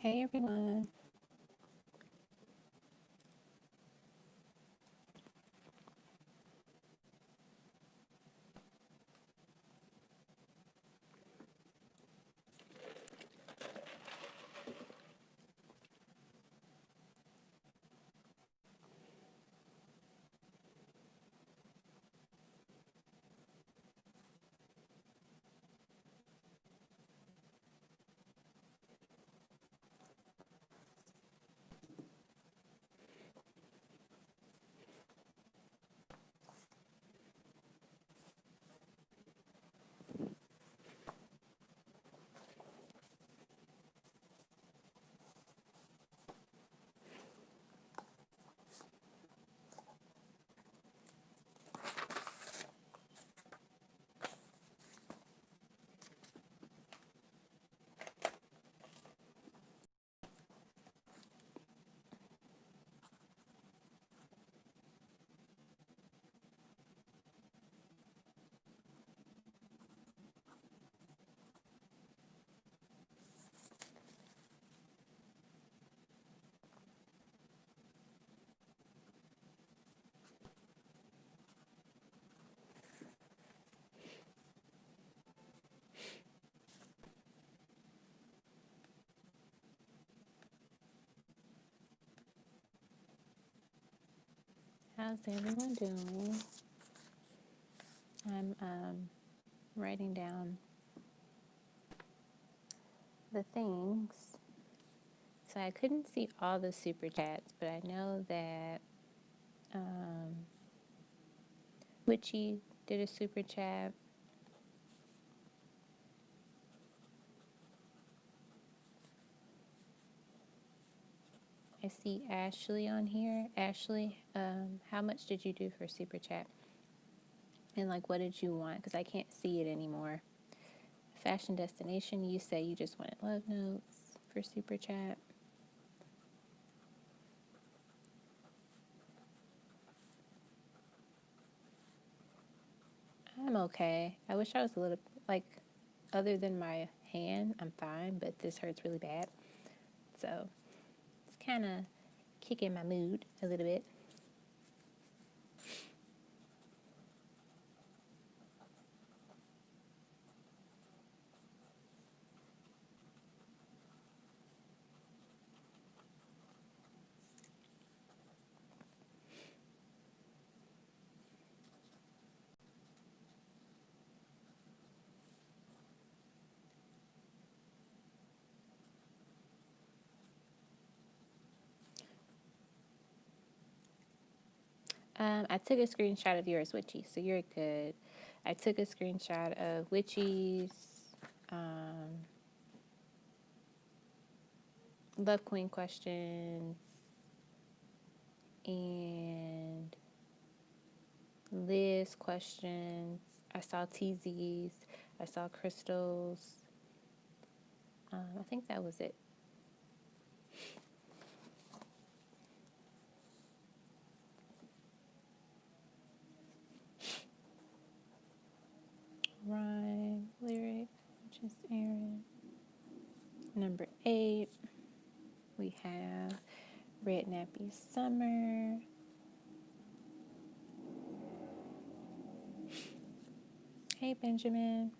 Hey everyone. How's everyone doing? I'm writing down the things. So I couldn't see all the super chats, but I know that Witchy did a super chat. I see Ashley on here. Ashley, how much did you do for super chat? And like, what did you want? Because I can't see it anymore. Fashion Destination, you say you just wanted love notes for super chat. I'm okay. I wish I was a little, like, other than my hand, I'm fine, but this hurts really bad. So it's kind of kicking my mood a little bit. I took a screenshot of yours, Witchy, so you're good. I took a screenshot of Witchy's Love Queen questions and Liz questions. I saw Teasy's. I saw Crystal's. I think that was it. Rhyme, lyric, just Aaron. Number 8, we have Red Nappy Summer. Hey, Benjamin.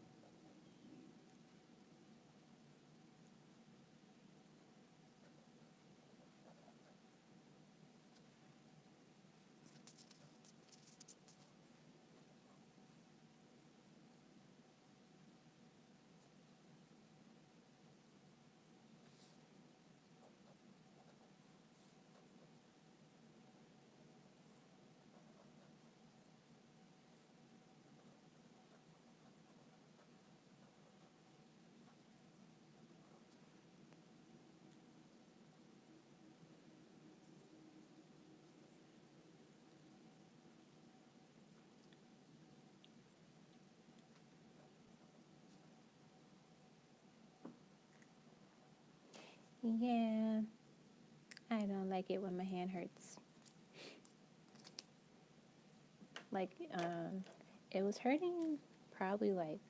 Yeah, I don't like it when my hand hurts. Like, it was hurting probably like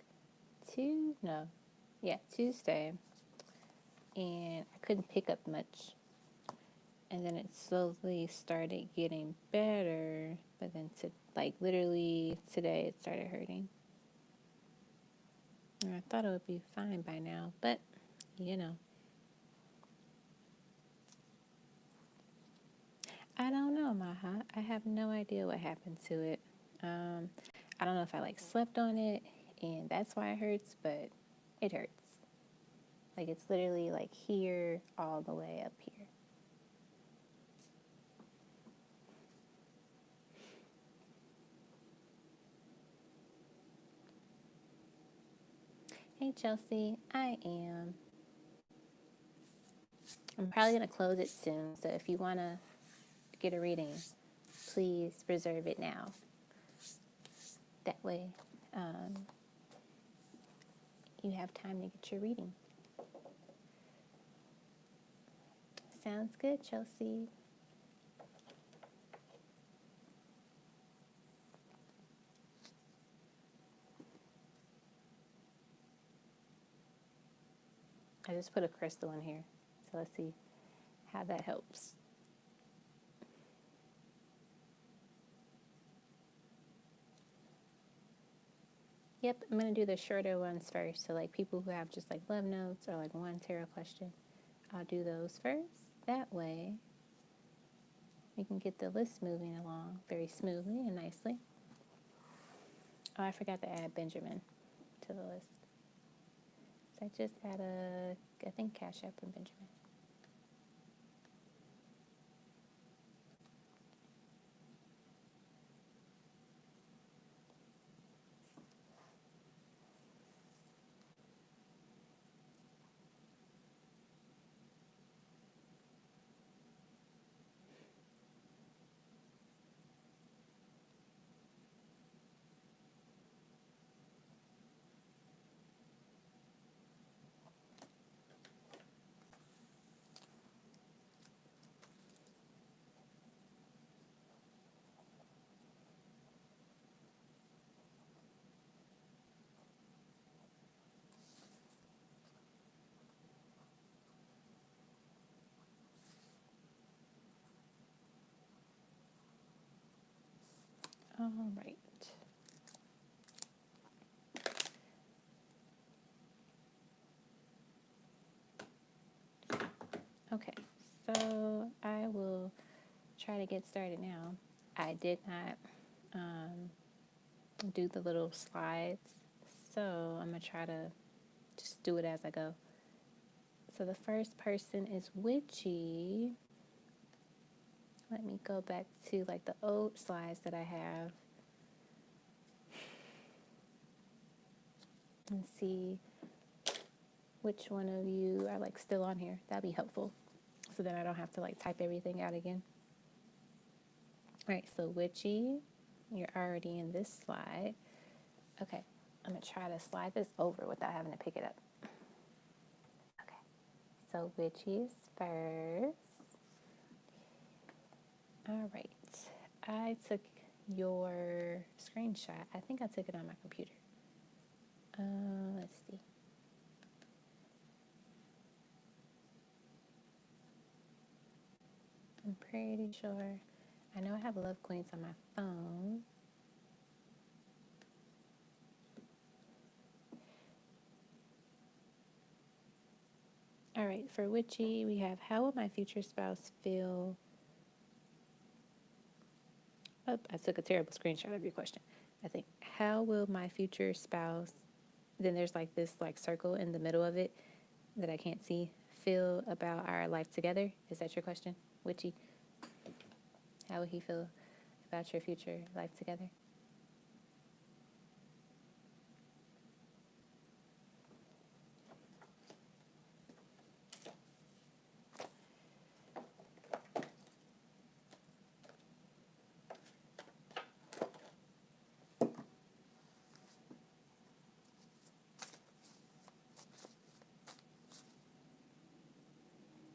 Tuesday. and I couldn't pick up much. And then it slowly started getting better, but then like literally today it started hurting. And I thought it would be fine by now, but you know. I don't know, Maha. I have no idea what happened to it. I don't know if I like slept on it and that's why it hurts, but it hurts. Like it's literally like here all the way up here. Hey Chelsea, I am. I'm probably going to close it soon, so if you want to get a reading, please reserve it now. That way, you have time to get your reading. Sounds good, Chelsea. I just put a crystal in here, so let's see how that helps. Yep, I'm going to do the shorter ones first. So like people who have just like love notes or like one tarot question, I'll do those first. That way we can get the list moving along very smoothly and nicely. Oh, I forgot to add Benjamin to the list. So I just had I think Cash App and Benjamin. All right. Okay, so I will try to get started now. I did not do the little slides, so I'm going to try to just do it as I go. So the first person is Witchy. Let me go back to like the old slides that I have and see which one of you are like still on here. That'd be helpful, so then I don't have to like type everything out again. All right, so Witchy, you're already in this slide. Okay, I'm gonna try to slide this over without having to pick it up. Okay, so Witchy's first. All right, I took your screenshot. I think I took it on my computer. Let's see. I'm pretty sure. I know I have Love Queens on my phone. All right, for Witchy, we have, how will my future spouse feel? Oh, I took a terrible screenshot of your question. I think, how will my future spouse, then there's like this like circle in the middle of it that I can't see, feel about our life together? Is that your question, Witchy? How will he feel about your future life together?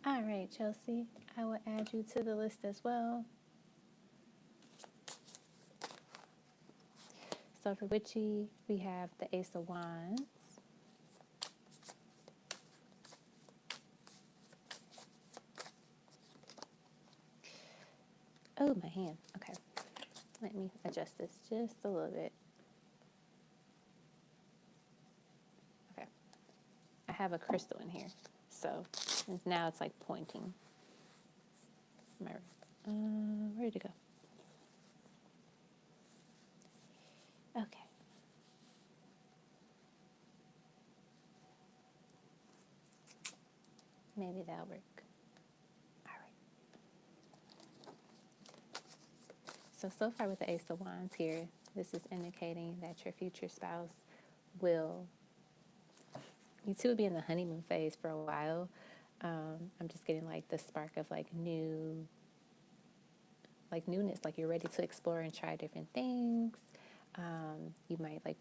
All right, Chelsea, I will add you to the list as well. So for Witchy, we have the Ace of Wands. Oh, my hand. Okay. Let me adjust this just a little bit. Okay. I have a crystal in here. So now it's like pointing. Where did it go? Okay. Maybe that'll work. All right. So far with the Ace of Wands here, this is indicating that your future spouse will, you two will be in the honeymoon phase for a while. I'm just getting like the spark of like newness, like you're ready to explore and try different things. You might like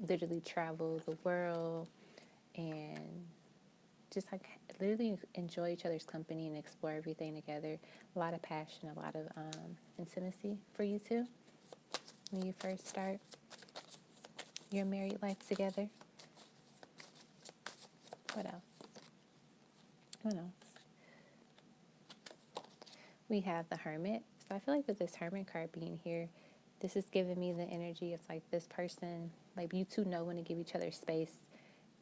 literally travel the world and just like literally enjoy each other's company and explore everything together. A lot of passion, a lot of intimacy for you two when you first start your married life together. What else? We have the Hermit. So I feel like with this Hermit card being here, this is giving me the energy of like this person, like you two know when to give each other space,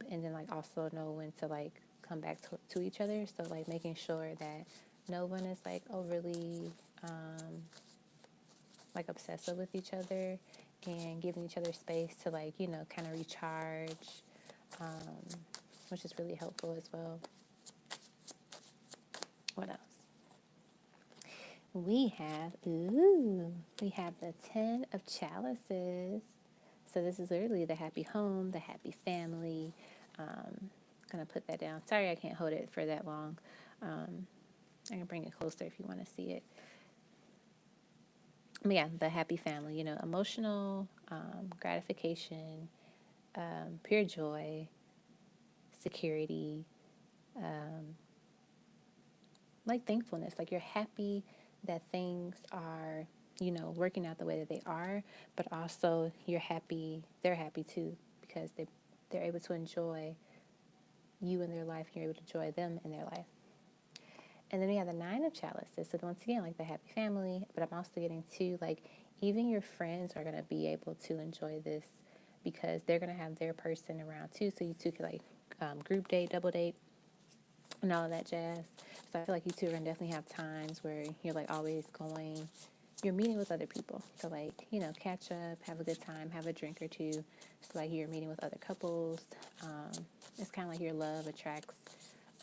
and then like also know when to like come back to each other. So like making sure that no one is like overly like obsessive with each other, and giving each other space to like, you know, kind of recharge, which is really helpful as well. What else? We have the 10 of Chalices. So this is literally the happy home, the happy family. Gonna put that down. Sorry, I can't hold it for that long. I can bring it closer if you want to see it. But yeah, the happy family, you know, emotional gratification, pure joy, security, like thankfulness. Like you're happy that things are, you know, working out the way that they are, but also you're happy, they're happy too, because they're able to enjoy you in their life, and you're able to enjoy them in their life. And then we have the 9 of Chalices. So once again, like the happy family, but I'm also getting to like even your friends are going to be able to enjoy this because they're going to have their person around too. So you two could like group date, double date, and all of that jazz. So I feel like you two are going to definitely have times where you're like always going, you're meeting with other people to like, you know, catch up, have a good time, have a drink or two. So like you're meeting with other couples. It's kind of like your love attracts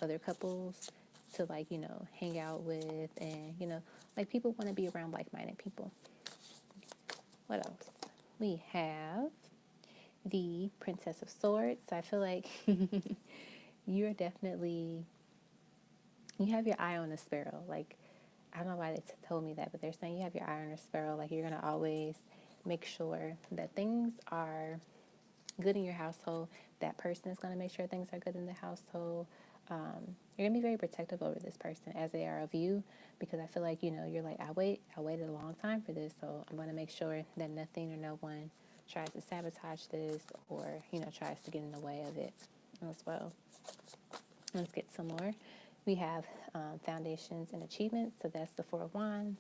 other couples to like, you know, hang out with, and, you know, like people want to be around like-minded people. What else? We have the Princess of Swords. So I feel like you're definitely, you have your eye on a sparrow. Like, I don't know why they told me that, but they're saying you have your eye on a sparrow. Like you're going to always make sure that things are good in your household. That person is going to make sure things are good in the household. You're going to be very protective over this person as they are of you, because I feel like, you know, you're like, I waited a long time for this, so I'm going to make sure that nothing or no one tries to sabotage this or, you know, tries to get in the way of it as well. Let's get some more. We have foundations and achievements, so that's the 4 of Wands.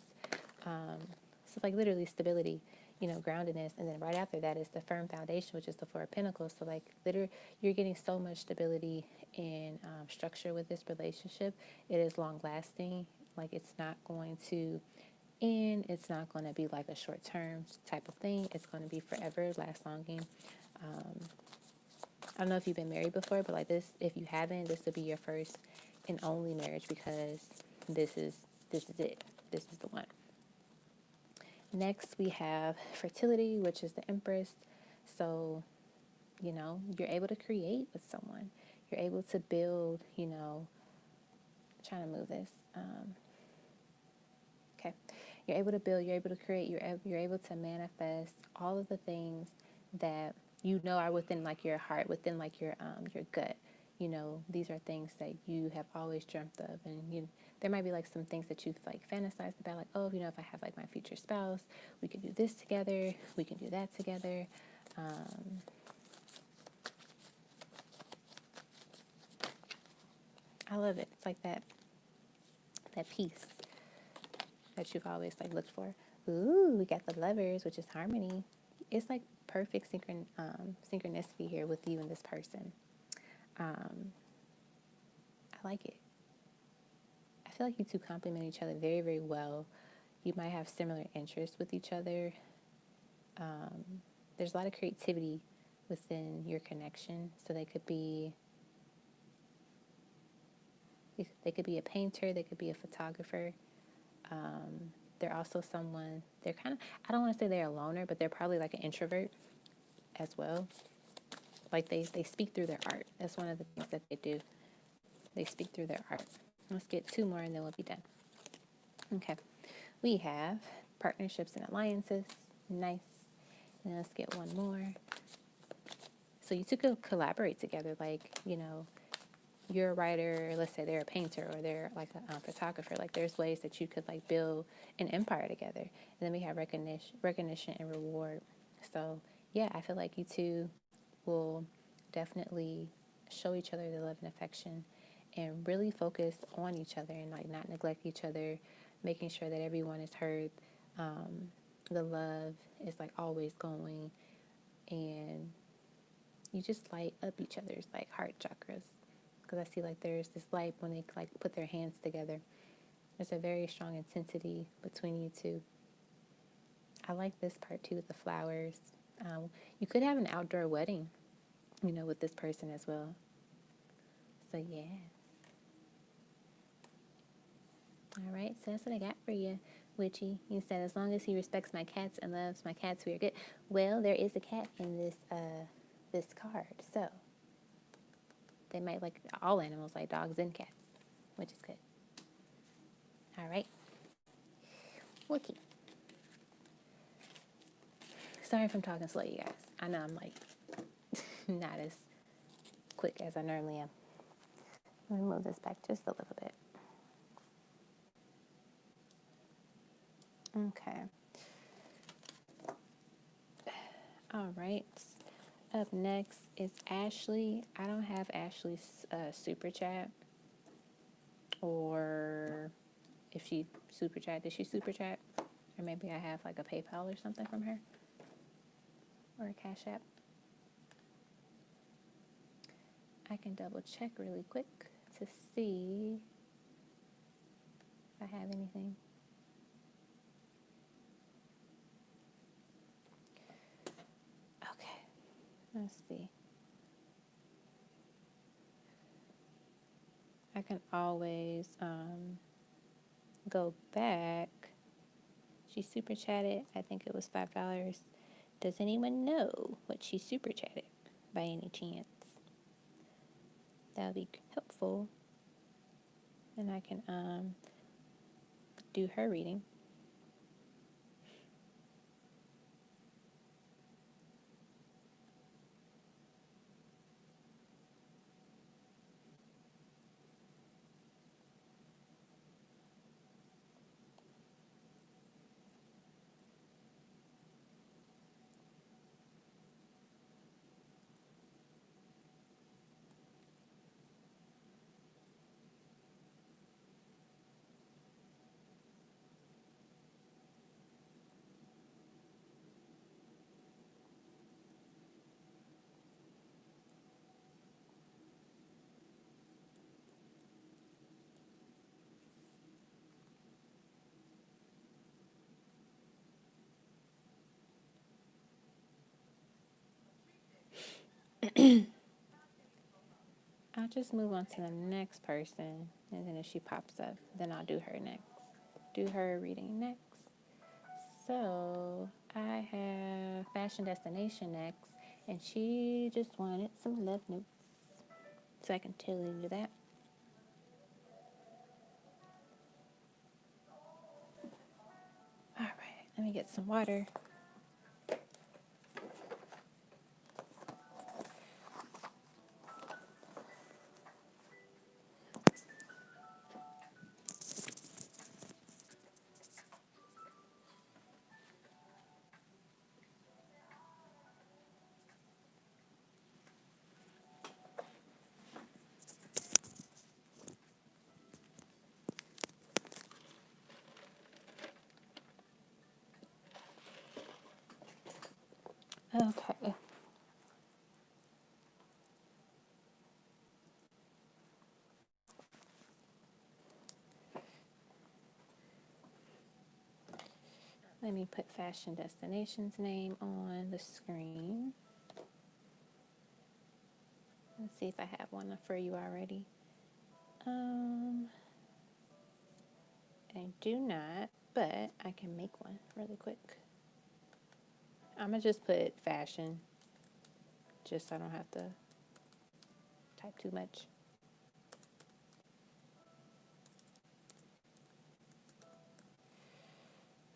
So like literally stability, you know, groundedness, and then right after that is the firm foundation, which is the 4 of Pentacles. So like literally, you're getting so much stability and structure with this relationship. It is long lasting. Like it's not going to end. It's not going to be like a short term type of thing. It's going to be forever, last longing. I don't know if you've been married before, but like this, if you haven't, this will be your first and only marriage, because this is it. This is the one. Next, we have fertility, which is the Empress. So, you know, you're able to create with someone. You're able to build, you know, I'm trying to move this. Okay. You're able to build, you're able to create, you're able to manifest all of the things that you know are within like your heart, within like your gut. You know, these are things that you have always dreamt of, and there might be like some things that you've like fantasized about, like, oh, you know, if I have like my future spouse, we could do this together, we can do that together. I love it. It's like that peace that you've always like looked for. Ooh, we got the Lovers, which is harmony. It's like perfect synchronicity here with you and this person. I like it. I feel like you two complement each other very, very well. You might have similar interests with each other. There's a lot of creativity within your connection. So they could be a painter, they could be a photographer. They're also someone, they're kind of, I don't want to say they're a loner, but they're probably like an introvert as well. Like they speak through their art. That's one of the things that they do. They speak through their art. Let's get 2 more and then we'll be done. Okay. We have partnerships and alliances. Nice. And let's get 1 more. So you two could collaborate together. Like, you know, you're a writer, let's say they're a painter or they're like a photographer. Like there's ways that you could like build an empire together. And then we have recognition and reward. So yeah, I feel like you two will definitely show each other the love and affection and really focus on each other and like not neglect each other, making sure that everyone is heard. The love is like always going, and you just light up each other's like heart chakras. Because I see like there's this light when they like put their hands together. There's a very strong intensity between you two. I like this part too with the flowers. You could have an outdoor wedding, you know, with this person as well. So yeah. All right, so that's what I got for you, Witchy. You said as long as he respects my cats and loves my cats, we are good. Well, there is a cat in this card, so they might like all animals, like dogs and cats, which is good. All right, Wookie. Sorry if I'm talking slow, you guys. I know I'm like not as quick as I normally am. Let me move this back just a little bit. Okay. All right. Up next is Ashley. I don't have Ashley's super chat, or if she super chat, did she super chat? Or maybe I have like a PayPal or something from her, or a Cash App. I can double check really quick to see if I have anything. Okay, let's see. I can always go back. She super chatted. I think it was $5. Does anyone know what she super chatted by any chance? That would be helpful. And I can do her reading. I'll just move on to the next person, and then if she pops up, then I'll do her next. Do her reading next. So I have Fashion Destination next, and she just wanted some love notes. So I can tell you that. All right, let me get some water. Okay. Let me put Fashion Destination's name on the screen. Let's see if I have one for you already. I do not, but I can make one really quick. I'm gonna just put fashion, just so I don't have to type too much.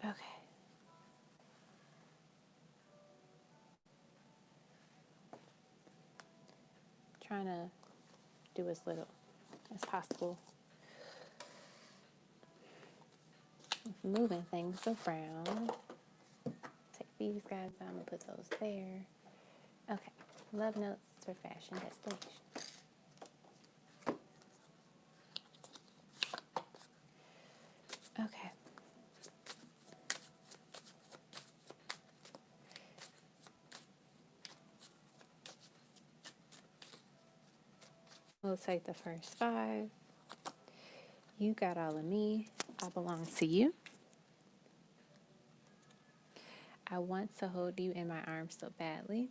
Okay. Trying to do as little as possible. Moving things around. Take these guys out and put those there. Okay. Love notes for Fashion Destination. Okay. We'll take the first 5. You got all of me. I belong to you. I want to hold you in my arms so badly.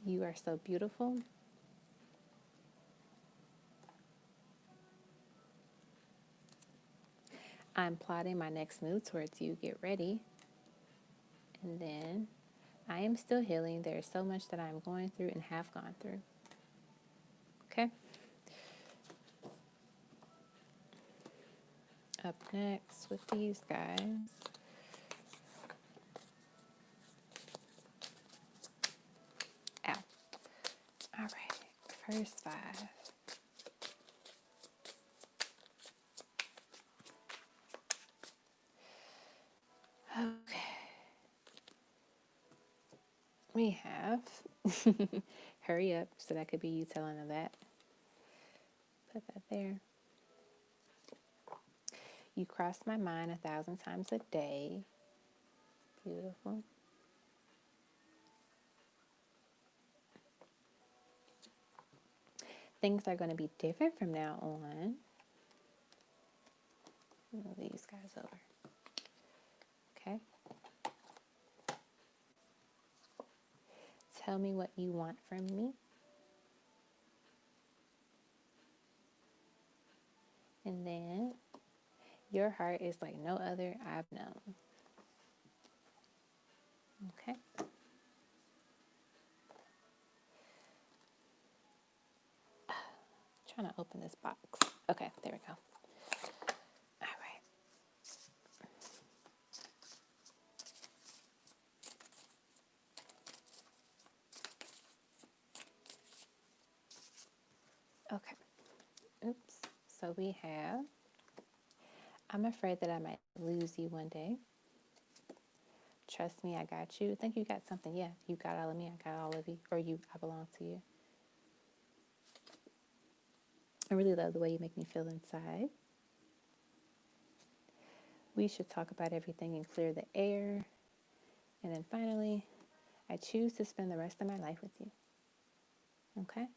You are so beautiful. I'm plotting my next move towards you. Get ready. And then, I am still healing. There is so much that I'm going through and have gone through. Okay? Up next with these guys. Ow. All right. First 5. Okay. We have hurry up, so that could be you telling them that. Put that there. You cross my mind 1,000 times a day. Beautiful. Things are going to be different from now on. Move these guys over. Okay. Tell me what you want from me. And then, your heart is like no other I've known. Okay. Trying to open this box. Okay, there we go. All right. Okay. Oops. So we have, I'm afraid that I might lose you one day. Trust me, I got you. Think you got something. Yeah, you got all of me. I got all of you. Or you, I belong to you. I really love the way you make me feel inside. We should talk about everything and clear the air. And then finally, I choose to spend the rest of my life with you. Okay?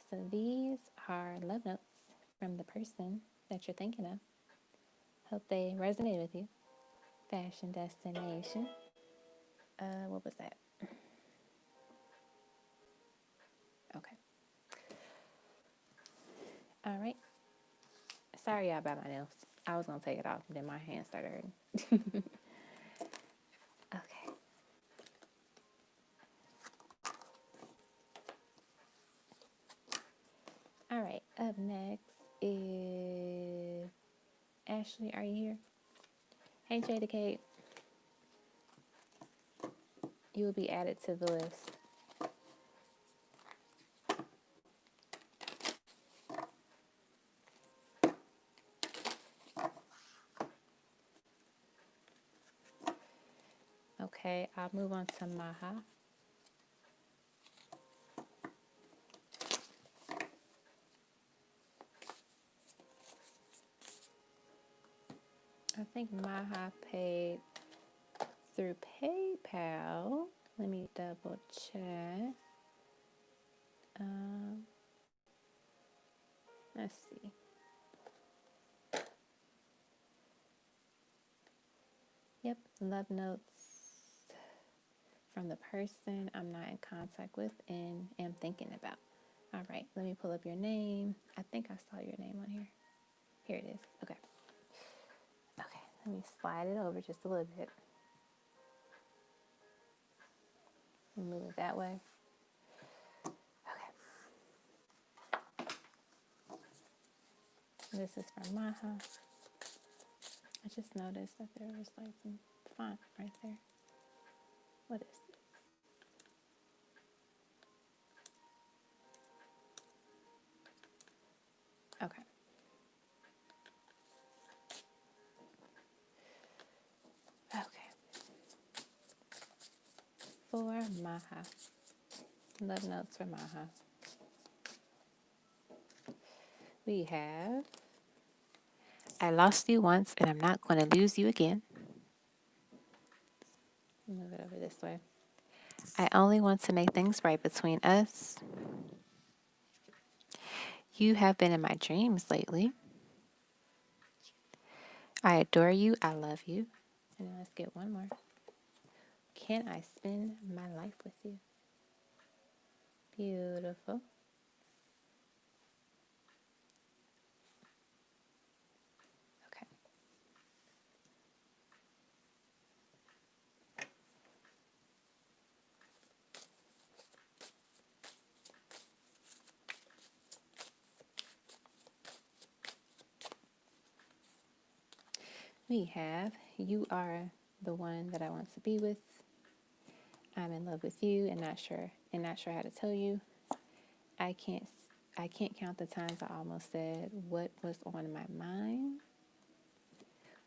So these are love notes from the person that you're thinking of. Hope they resonate with you. Fashion Destination. What was that? Okay. All right. Sorry y'all about my nails. I was going to take it off, then my hand started hurting. Okay. All right. Up next is Ashley. Are you here? Hey, Jada Kate. You will be added to the list. Okay, I'll move on to Maha. I think Maha paid through PayPal. Let me double check. Let's see. Yep, love notes from the person I'm not in contact with and am thinking about. All right, let me pull up your name. I think I saw your name on here. Here it is. Okay. Okay, let me slide it over just a little bit. Move it that way. Okay. This is from Maha. I just noticed that there was like some font right there. What is it? Okay. Okay. For Maha. Love notes for Maha. We have, I lost you once and I'm not going to lose you again. Move it over this way. I only want to make things right between us. You have been in my dreams lately. I adore you. I love you. And then let's get one more. Can I spend my life with you? Beautiful. Okay. We have, you are the one that I want to be with. I'm in love with you and not sure how to tell you. I can't count the times I almost said what was on my mind,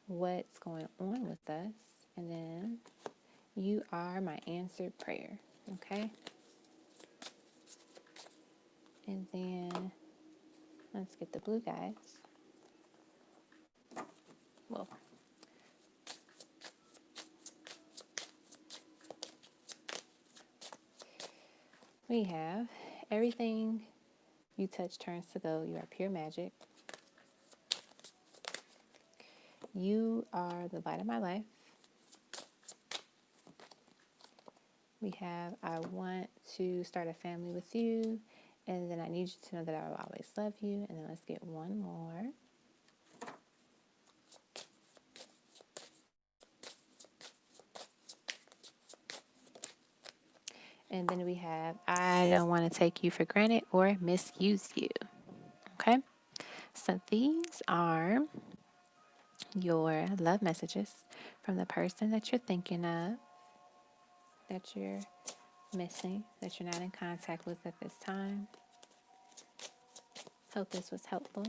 what's going on with us, and then you are my answered prayer. Okay? And then let's get the blue guys. Well, we have everything you touch turns to gold. You are pure magic. You are the light of my life. We have, I want to start a family with you. And then I need you to know that I will always love you. And then let's get one more. And then we have, I don't want to take you for granted or misuse you. Okay? So these are your love messages from the person that you're thinking of, that you're missing, that you're not in contact with at this time. Hope this was helpful.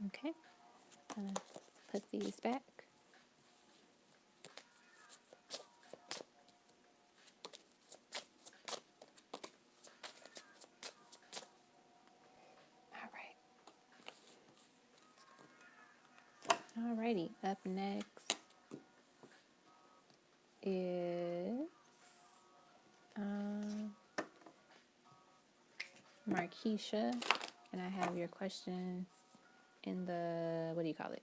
Okay. Put these back. Alrighty, up next is Marquisha, and I have your questions in the, what do you call it?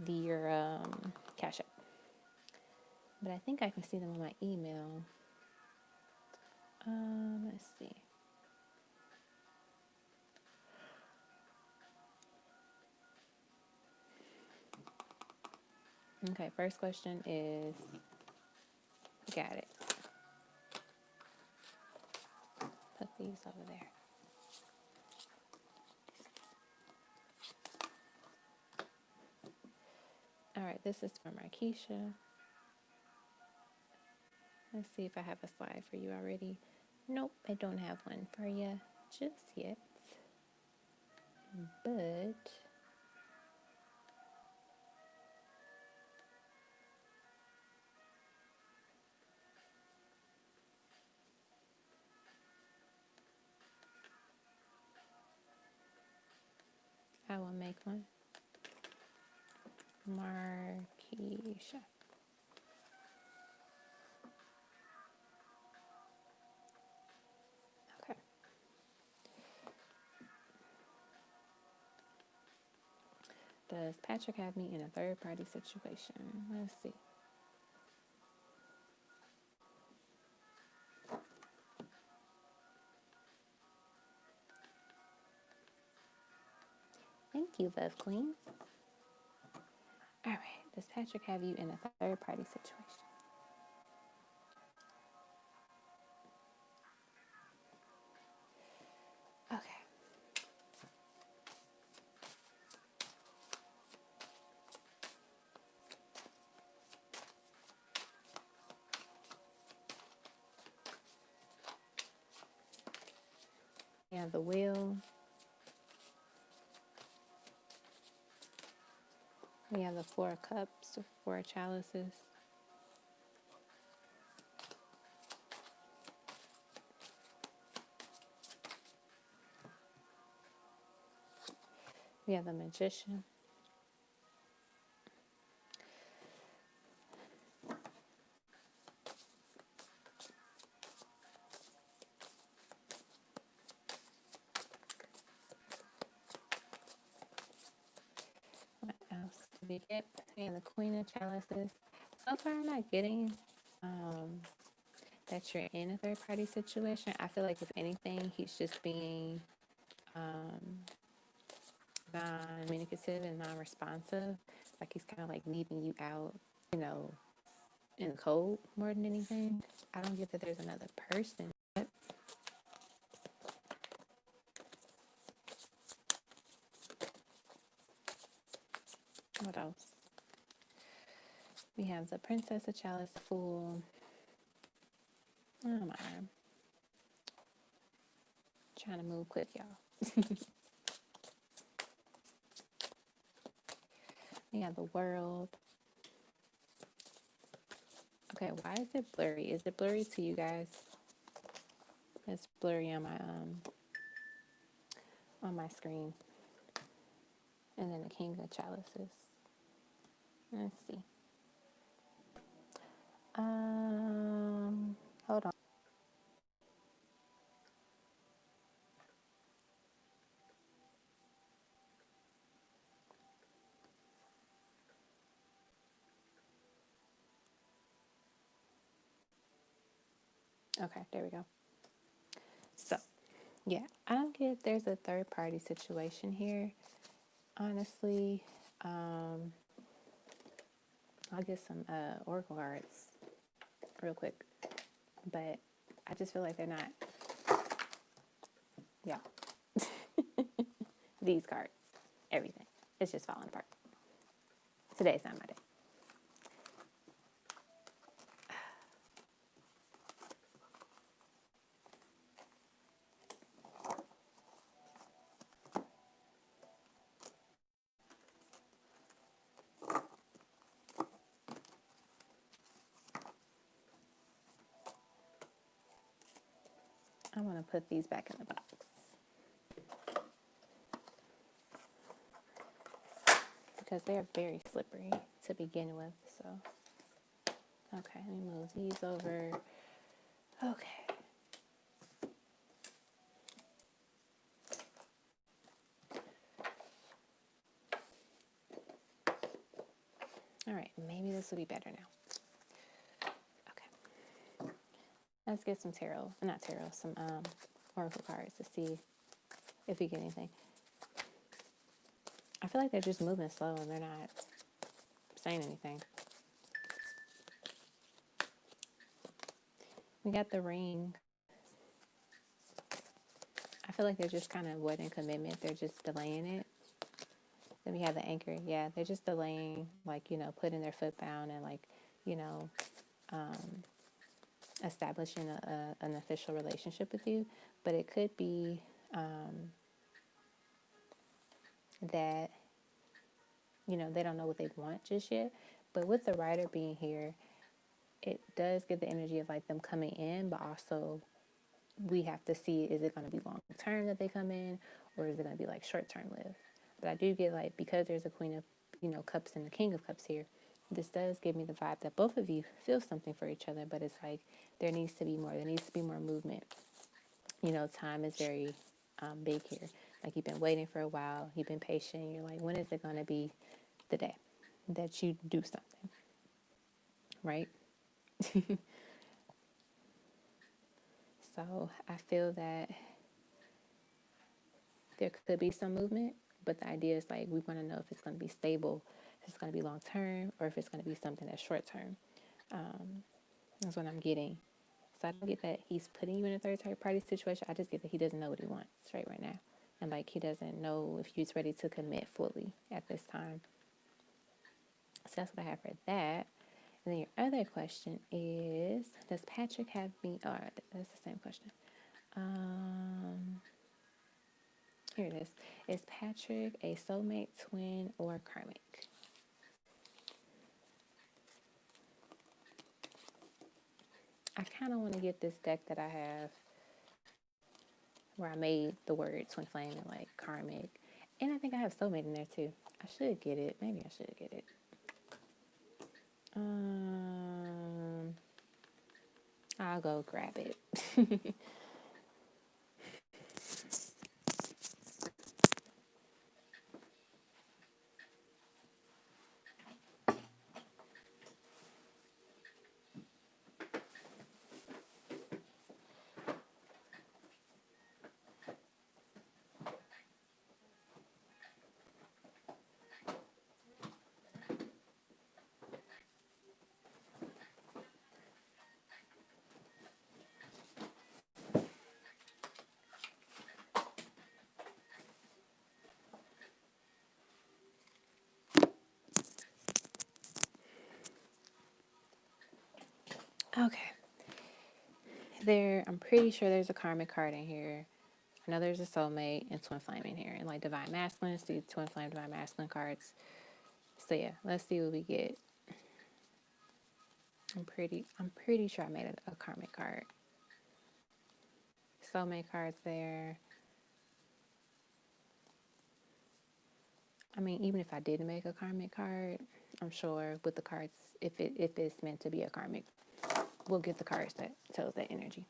Your Cash App. But I think I can see them in my email. Let's see. Okay, first question is, got it. Put these over there. All right, this is from Marquisha. Let's see if I have a slide for you already. Nope, I don't have one for you just yet. But I will make one. Marquisha. Okay. Does Patrick have me in a third-party situation? Let's see. Thank you, Love Queen. All right. Does Patrick have you in a third-party situation? Okay. We have the Wheel. We have the Four of Cups, Four of Chalices. We have the Magician. What else did we get? And the Queen of Chalices. So far, I'm not getting that you're in a third party situation. I feel like if anything, he's just being non-communicative and non-responsive. Like he's kind of like leaving you out, you know, in the cold more than anything. I don't get that there's another person. But what else? We have the Princess of Chalice, Fool. Oh, my arm. Trying to move quick, y'all. We have the World. Okay, why is it blurry? Is it blurry to you guys? It's blurry on my screen. And then the King of Chalices. Let's see. Hold on. Okay, there we go. So, yeah, I don't get there's a third party situation here. Honestly, I'll get some oracle cards real quick, but I just feel like they're not. Yeah, these cards, everything, it's just falling apart. Today's not my day. I'm going to put these back in the box because they're very slippery to begin with. So, okay, let me move these over. Okay. All right, maybe this will be better now. Okay. Let's get some some oracle cards to see if we get anything. I feel like they're just moving slow and they're not saying anything. We got the Ring. I feel like they're just kind of avoiding commitment. They're just delaying it. Then we have the Anchor. Yeah, they're just delaying, like, you know, putting their foot down and, like, you know, establishing an official relationship with you. But it could be that, you know, they don't know what they want just yet. But with the Rider being here, it does give the energy of, like, them coming in, but also we have to see, is it going to be long term that they come in, or is it going to be, like, short term lived? But I do get like, because there's a Queen of, Cups and the King of Cups here, this does give me the vibe that both of you feel something for each other, but it's like there needs to be more. There needs to be more movement. Time is very big here. Like you've been waiting for a while. You've been patient. You're like, when is it going to be the day that you do something? Right? So I feel that there could be some movement, but the idea is like we want to know if it's going to be stable, if it's going to be long term, or if it's going to be something that's short term. That's what I'm getting. So I don't get that he's putting you in a third party situation. I just get that he doesn't know what he wants right now. And like he doesn't know if he's ready to commit fully at this time. So that's what I have for that. And then your other question is, does Patrick have me? Oh, that's the same question. Here it is. Is Patrick a soulmate, twin, or karmic? I kind of want to get this deck that I have where I made the word twin flame and like karmic. And I think I have soulmate in there too. I should get it. Maybe I should get it. I'll go grab it. Okay. I'm pretty sure there's a karmic card in here. I know there's a soulmate and twin flame in here. And like divine masculine, see twin flame, divine masculine cards. So yeah, let's see what we get. I'm pretty sure I made a karmic card. Soulmate cards there. I mean, even if I didn't make a karmic card, I'm sure with the cards, if it's meant to be a karmic, we'll get the cards that tells that energy.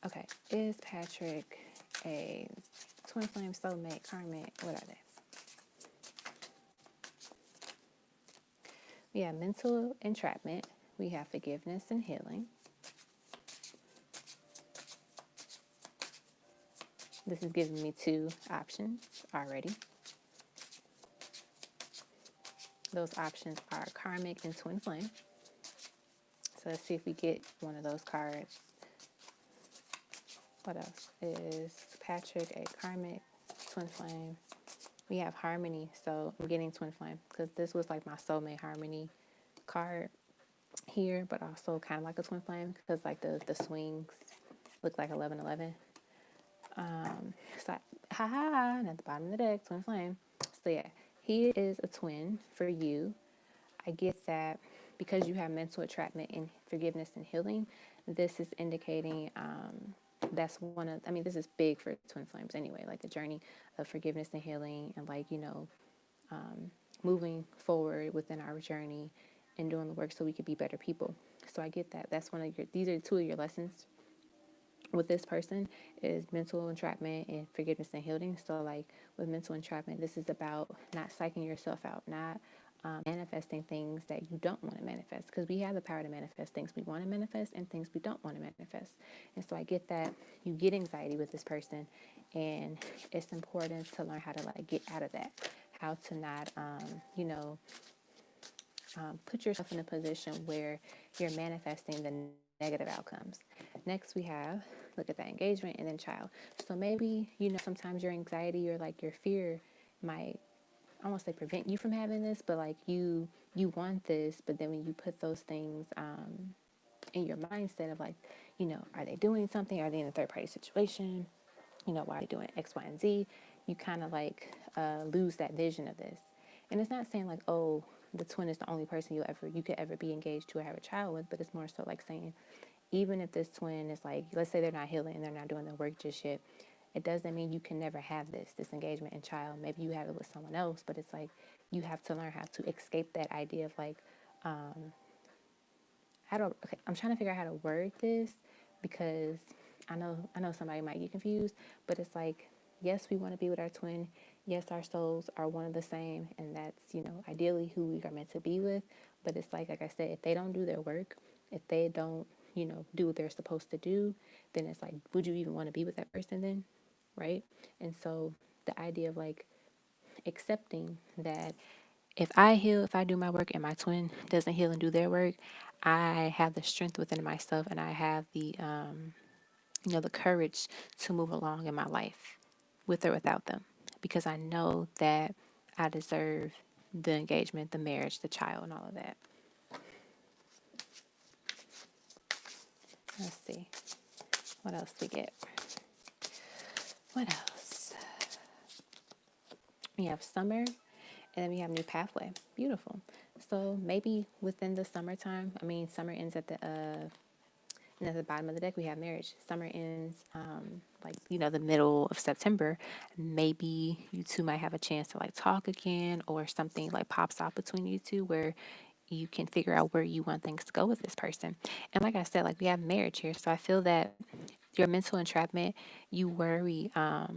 Okay, is Patrick a twin flame, soulmate, karmic? What are they? We have mental entrapment. We have forgiveness and healing. This is giving me 2 options already. Those options are karmic and twin flame. So let's see if we get one of those cards. What else? Is Patrick a karmic, twin flame? We have harmony. So I'm getting twin flame because this was like my soulmate harmony card here, but also kind of like a twin flame because like the swings look like 1111. So and at the bottom of the deck, twin flame. So yeah, he is a twin for you. I get that because you have mental entrapment and forgiveness and healing. This is indicating that's one of, I mean, this is big for twin flames anyway, like the journey of forgiveness and healing and like, moving forward within our journey and doing the work so we could be better people. So I get that. That's these are 2 of your lessons with this person is mental entrapment and forgiveness and healing. So like with mental entrapment, this is about not psyching yourself out, not manifesting things that you don't want to manifest, because we have the power to manifest things we want to manifest and things we don't want to manifest. And so I get that you get anxiety with this person, and it's important to learn how to like get out of that, how to not put yourself in a position where you're manifesting the negative outcomes. Next we have, look at that, engagement and then child. So maybe sometimes your anxiety or like your fear might, I won't say prevent you from having this, but like you want this, but then when you put those things in your mindset of like, are they doing something? Are they in a third party situation? Why are they doing X, Y, and Z? You kind of like lose that vision of this. And it's not saying like, oh, the twin is the only person you could ever be engaged to or have a child with, but it's more so like saying, even if this twin is like, let's say they're not healing and they're not doing the work just yet, It doesn't mean you can never have this engagement and child. Maybe you have it with someone else, but it's like you have to learn how to escape that idea of like, okay, I'm trying to figure out how to word this because I know somebody might get confused, but it's like, yes, we want to be with our twin. Yes, our souls are one and the same, and that's, ideally who we are meant to be with. But it's like I said, if they don't do their work, if they don't, do what they're supposed to do, then it's like, would you even want to be with that person then? Right? And so the idea of like accepting that if I heal, if I do my work and my twin doesn't heal and do their work, I have the strength within myself and I have the courage to move along in my life with or without them because I know that I deserve the engagement, the marriage, the child, and all of that. Let's see. What else we get? What else? We have summer and then we have new pathway. Beautiful. So maybe within the summertime, summer ends at and at the bottom of the deck, we have marriage. Summer ends, the middle of September. Maybe you two might have a chance to like talk again, or something like pops out between you two where you can figure out where you want things to go with this person. And like I said, like we have marriage here, so I feel that your mental entrapment, you worry, about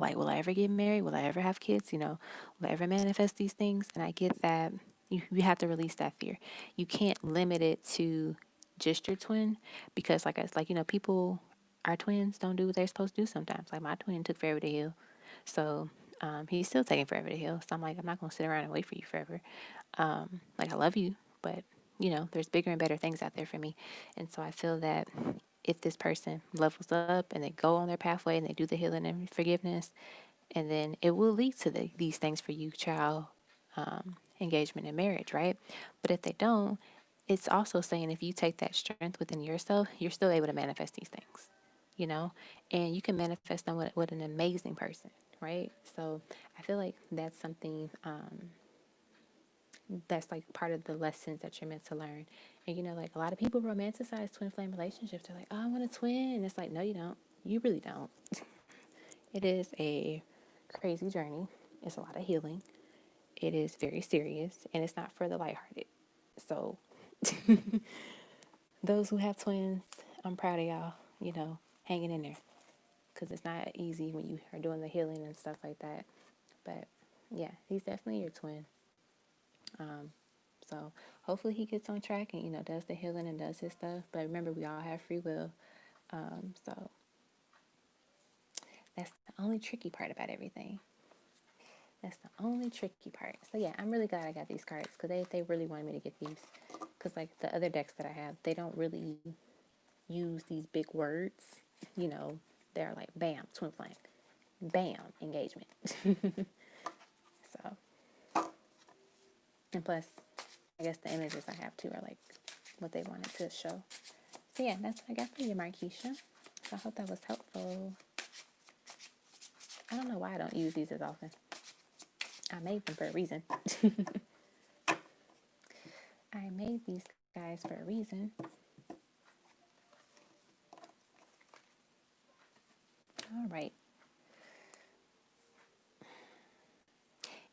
like, will I ever get married? Will I ever have kids? Will I ever manifest these things? And I get that you have to release that fear. You can't limit it to just your twin because people, our twins don't do what they're supposed to do sometimes. Like my twin took forever to heal. So he's still taking forever to heal. So I'm like, I'm not going to sit around and wait for you forever. I love you, but there's bigger and better things out there for me. And so I feel that if this person levels up and they go on their pathway and they do the healing and forgiveness, and then it will lead to these things for you, child, engagement, and marriage, right? But if they don't, it's also saying if you take that strength within yourself, you're still able to manifest these things, and you can manifest them with an amazing person, right? So I feel like that's something that's like part of the lessons that you're meant to learn. And like a lot of people romanticize twin flame relationships. They're like, oh, I want a twin. And it's like, no, you don't. You really don't. It is a crazy journey. It's a lot of healing. It is very serious and it's not for the lighthearted. So those who have twins, I'm proud of y'all, hanging in there. Because it's not easy when you are doing the healing and stuff like that. But yeah, he's definitely your twin. So hopefully he gets on track and, does the healing and does his stuff. But remember, we all have free will. So that's the only tricky part about everything. That's the only tricky part. So yeah, I'm really glad I got these cards because they really wanted me to get these. Because like the other decks that I have, they don't really use these big words. They're like, bam, twin flame. Bam, engagement. So, and plus, I guess the images I have too are like what they wanted to show. So yeah, that's what I got for you, Marquisha. So I hope that was helpful. I don't know why I don't use these as often. I made them for a reason. I made these guys for a reason. All right.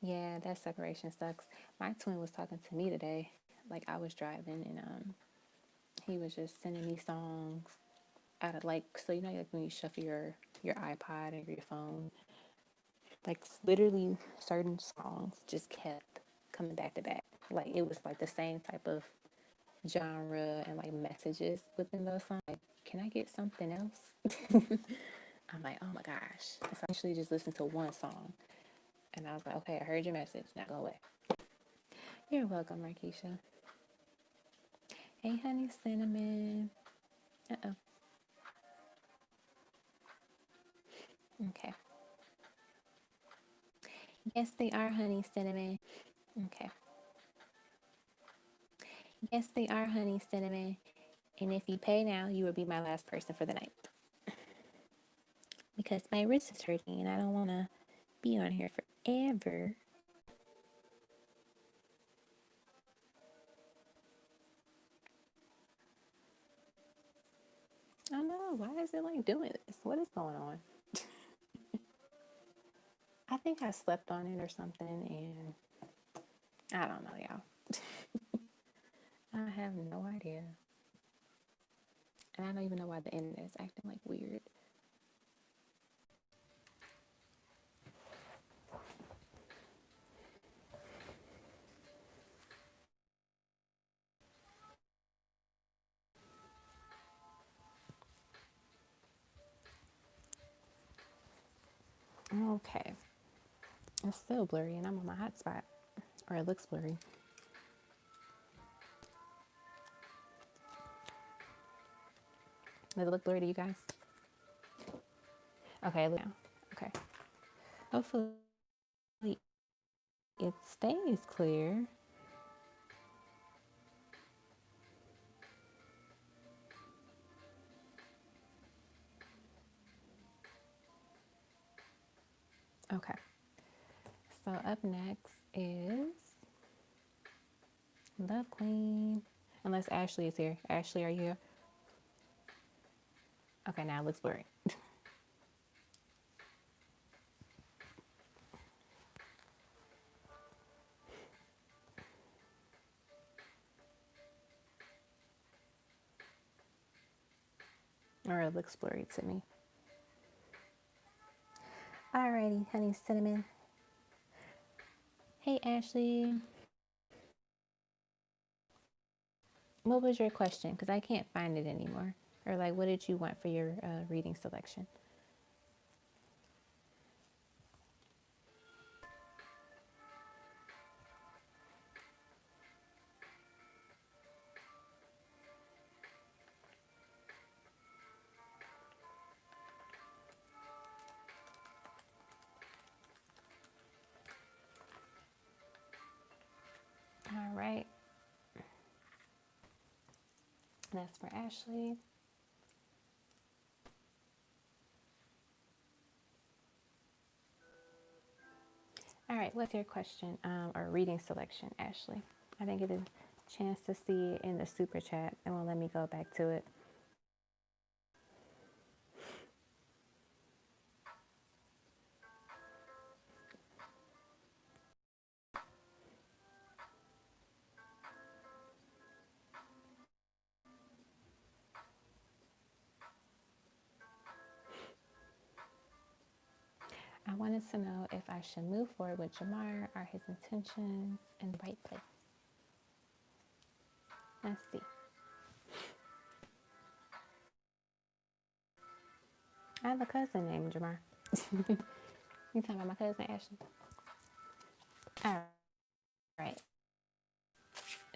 Yeah, that separation sucks. My twin was talking to me today. Like I was driving and he was just sending me songs out of like, so like when you shuffle your iPod or your phone, like literally certain songs just kept coming back to back. Like it was like the same type of genre and like messages within those songs. Like, can I get something else? I'm like, oh my gosh. So I actually just listened to one song and I was like, okay, I heard your message. Now go away. You're welcome, Marquisha. Hey, honey cinnamon. Uh-oh. Okay. Yes, they are honey cinnamon. Okay. Yes, they are honey cinnamon. And if you pay now, you will be my last person for the night. Because my wrist is hurting and I don't want to be on here forever. I know. know. Why is it like doing this? What is going on? I think I slept on it or something, and I don't know, y'all. I have no idea. And I don't even know why the internet is acting like weird. Okay. It's still blurry, and I'm on my hotspot. Or it looks blurry. Does it look blurry to you guys? Okay, look now. Okay. Hopefully it stays clear. Okay. So up next is Love Queen. Unless Ashley is here. Ashley, are you here? Okay, now it looks blurry. Or it looks blurry to me. Alrighty, honey cinnamon. Hey, Ashley. What was your question? Because I can't find it anymore. Or like, what did you want for your reading selection? All right. That's for Ashley. All right, what's your question or reading selection, Ashley? I didn't get a chance to see it in the super chat. It won't let me go back to it. I wanted to know if I should move forward with Jamar. Are his intentions in the right place? Let's see. I have a cousin named Jamar. You talking about my cousin Ashley? All right.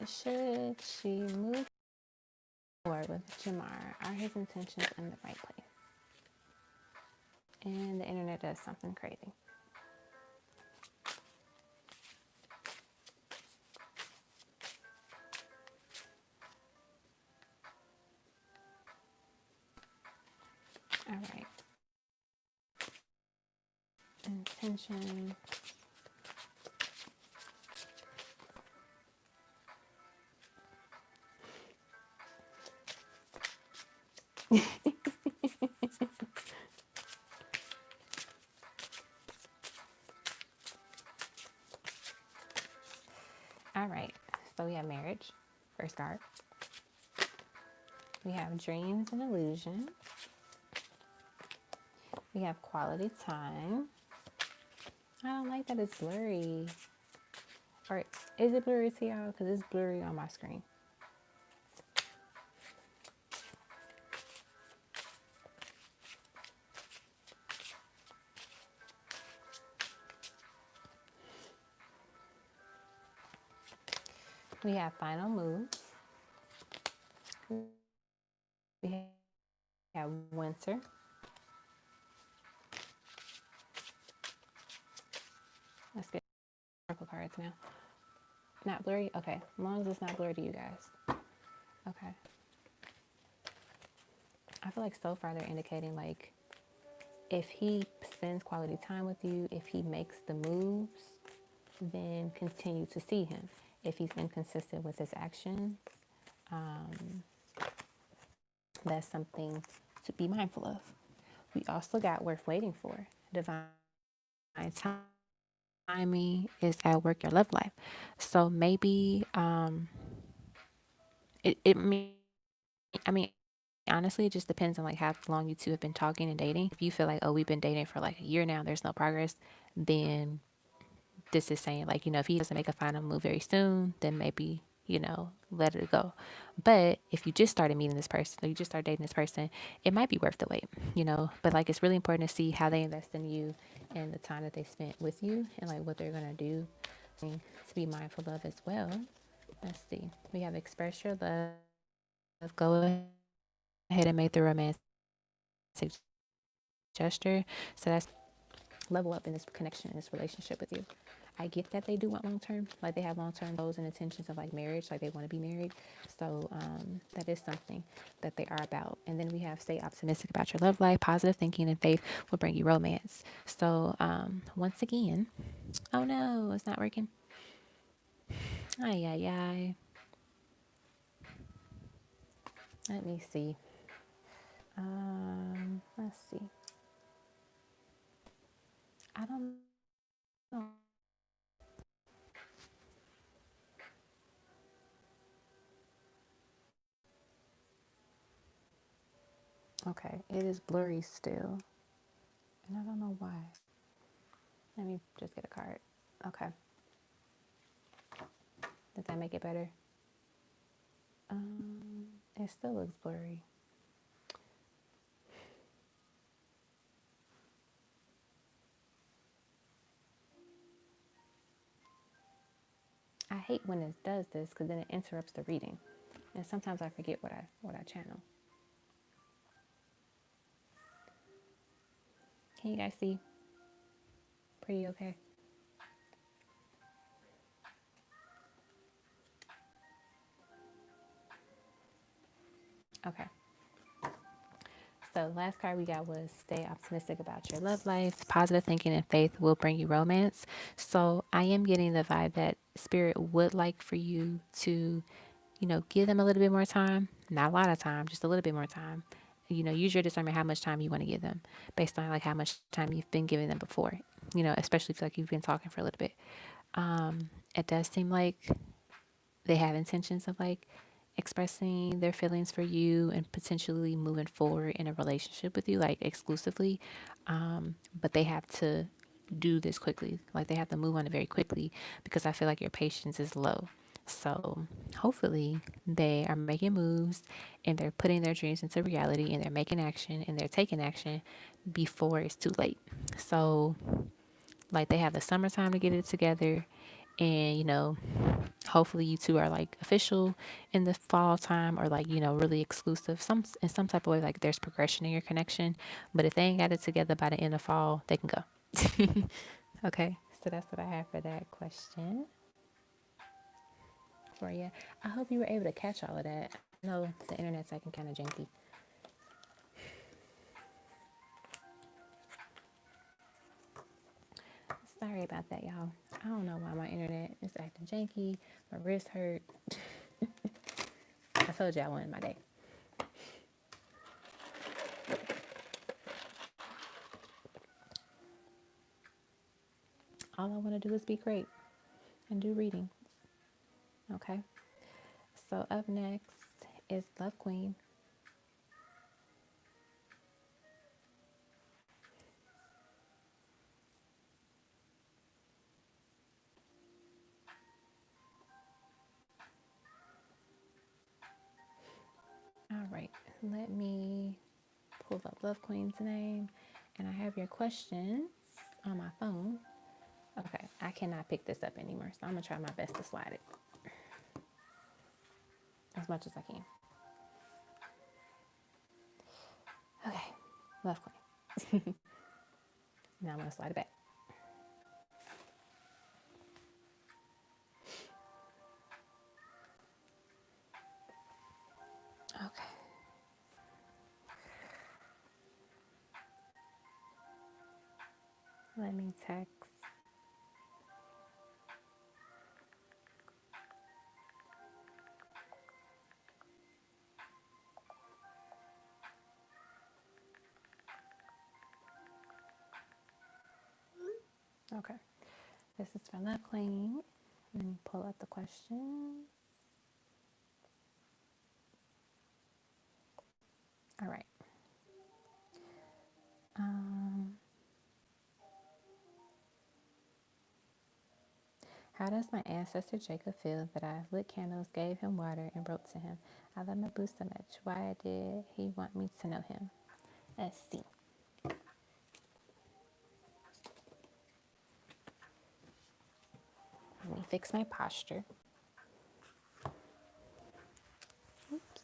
Should she move forward with Jamar? Are his intentions in the right place? And the internet does something crazy. All right. Intention. All right. So we have marriage, first card. We have dreams and illusions. We have quality time. I don't like that it's blurry. Or is it blurry to y'all? Because it's blurry on my screen. We have final moves. We have winter. Let's get purple cards now. Not blurry? Okay. As long as it's not blurry to you guys. Okay. I feel like so far they're indicating like if he spends quality time with you, if he makes the moves, then continue to see him. If he's inconsistent with his actions, that's something to be mindful of. We also got worth waiting for. Divine timing is at work your love life. So maybe I mean honestly it just depends on like how long you two have been talking and dating. If you feel like, oh, we've been dating for like a year now, there's no progress, then this is saying like, if he doesn't make a final move very soon, then maybe, let it go. But if you just started meeting this person or you just started dating this person, it might be worth the wait. But like it's really important to see how they invest in you and the time that they spent with you and like what they're gonna do to be mindful of as well. Let's see. We have express your love. Go ahead and make the romantic gesture. So that's level up in this connection, in this relationship with you. I get that they do want long term, like they have long term goals and intentions of like marriage, like they want to be married. So that is something that they are about. And then we have stay optimistic about your love life. Positive thinking and faith will bring you romance. So once again, oh no, it's not working. Ay, ay, ay. Let me see. Let's see. I don't know. Okay, it is blurry still. And I don't know why. Let me just get a card. Okay. Does that make it better? It still looks blurry. I hate when it does this because then it interrupts the reading. And sometimes I forget what I channel. Can you guys see? Pretty okay? Okay. So the last card we got was stay optimistic about your love life. Positive thinking and faith will bring you romance. So I am getting the vibe that spirit would like for you to, give them a little bit more time. Not a lot of time, just a little bit more time. Use your discernment how much time you want to give them based on like how much time you've been giving them before. Especially if like you've been talking for a little bit. It does seem like they have intentions of like expressing their feelings for you and potentially moving forward in a relationship with you, like exclusively. But they have to do this quickly. Like they have to move on it very quickly because I feel like your patience is low. So hopefully they are making moves and they're putting their dreams into reality and they're making action and they're taking action before it's too late. So like they have the summertime to get it together and hopefully you two are like official in the fall time or like really exclusive some in some type of way, like there's progression in your connection. But if they ain't got it together by the end of fall, they can go. Okay, so that's what I have for that question for you. I hope you were able to catch all of that. I know the internet's acting kind of janky. Sorry about that, y'all. I don't know why my internet is acting janky. My wrist hurt. I told you I wanted my day. All I want to do is be great and do reading. Okay. So up next is Love Queen. All right. Let me pull up Love Queen's name. And I have your questions on my phone. Okay. I cannot pick this up anymore. So I'm going to try my best to slide it as much as I can. Okay. Love Queen. Now I'm going to slide it back. Okay. Let me text. Okay. This is from the Queen. Let me pull up the question. All right. Um, how does my ancestor Jacob feel that I lit candles, gave him water, and wrote to him? I love my boo so much. Why did he want me to know him? Let's see. Let me fix my posture. Oops.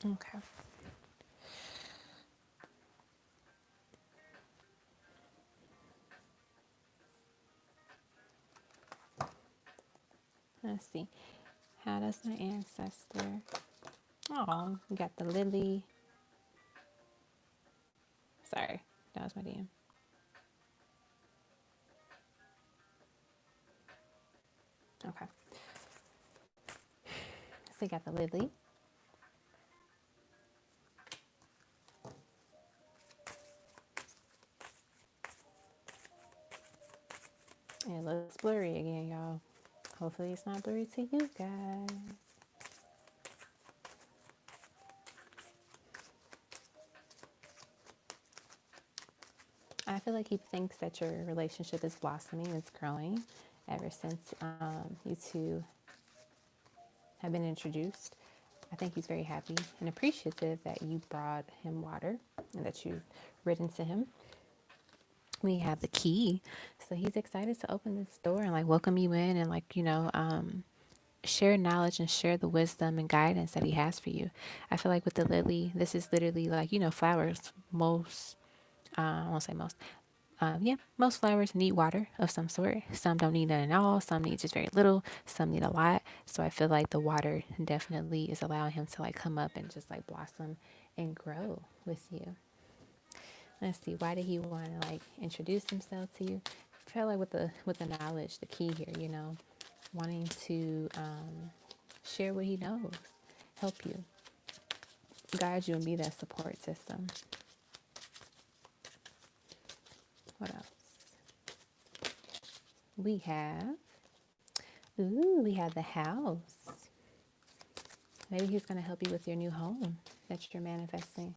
Okay. Let's see. How does my ancestor? Oh, we got the lily. Sorry, that was my DM. Okay. So we got the lily. It looks blurry again, y'all. Hopefully it's not blurry to you guys. I feel like he thinks that your relationship is blossoming, it's growing ever since you two have been introduced. I think he's very happy and appreciative that you brought him water and that you've written to him. We have the key, so he's excited to open this door and like welcome you in and like share knowledge and share the wisdom and guidance that he has for you. I feel like with the lily, this is literally like flowers. Most I won't say most. Yeah, most flowers need water of some sort. Some don't need none at all. Some need just very little. Some need a lot. So I feel like the water definitely is allowing him to like come up and just like blossom and grow with you. Let's see. Why did he want to like introduce himself to you? I feel like with the knowledge, the key here, wanting to share what he knows, help you, guide you, and be that support system. What else? We have, we have the house. Maybe he's going to help you with your new home that you're manifesting,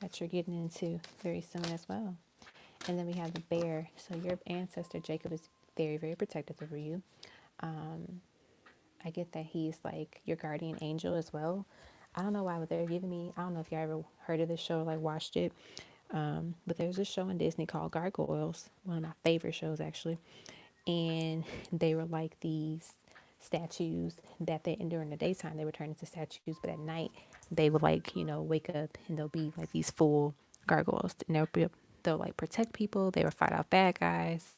that you're getting into very soon as well. And then we have the bear. So your ancestor Jacob is very, very protective over you. I get that he's like your guardian angel as well. I don't know why, but they're giving me, I don't know if you ever heard of this show, like watched it. But there's a show in Disney called Gargoyles, one of my favorite shows actually. And they were like these statues that they, and during the daytime they would turn into statues, but at night they would like, wake up and they'll be like these full gargoyles. And they'll like protect people, they would fight off bad guys.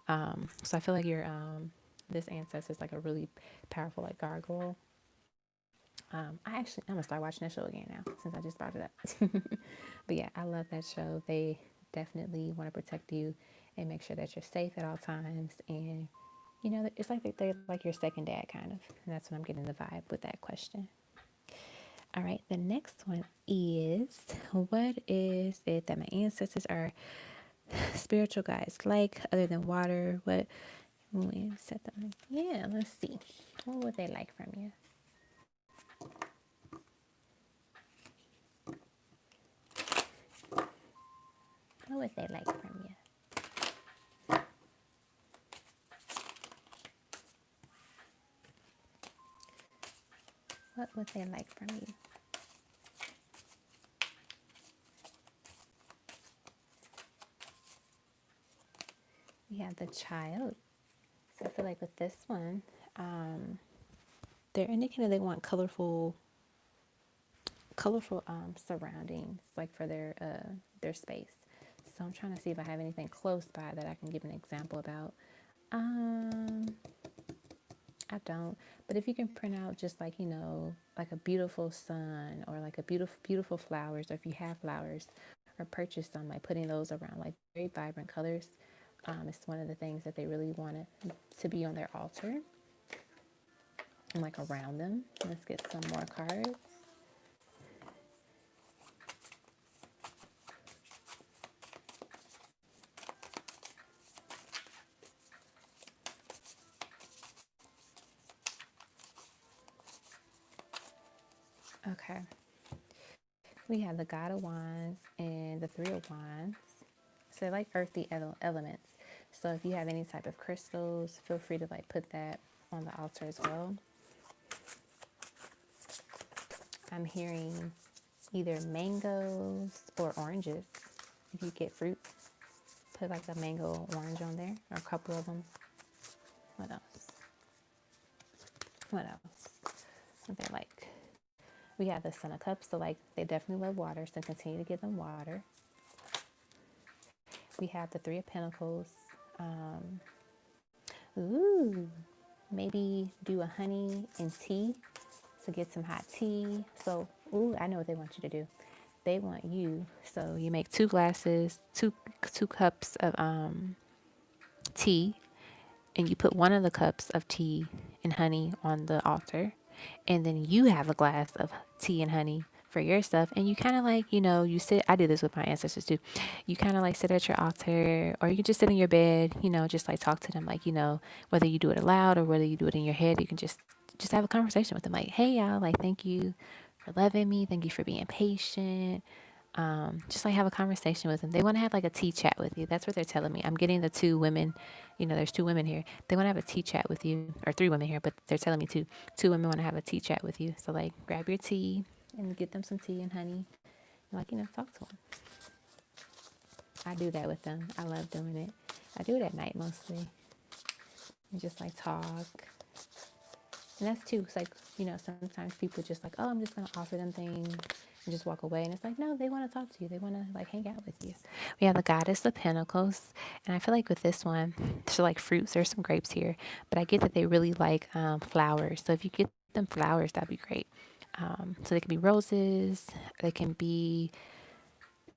So I feel like your this ancestor is like a really powerful like gargoyle. I'm gonna start watching that show again now since I just brought it up. But yeah, I love that show. They definitely want to protect you and make sure that you're safe at all times. And it's like they're like your second dad kind of. And that's what I'm getting the vibe with that question. All right, the next one is, what is it that my ancestors are spiritual guides like other than water? What we set them? Yeah, let's see. What would they like from you? What would they like from you? What would they like from you? We have the child. So I feel like with this one, they're indicating they want colorful surroundings, like for their space. So I'm trying to see if I have anything close by that I can give an example about. I don't, but if you can print out just like like a beautiful sun or like a beautiful flowers, or if you have flowers, or purchase some, like putting those around like very vibrant colors. It's one of the things that they really want to be on their altar. and like around them. Let's get some more cards. Okay. We have the God of Wands and the Three of Wands. So like earthy elements. So if you have any type of crystals, feel free to like put that on the altar as well. I'm hearing either mangoes or oranges. If you get fruit, put like a mango orange on there, or a couple of them. What else? What else? What they like? We have the Son of Cups, so like they definitely love water, so continue to give them water. We have the Three of Pentacles. Ooh, maybe do a honey and tea. So get some hot tea. So, ooh, I know what they want you to do. They want you, so you make 2 glasses, two cups of tea, and you put one of the cups of tea and honey on the altar, and then you have a glass of tea and honey for your stuff, and you kind of like, you sit. I did this with my ancestors too. You kind of like sit at your altar, or you can just sit in your bed, just like talk to them, like, whether you do it aloud or whether you do it in your head. You can just have a conversation with them, like, hey y'all, like, thank you for loving me, thank you for being patient. Just like have a conversation with them. They want to have like a tea chat with you. That's what they're telling me. I'm getting the 2 women, there's 2 women here. They want to have a tea chat with you, or 3 women here, but they're telling me 2 women want to have a tea chat with you. So like grab your tea and get them some tea and honey, and like, talk to them. I do that with them. I love doing it. I do it at night mostly. And just like talk. And that's too, it's like, sometimes people just like, oh, I'm just going to offer them things and just walk away. And it's like, no, they want to talk to you. They want to like hang out with you. We have the Goddess of Pentacles. And I feel like with this one, so like fruits, there's some grapes here, but I get that they really like flowers. So if you get them flowers, that'd be great. So they can be roses. They can be,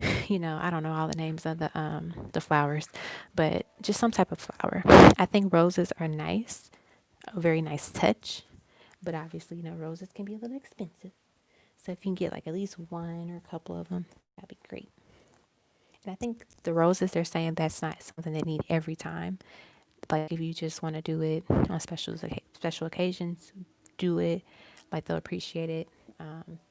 I don't know all the names of the flowers, but just some type of flower. I think roses are nice, a very nice touch. But obviously, roses can be a little expensive. So if you can get like at least one or a couple of them, that'd be great. And I think the roses, they're saying that's not something they need every time. Like if you just want to do it on special occasions, do it. Like they'll appreciate it.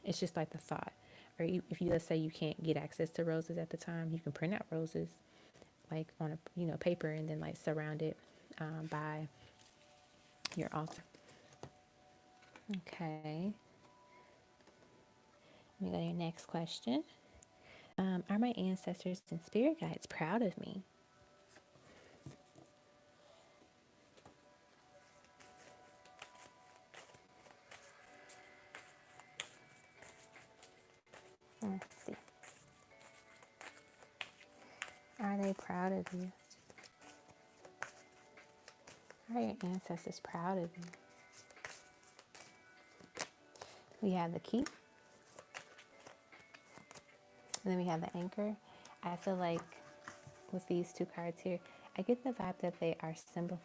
It's just like the thought. Or if you, let's say you can't get access to roses at the time, you can print out roses like on a paper, and then like surround it by your altar. Okay. Let me go to your next question. Are my ancestors and spirit guides proud of me? Let's see. Are they proud of you? Are your ancestors proud of you? We have the key. And then we have the anchor. I feel like with these 2 cards here, I get the vibe that they are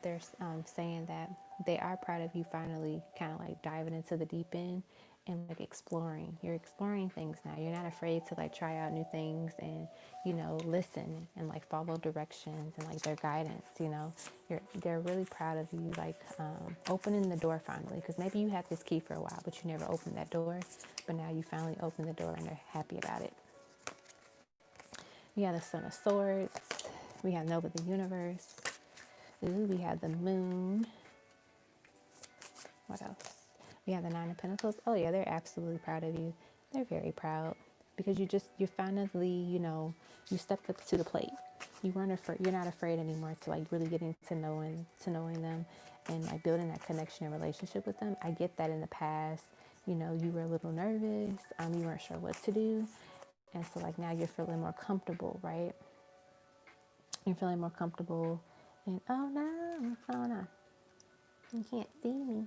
they're saying that they are proud of you finally kind of like diving into the deep end and like exploring. You're exploring things now. You're not afraid to like try out new things and, listen and like follow directions and like their guidance, they're really proud of you, like opening the door finally, because maybe you had this key for a while, but you never opened that door, but now you finally opened the door and they're happy about it. We have the Son of Swords. We have Nova the Universe. Ooh, we have the Moon. What else? We have the Nine of Pentacles. Oh yeah, they're absolutely proud of you. They're very proud because you're finally, you stepped up to the plate. You're not afraid anymore to like really getting to knowing them and like building that connection and relationship with them. I get that in the past, you were a little nervous. You weren't sure what to do. And so like now you're feeling more comfortable, right? You're feeling more comfortable. And oh no, what's going on? You can't see me.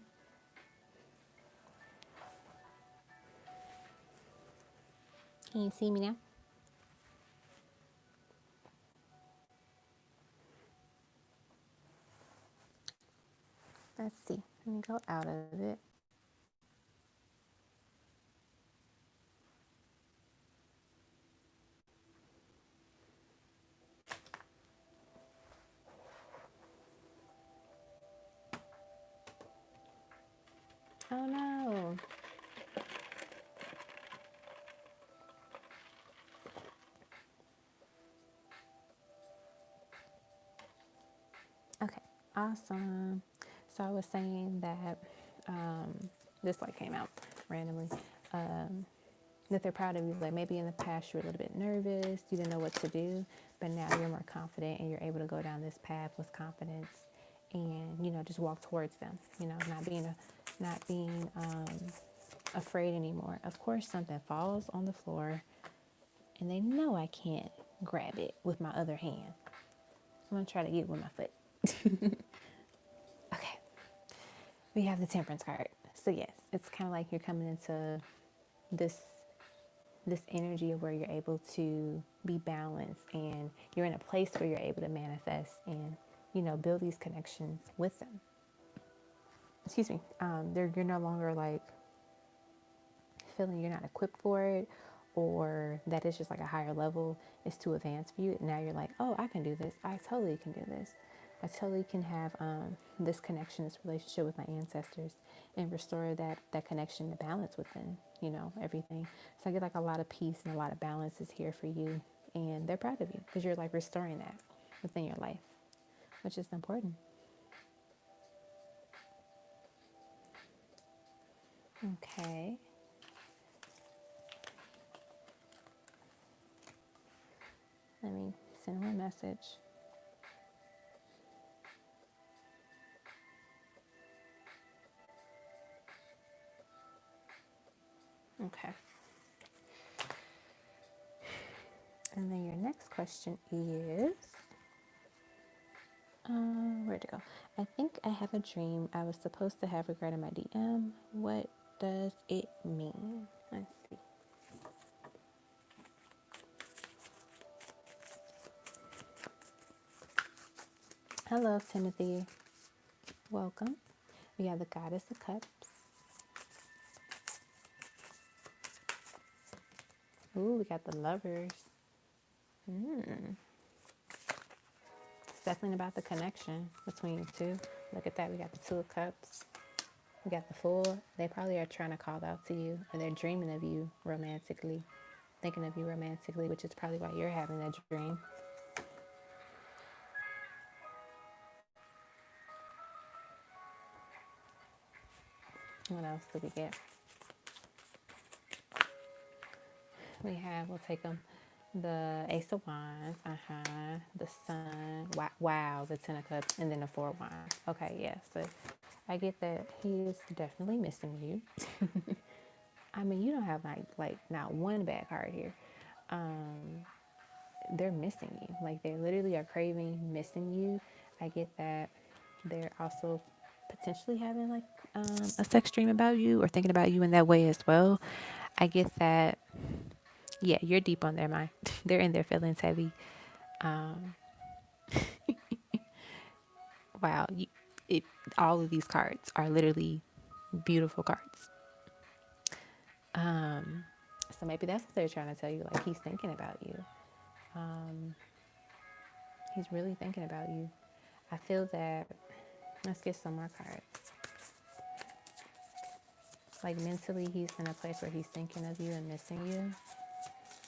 Can you see me now? Let's see. Let me go out of it. Oh no. Okay, awesome. So I was saying that this like came out randomly. That they're proud of you. Like maybe in the past you were a little bit nervous, you didn't know what to do, but now you're more confident and you're able to go down this path with confidence and just walk towards them. Not being afraid anymore. Of course, something falls on the floor and they know I can't grab it with my other hand. I'm gonna try to get it with my foot. Okay, we have the Temperance card. So yes, it's kind of like you're coming into this energy of where you're able to be balanced and you're in a place where you're able to manifest and build these connections with them. Excuse me. You're no longer like feeling you're not equipped for it or that it's just like a higher level, it's too advanced for you. Now you're like, oh, I can do this. I totally can do this. I totally can have this connection, this relationship with my ancestors and restore that connection, the balance within, everything. So I get like a lot of peace and a lot of balance is here for you. And they're proud of you because you're like restoring that within your life, which is important. Okay. Let me send one message. Okay. And then your next question is, where'd it go? I think I have a dream I was supposed to have regarding my DM. What does it mean? Let's see. Hello, Timothy. Welcome. We have the Goddess of Cups. Ooh, we got the Lovers. It's definitely about the connection between you two. Look at that. We got the Two of Cups. We got the Fool. They probably are trying to call out to you, or they're dreaming of you romantically, thinking of you romantically, which is probably why you're having that dream. What else do we get? We'll take them. The Ace of Wands, the Sun, wow, the Ten of Cups, and then the Four of Wands. Okay, yeah, so I get that he is definitely missing you. I mean, you don't have like not one bad card here. They're missing you. Like they literally are craving missing you. I get that they're also potentially having like a sex dream about you or thinking about you in that way as well. I get that. Yeah, you're deep on their mind. They're in their feelings heavy. Wow, all of these cards are literally beautiful cards. So maybe that's what they're trying to tell you. Like he's thinking about you. He's really thinking about you. I feel that. Let's get some more cards. Like mentally, he's in a place where he's thinking of you and missing you.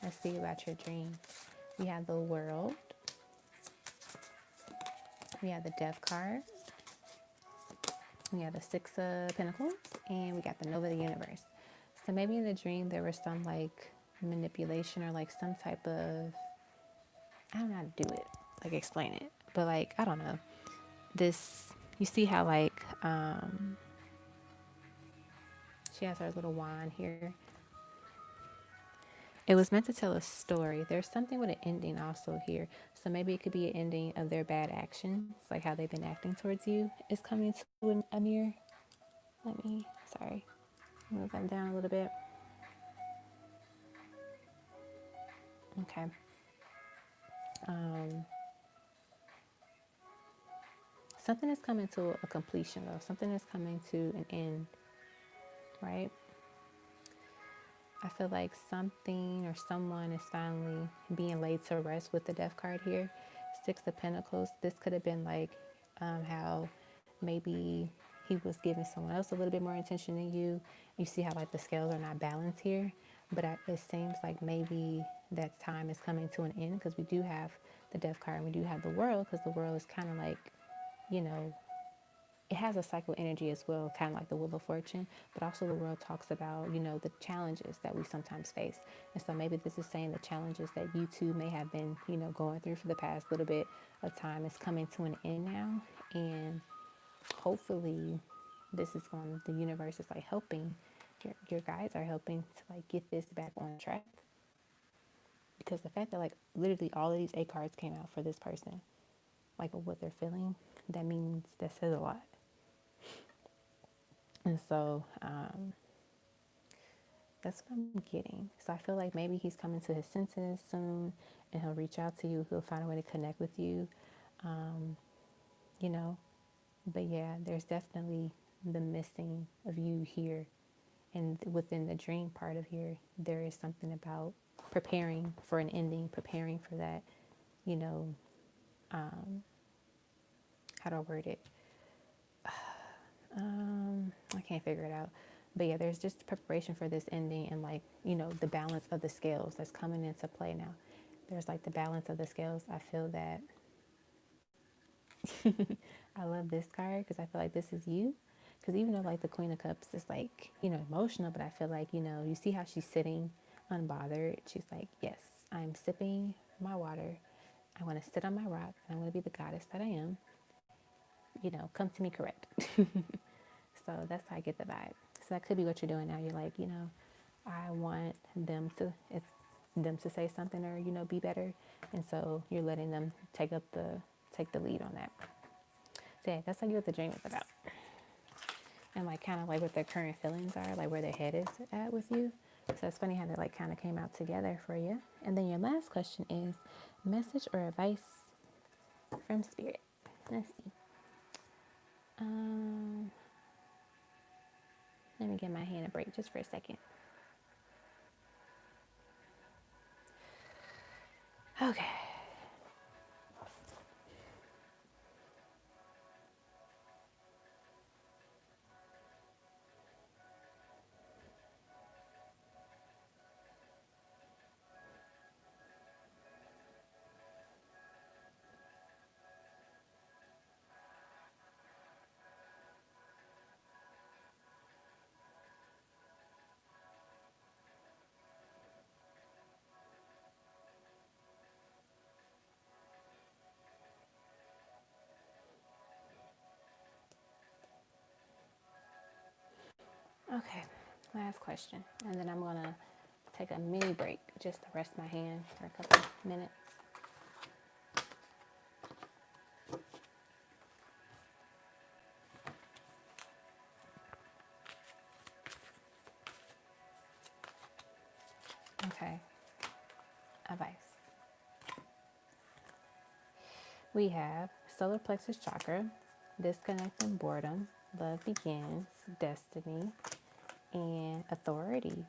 Let's see about your dream. We have the World. We have the Death card. We have the Six of Pentacles. And we got the Nova of the Universe. So maybe in the dream there was some like manipulation or like some type of, I don't know how to do it, like explain it. But like, I don't know. This, you see how like, she has her little wand here. It was meant to tell a story. There's something with an ending also here. So maybe it could be an ending of their bad actions, like how they've been acting towards you is coming to a near. Sorry, move that down a little bit. Okay. Something is coming to a completion though. Something is coming to an end, right? I feel like something or someone is finally being laid to rest with the Death card here. Six of Pentacles. This could have been like how maybe he was giving someone else a little bit more attention than you. You see how like the scales are not balanced here, but it seems like maybe that time is coming to an end, because we do have the Death card and we do have the World, because the World is kind of like, you know, it has a cycle energy as well, kind of like the Wheel of Fortune, but also the World talks about, you know, the challenges that we sometimes face. And so maybe this is saying the challenges that you two may have been, you know, going through for the past little bit of time is coming to an end now. And hopefully this is going, the universe is like helping, your guides are helping to like get this back on track. Because the fact that like literally all of these 8 cards came out for this person, like what they're feeling, that means, that says a lot. And so that's what I'm getting. So I feel like maybe he's coming to his senses soon, and he'll reach out to you. He'll find a way to connect with you, you know. But yeah, there's definitely the missing of you here. And within the dream part of here, there is something about preparing for an ending, preparing for that, you know, how do I word it? I can't figure it out. But yeah, there's just preparation for this ending, and like, you know, the balance of the scales that's coming into play now. There's like the balance of the scales. I feel that I love this card because I feel like this is you. Because even though like the Queen of Cups is like, you know, emotional, but I feel like, you know, you see how she's sitting unbothered. She's like, yes, I'm sipping my water. I want to sit on my rock, and I'm going to be the goddess that I am. You know, come to me correct. So that's how I get the vibe. So that could be what you're doing now. You're like, you know, I want them to, if them to say something or, you know, be better. And so you're letting them take the lead on that. So yeah, that's like what the dream is about. And like kind of like what their current feelings are, like where their head is at with you. So it's funny how that like kind of came out together for you. And then your last question is message or advice from spirit. Let's see. Let me give my hand a break just for a second. Okay. Okay. Last question. And then I'm going to take a mini break just to rest my hand for a couple minutes. Okay. Advice. We have solar plexus chakra, disconnecting boredom, love begins, destiny, and authority.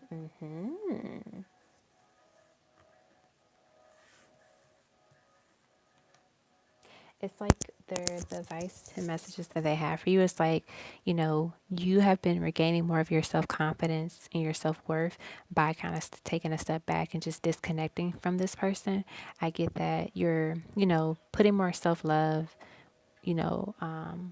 It's like the advice and messages that they have for you is like, you know, you have been regaining more of your self-confidence and your self-worth by kind of taking a step back and just disconnecting from this person. I get that you're, you know, putting more self-love, you know,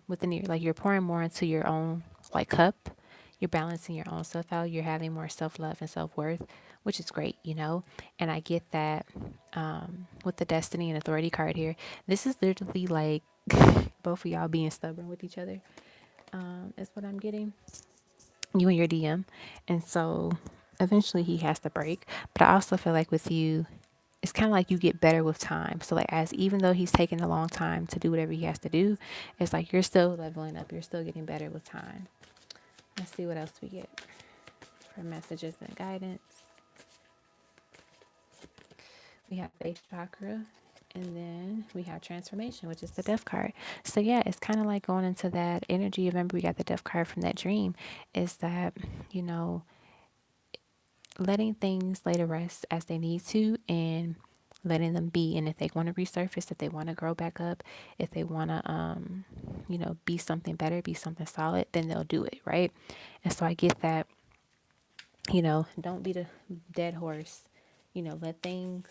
within your, like you're pouring more into your own like cup. You're balancing your own self out. You're having more self-love and self-worth, which is great, you know. And I get that with the destiny and authority card here. This is literally like both of y'all being stubborn with each other. Is what I'm getting. You and your DM. And so eventually he has to break. But I also feel like with you, it's kind of like you get better with time. So like as even though he's taking a long time to do whatever he has to do, it's like you're still leveling up. You're still getting better with time. Let's see what else we get for messages and guidance. We have base chakra, and then we have transformation, which is the death card. So yeah, it's kind of like going into that energy. Remember, we got the death card from that dream. Is that, you know, letting things lay to rest as they need to, and letting them be. And if they want to resurface, if they want to grow back up, if they want to be something better, be something solid, then they'll do it, right? And so I get that, don't be the dead horse. Let things,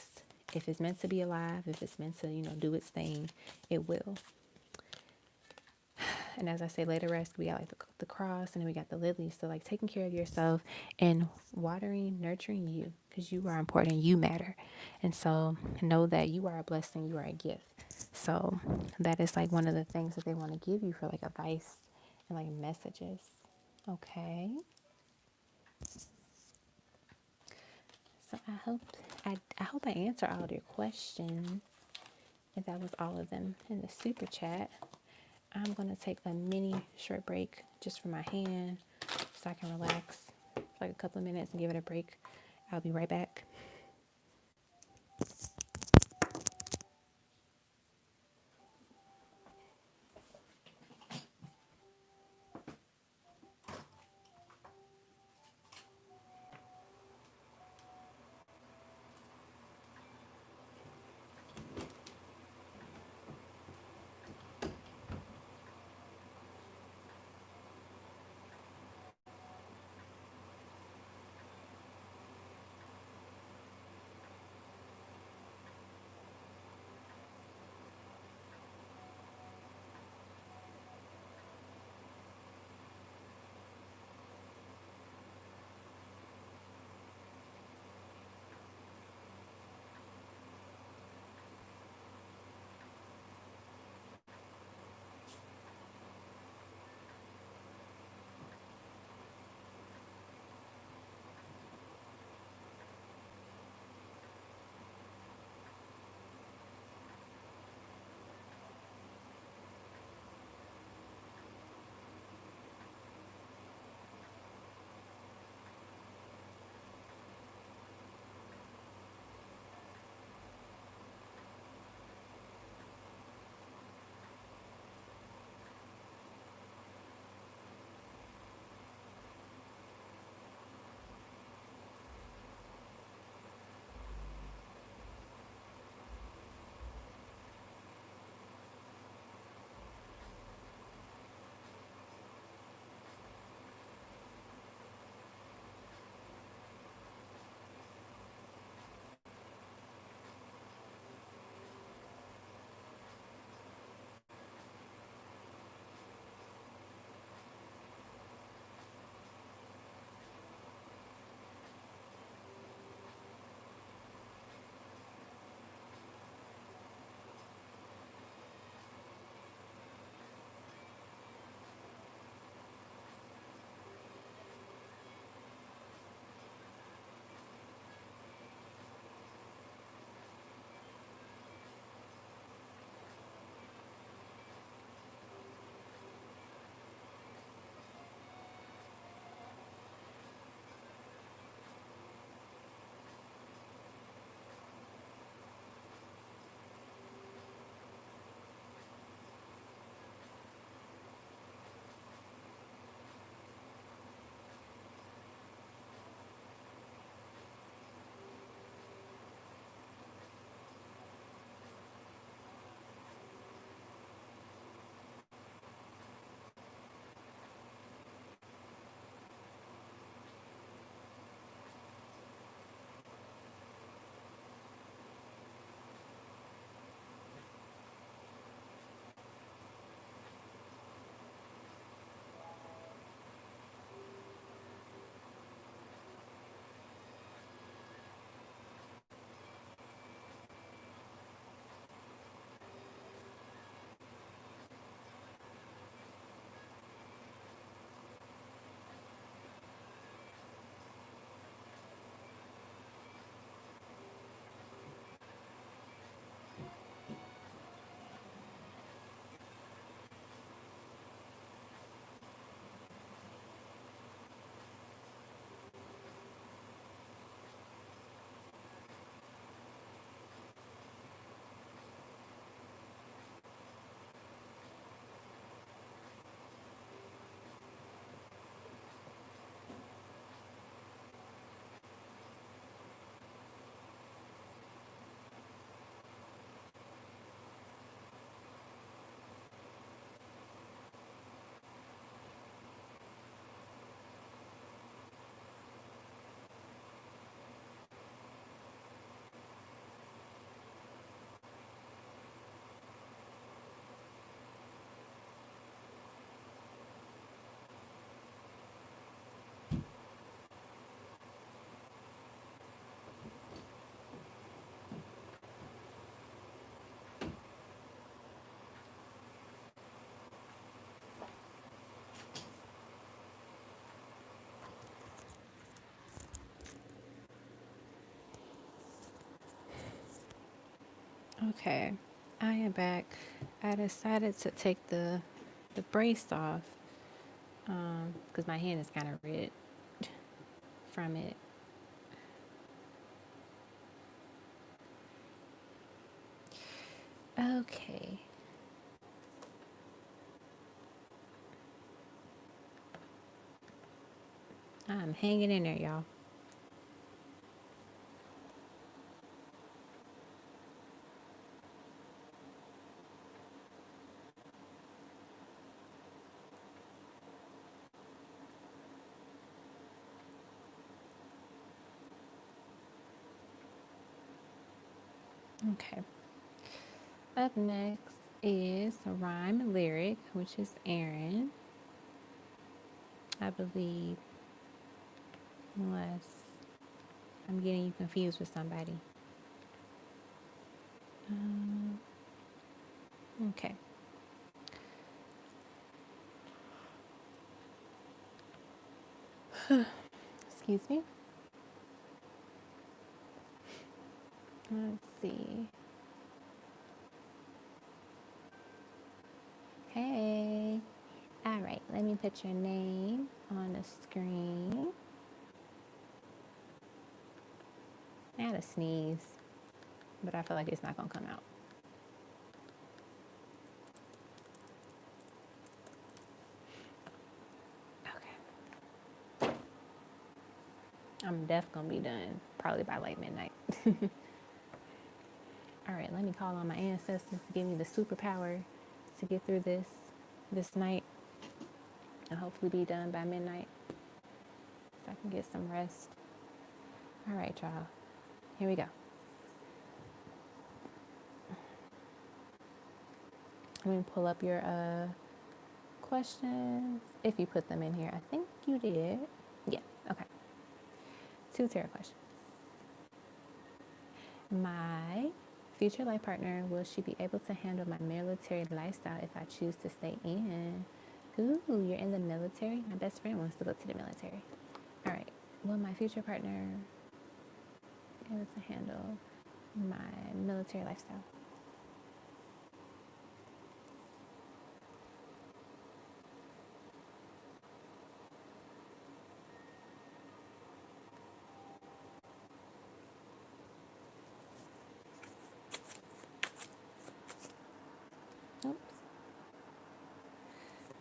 if it's meant to be alive, if it's meant to, do its thing, it will. And as I say, later rest, we got like the cross, and then we got the lilies. So like taking care of yourself and watering, nurturing you, because you are important, you matter. And so know that you are a blessing, you are a gift. So that is like one of the things that they want to give you for like advice and like messages. Okay. So I hope I answer all of your questions. And that was all of them in the super chat. I'm going to take a mini short break just for my hand so I can relax for like a couple of minutes and give it a break. I'll be right back. Okay, I am back. I decided to take the brace off because my hand is kind of red from it. Okay. I'm hanging in there, y'all. Okay. Up next is a rhyme lyric, which is Aaron. I believe, unless I'm getting you confused with somebody. Okay. Excuse me. Let's see. Hey. All right, let me put your name on the screen. I had a sneeze, but I feel like it's not going to come out. Okay. I'm definitely going to be done probably by like midnight. All right, let me call on my ancestors to give me the superpower to get through this night and hopefully be done by midnight so I can get some rest. All right, y'all. Here we go. Let me pull up your questions. If you put them in here, I think you did. Yeah, okay. 2 tarot questions. My future life partner, will she be able to handle my military lifestyle if I choose to stay in? Ooh, you're in the military? My best friend wants to go to the military. All right. Will my future partner be able to handle my military lifestyle? Oops.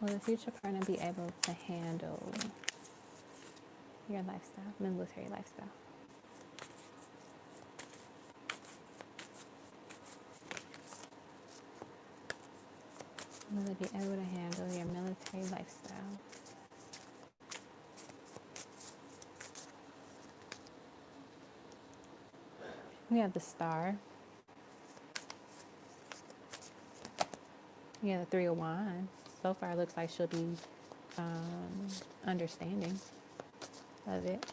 Will the future partner be able to handle your lifestyle, military lifestyle? Will they be able to handle your military lifestyle? We have the Star. We have the 3 of Wands. So far, it looks like she'll be understanding of it.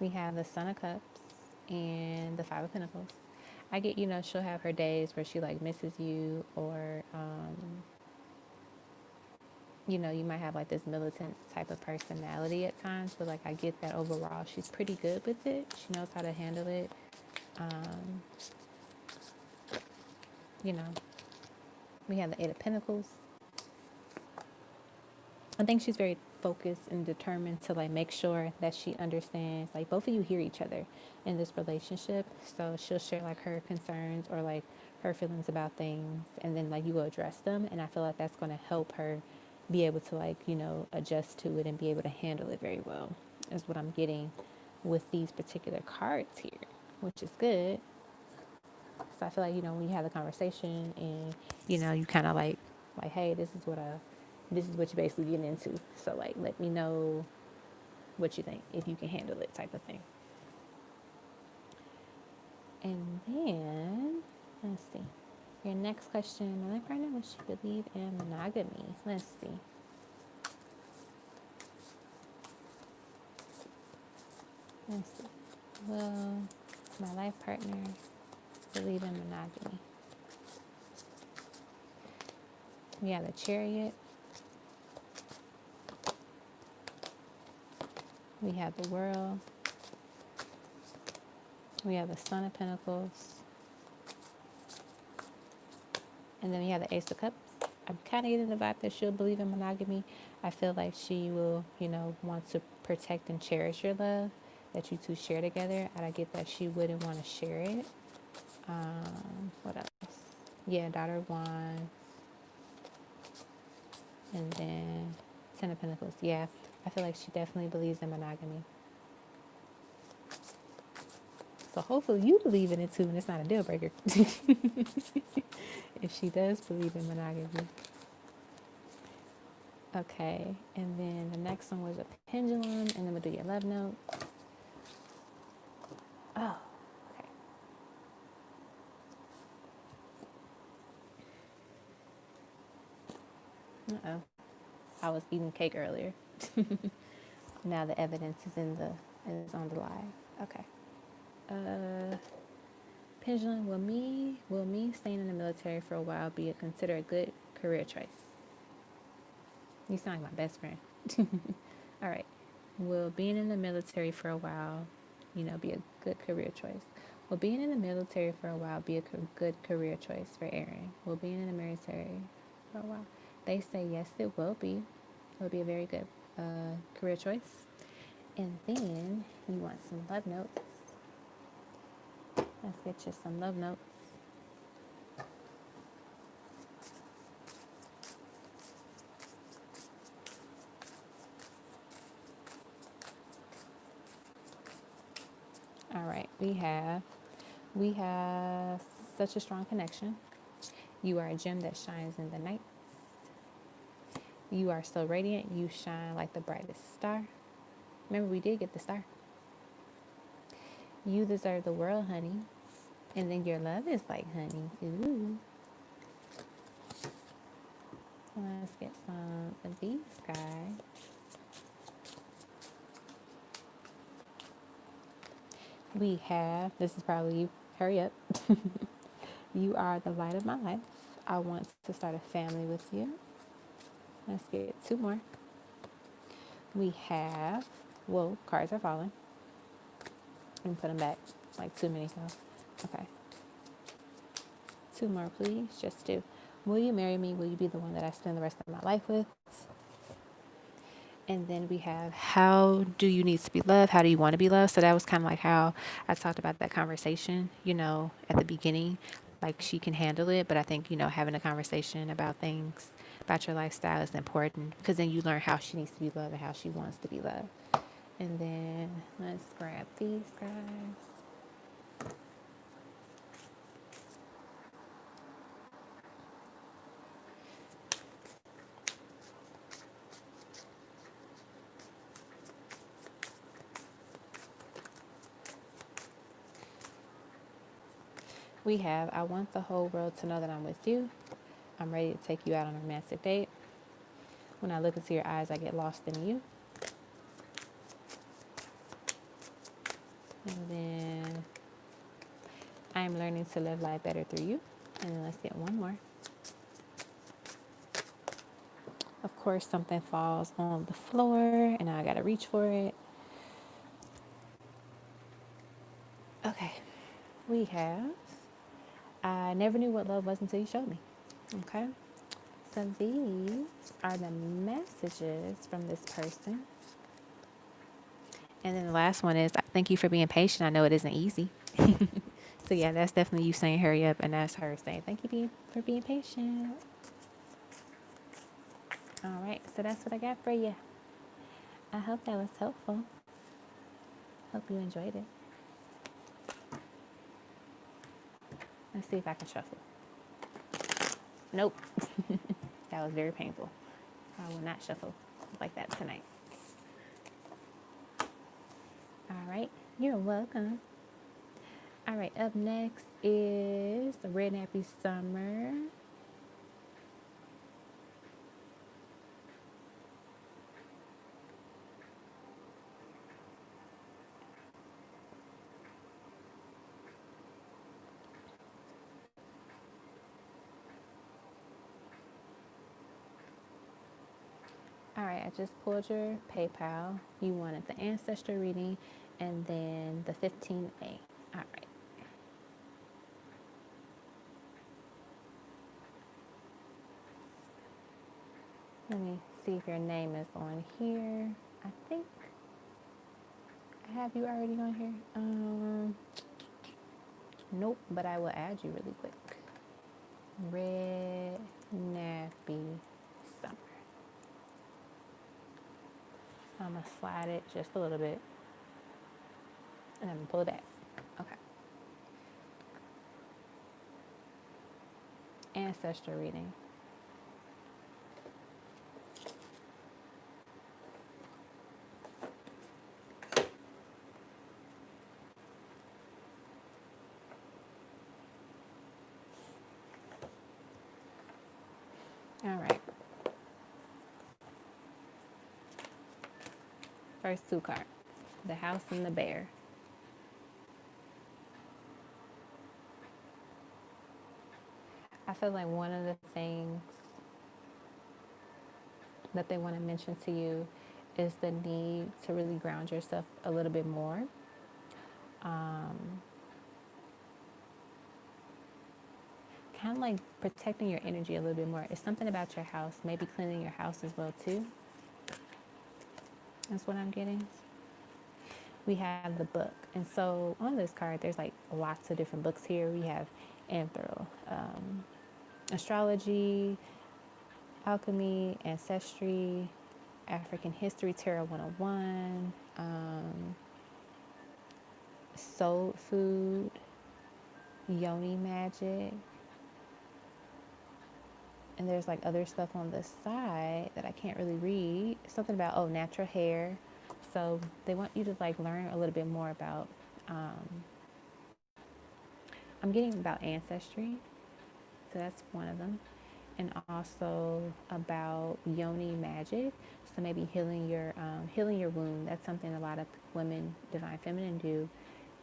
We have the Son of Cups and the 5 of Pentacles. I get, she'll have her days where she like misses you, or you might have like this militant type of personality at times, but like I get that overall she's pretty good with it. She knows how to handle it. We have the 8 of Pentacles. I think she's very focused and determined to like make sure that she understands, like both of you hear each other in this relationship. So she'll share like her concerns or like her feelings about things, and then like you will address them. And I feel like that's going to help her be able to like, adjust to it and be able to handle it very well, is what I'm getting with these particular cards here, which is good. So I feel like, when you have the conversation and, you kind of like, hey, this is what you're basically getting into. So like, let me know what you think, if you can handle it, type of thing. And then, let's see. Your next question, my life partner, will she believe in monogamy? Let's see. Will my life partner believe in monogamy? We have the Chariot. We have the World. We have the Son of Pentacles. And then we have the Ace of Cups. I'm kind of getting the vibe that she'll believe in monogamy. I feel like she will, want to protect and cherish your love that you two share together. And I get that she wouldn't want to share it. What else? Yeah, Daughter of Wands. And then Ten of Pentacles. Yeah, I feel like she definitely believes in monogamy. So hopefully you believe in it too, and it's not a deal breaker. If she does believe in monogamy. Okay, and then the next one was a pendulum, and then we'll do your love note. Oh, okay. Uh-oh. I was eating cake earlier. Now the evidence is on the live. Okay. Pendulum, will me staying in the military for a while be considered a good career choice? You sound like my best friend. All right. Will being in the military for a while, be a good career choice? Will being in the military for a while be a good career choice for Aaron? Will being in the military for a while? They say yes, it will be. It will be a very good career choice. And then you want some love notes. Let's get you some love notes. All right, we have such a strong connection. You are a gem that shines in the night. You are so radiant, you shine like the brightest star. Remember, we did get the star. You deserve the world, honey. And then your love is like honey. Ooh. Let's get some of these guys. We have, this is probably you. Hurry up. You are the light of my life. I want to start a family with you. Let's get two more. We have, whoa, cards are falling. And put them back like too many go. Okay. Two more, please. Just two. Will you marry me? Will you be the one that I spend the rest of my life with? And then we have, how do you need to be loved? How do you want to be loved? So that was kind of like how I talked about that conversation, at the beginning. Like she can handle it, but I think, having a conversation about things, about your lifestyle is important because then you learn how she needs to be loved and how she wants to be loved. And then let's grab these guys. We have, I want the whole world to know that I'm with you. I'm ready to take you out on a romantic date. When I look into your eyes, I get lost in you. And then I'm learning to live life better through you. And then let's get one more. Of course, something falls on the floor and I gotta reach for it. Okay, we have, I never knew what love was until you showed me. Okay, so these are the messages from this person. And then the last one is, thank you for being patient. I know it isn't easy. So yeah, that's definitely you saying hurry up, and that's her saying thank you for being patient. All right, so that's what I got for you. I hope that was helpful. Hope you enjoyed it. Let's see if I can shuffle. Nope. That was very painful. I will not shuffle like that tonight. All right, you're welcome. All right, up next is the Red Nappy Summer. All right, I just pulled your PayPal. You wanted the Ancestral Reading and then the 15A. All right. Let me see if your name is on here. I think I have you already on here. Nope, but I will add you really quick. Red Nappy Summer. I'm gonna slide it just a little bit, and I'm gonna pull it back. Okay. Ancestral reading. All right. First two cards. The house and the bear. I feel like one of the things that they want to mention to you is the need to really ground yourself a little bit more. Kind of like protecting your energy a little bit more. It's something about your house, maybe cleaning your house as well too. That's what I'm getting. We have the book. And so on this card, there's like lots of different books here. We have astrology, alchemy, ancestry, African history, Tarot 101, soul food, yoni magic. And there's like other stuff on the side that I can't really read. Something about, natural hair. So they want you to like learn a little bit more about, I'm getting about ancestry. So that's one of them. And also about yoni magic. So maybe healing your womb. That's something a lot of women, divine feminine, do,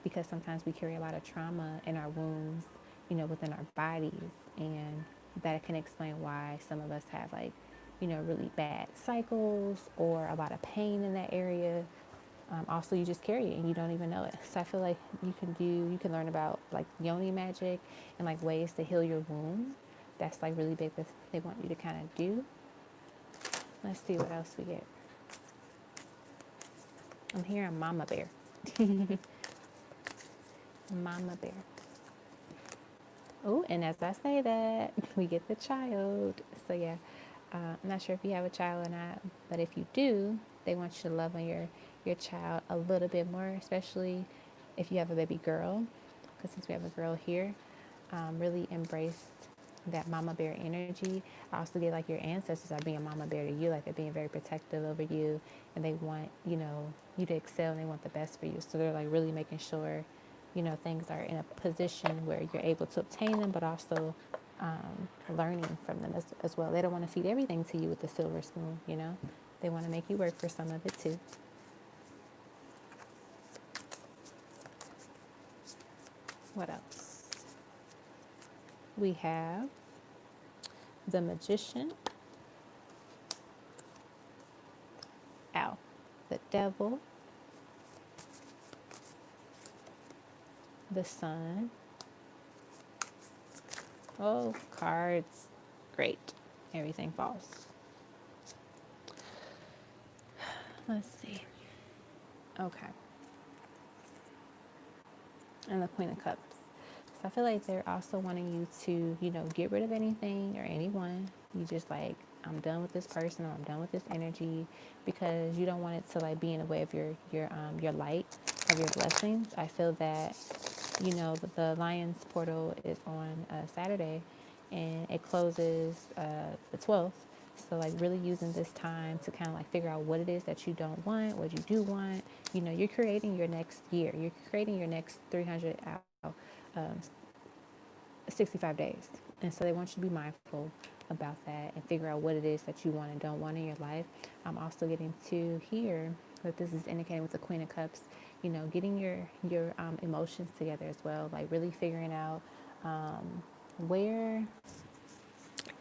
because sometimes we carry a lot of trauma in our wombs, within our bodies, and that can explain why some of us have like, really bad cycles or a lot of pain in that area. Also, you just carry it and you don't even know it. So I feel like you can learn about like yoni magic and like ways to heal your womb. That's like really big that they want you to kind of do. Let's see what else we get. I'm hearing Mama Bear. Mama Bear. Oh, and as I say that, we get the child. So yeah, I'm not sure if you have a child or not, but if you do, they want you to love on your child a little bit more, especially if you have a baby girl, because since we have a girl here, really embrace that mama bear energy. I also get like your ancestors are being mama bear to you, like they're being very protective over you, and they want, you to excel, and they want the best for you. So they're like really making sure, things are in a position where you're able to obtain them, but also learning from them as well. They don't want to feed everything to you with a silver spoon, They want to make you work for some of it too. What else? We have the Magician. The Devil. The Sun. Oh, cards. Great. Everything falls. Let's see. Okay. And the Queen of Cups. So I feel like they're also wanting you to, get rid of anything or anyone. You just like, I'm done with this person, or I'm done with this energy, because you don't want it to like be in the way of your light, of your blessings. I feel that, the Lion's portal is on Saturday, and it closes the 12th. So like really using this time to kind of like figure out what it is that you don't want, what you do want. You're creating your next year. You're creating your next 65 days. And so they want you to be mindful about that and figure out what it is that you want and don't want in your life. I'm also getting to hear that this is indicating with the Queen of Cups, getting your emotions together as well, like really figuring out where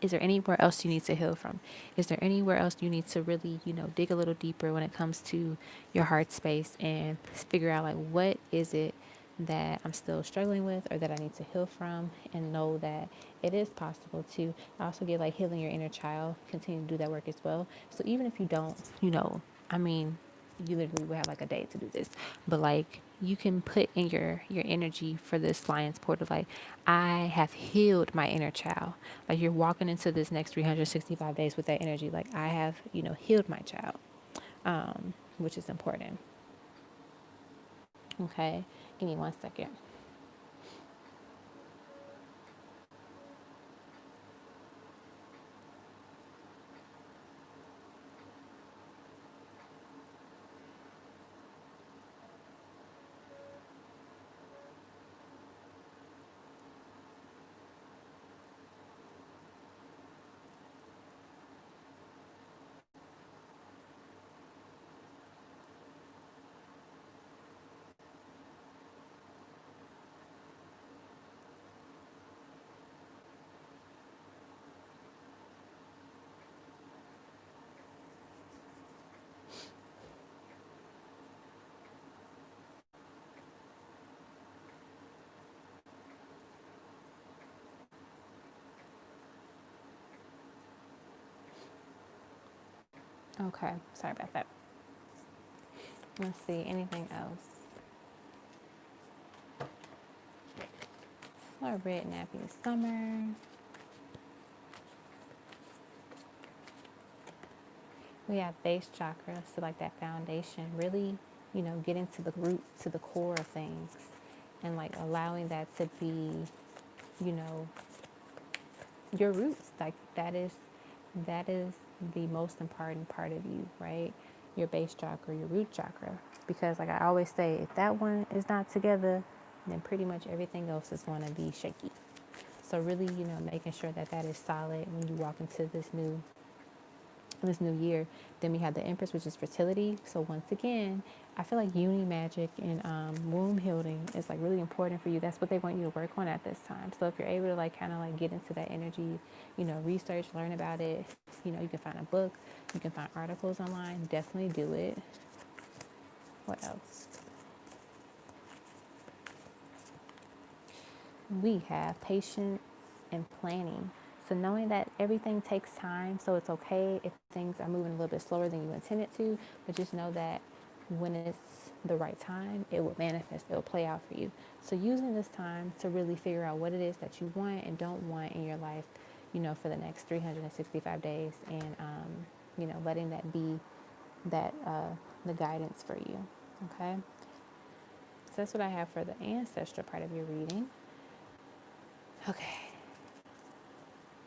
is there anywhere else you need to heal from? Is there anywhere else you need to really, dig a little deeper when it comes to your heart space and figure out like what is it that I'm still struggling with or that I need to heal from, and know that it is possible to. I also get like healing your inner child, continue to do that work as well. So even if you don't, I mean, you literally will have like a day to do this, but like you can put in your energy for this Lion's portal, like I have healed my inner child. Like you're walking into this next 365 days with that energy, like I have healed my child, which is important. Okay, give me 1 second. Okay, sorry about that. Let's see, anything else? Or red nappy summer. We have base chakra, so like that foundation, really, get into the root, to the core of things, and like allowing that to be, you know, your roots. Like that is the most important part of you, right? Your base chakra, your root chakra. Because like I always say, if that one is not together, then pretty much everything else is going to be shaky. So really, making sure that that is solid when you walk into this new year. Then we have the Empress, which is fertility. So once again, I feel like uni magic and womb healing is like really important for you. That's what they want you to work on at this time. So if you're able to like kind of like get into that energy, research, learn about it, you can find a book, you can find articles online, definitely do it. What else? We have patience and planning. So knowing that everything takes time, so it's okay if things are moving a little bit slower than you intended to, but just know that when it's the right time, it will manifest, it will play out for you. So using this time to really figure out what it is that you want and don't want in your life, for the next 365 days, and letting that be that the guidance for you. Okay. So that's what I have for the ancestral part of your reading. Okay.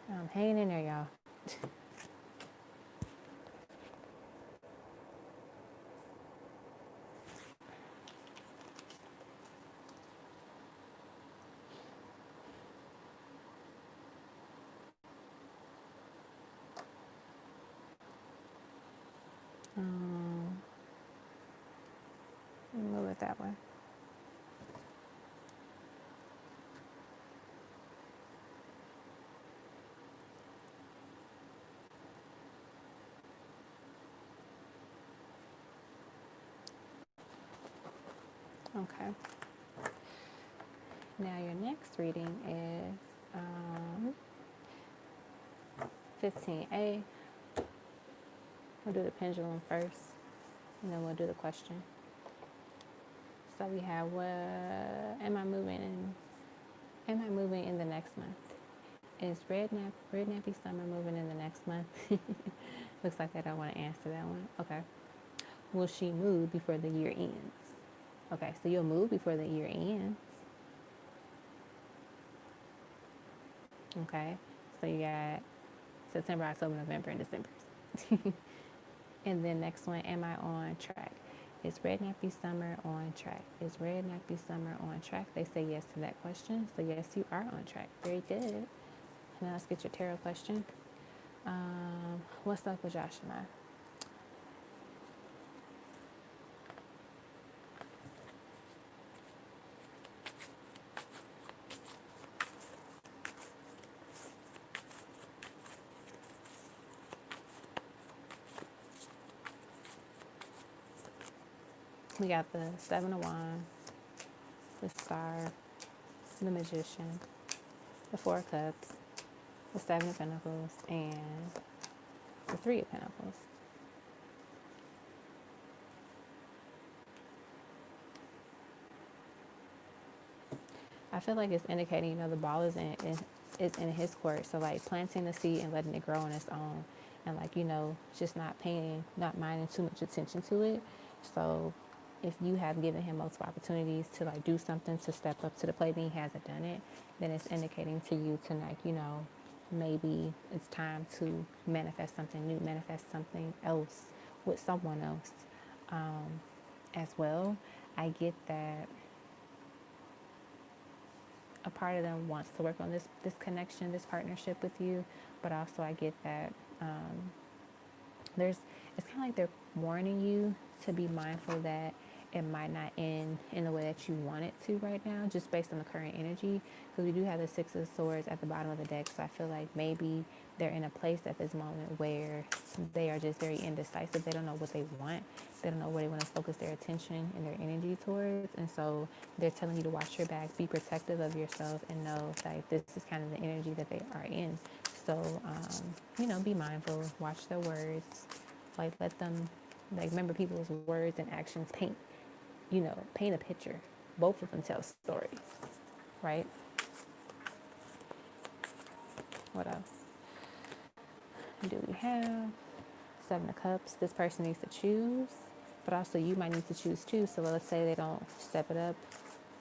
I'm hanging in there, y'all. Move it that way. Okay. Now your next reading is 15A. We'll do the pendulum first, and then we'll do the question. So we have, what am I moving in? Am I moving in the next month? Is Red Nappy Summer moving in the next month? Looks like I don't want to answer that one. Okay. Will she move before the year ends? Okay, so you'll move before the year ends. Okay, so you got September, October, November, and December. And then next one, am I on track? Is Red Nappy Summer on track? Is Red Nappy Summer on track? They say yes to that question. So yes, you are on track. Very good. Now let's get your tarot question. What's up with Joshua? We got the Seven of Wands, the Star, the Magician, the Four of Cups, the Seven of Pentacles, and the Three of Pentacles. I feel like it's indicating, the ball is in his court. So like planting the seed and letting it grow on its own, and like just not minding too much attention to it. So if you have given him multiple opportunities to like do something, to step up to the plate, and he hasn't done it, then it's indicating to you to like maybe it's time to manifest something new, manifest something else with someone else, as well. I get that a part of them wants to work on this connection, this partnership with you, but also I get that it's kind of like they're warning you to be mindful that it might not end in the way that you want it to right now, just based on the current energy. Because we do have the Six of Swords at the bottom of the deck, so I feel like maybe they're in a place at this moment where they are just very indecisive. They don't know what they want. They don't know where they want to focus their attention and their energy towards. And so they're telling you to watch your back, be protective of yourself, and know that this is kind of the energy that they are in. So, be mindful, watch their words, like let them, like remember people's words and actions paint a picture. Both of them tell stories, right? What else do we have? Seven of Cups. This person needs to choose, but also you might need to choose too. So let's say they don't step it up.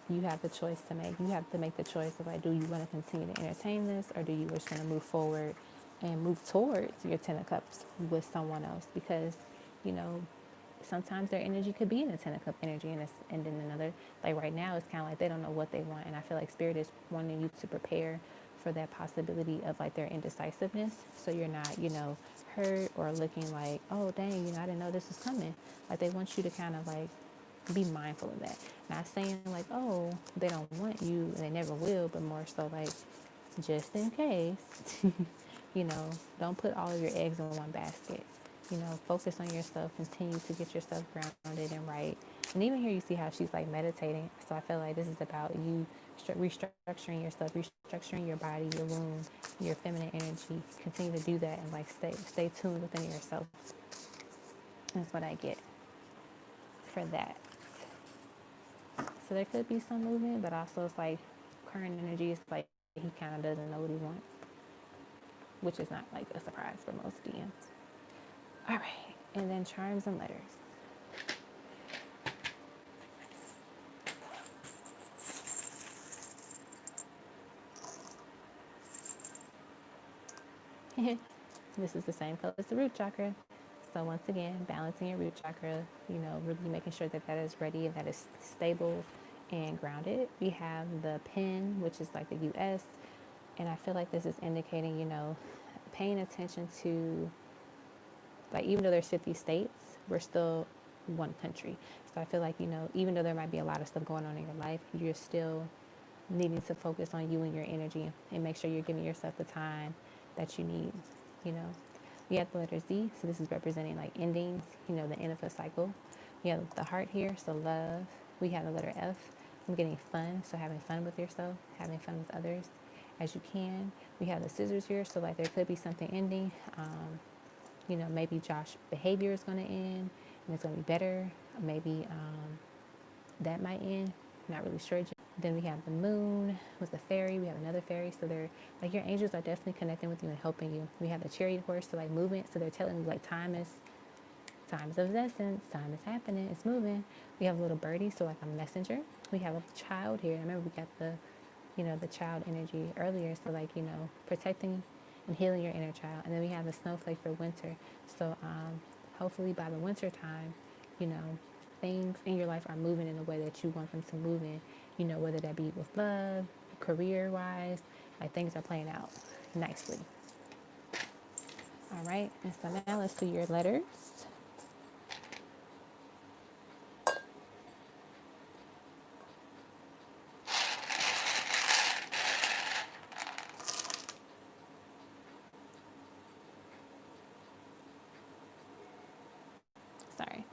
You have the choice to make. You have to make the choice of like, do you want to continue to entertain this, or do you just want to move forward and move towards your Ten of Cups with someone else? Because, sometimes their energy could be in the Ten of Cup energy, and then another, like right now, it's kind of like they don't know what they want. And I feel like Spirit is wanting you to prepare for that possibility of like their indecisiveness. So you're not, hurt or looking like, oh, dang, I didn't know this was coming. Like they want you to kind of like be mindful of that. Not saying like, oh, they don't want you and they never will, but more so like, just in case, don't put all of your eggs in one basket. Focus on yourself, continue to get yourself grounded and right. And even here you see how she's like meditating. So I feel like this is about you restructuring yourself, restructuring your body, your womb, your feminine energy. Continue to do that and like stay tuned within yourself. That's what I get for that. So there could be some movement, but also it's like current energy is like he kind of doesn't know what he wants, which is not like a surprise for most DMs. All right, and then Charms and Letters. This is the same color as the root chakra. So once again, balancing your root chakra, really making sure that that is ready and that is stable and grounded. We have the Pen, which is like the US, and I feel like this is indicating, paying attention to, like, even though there's 50 states, we're still one country. So I feel like, even though there might be a lot of stuff going on in your life, you're still needing to focus on you and your energy and make sure you're giving yourself the time that you need, We have the letter Z, so this is representing like endings, the end of a cycle. We have the heart here, so love. We have the letter F. I'm getting fun, so having fun with yourself, having fun with others as you can. We have the scissors here, so like there could be something ending. Maybe Josh's behavior is going to end and it's going to be better. Maybe that might end. Not really sure. Then we have the moon with the fairy. We have another fairy. So they're like, your angels are definitely connecting with you and helping you. We have the chariot horse, so like movement. So they're telling you like time is of essence. Time is happening. It's moving. We have a little birdie, so like a messenger. We have a child here. I remember we got the child energy earlier. So like, protecting and healing your inner child. And then we have the snowflake for winter. So hopefully by the winter time, things in your life are moving in the way that you want them to move in, whether that be with love, career-wise, like things are playing out nicely. All right, and so now let's do your letters. Sorry.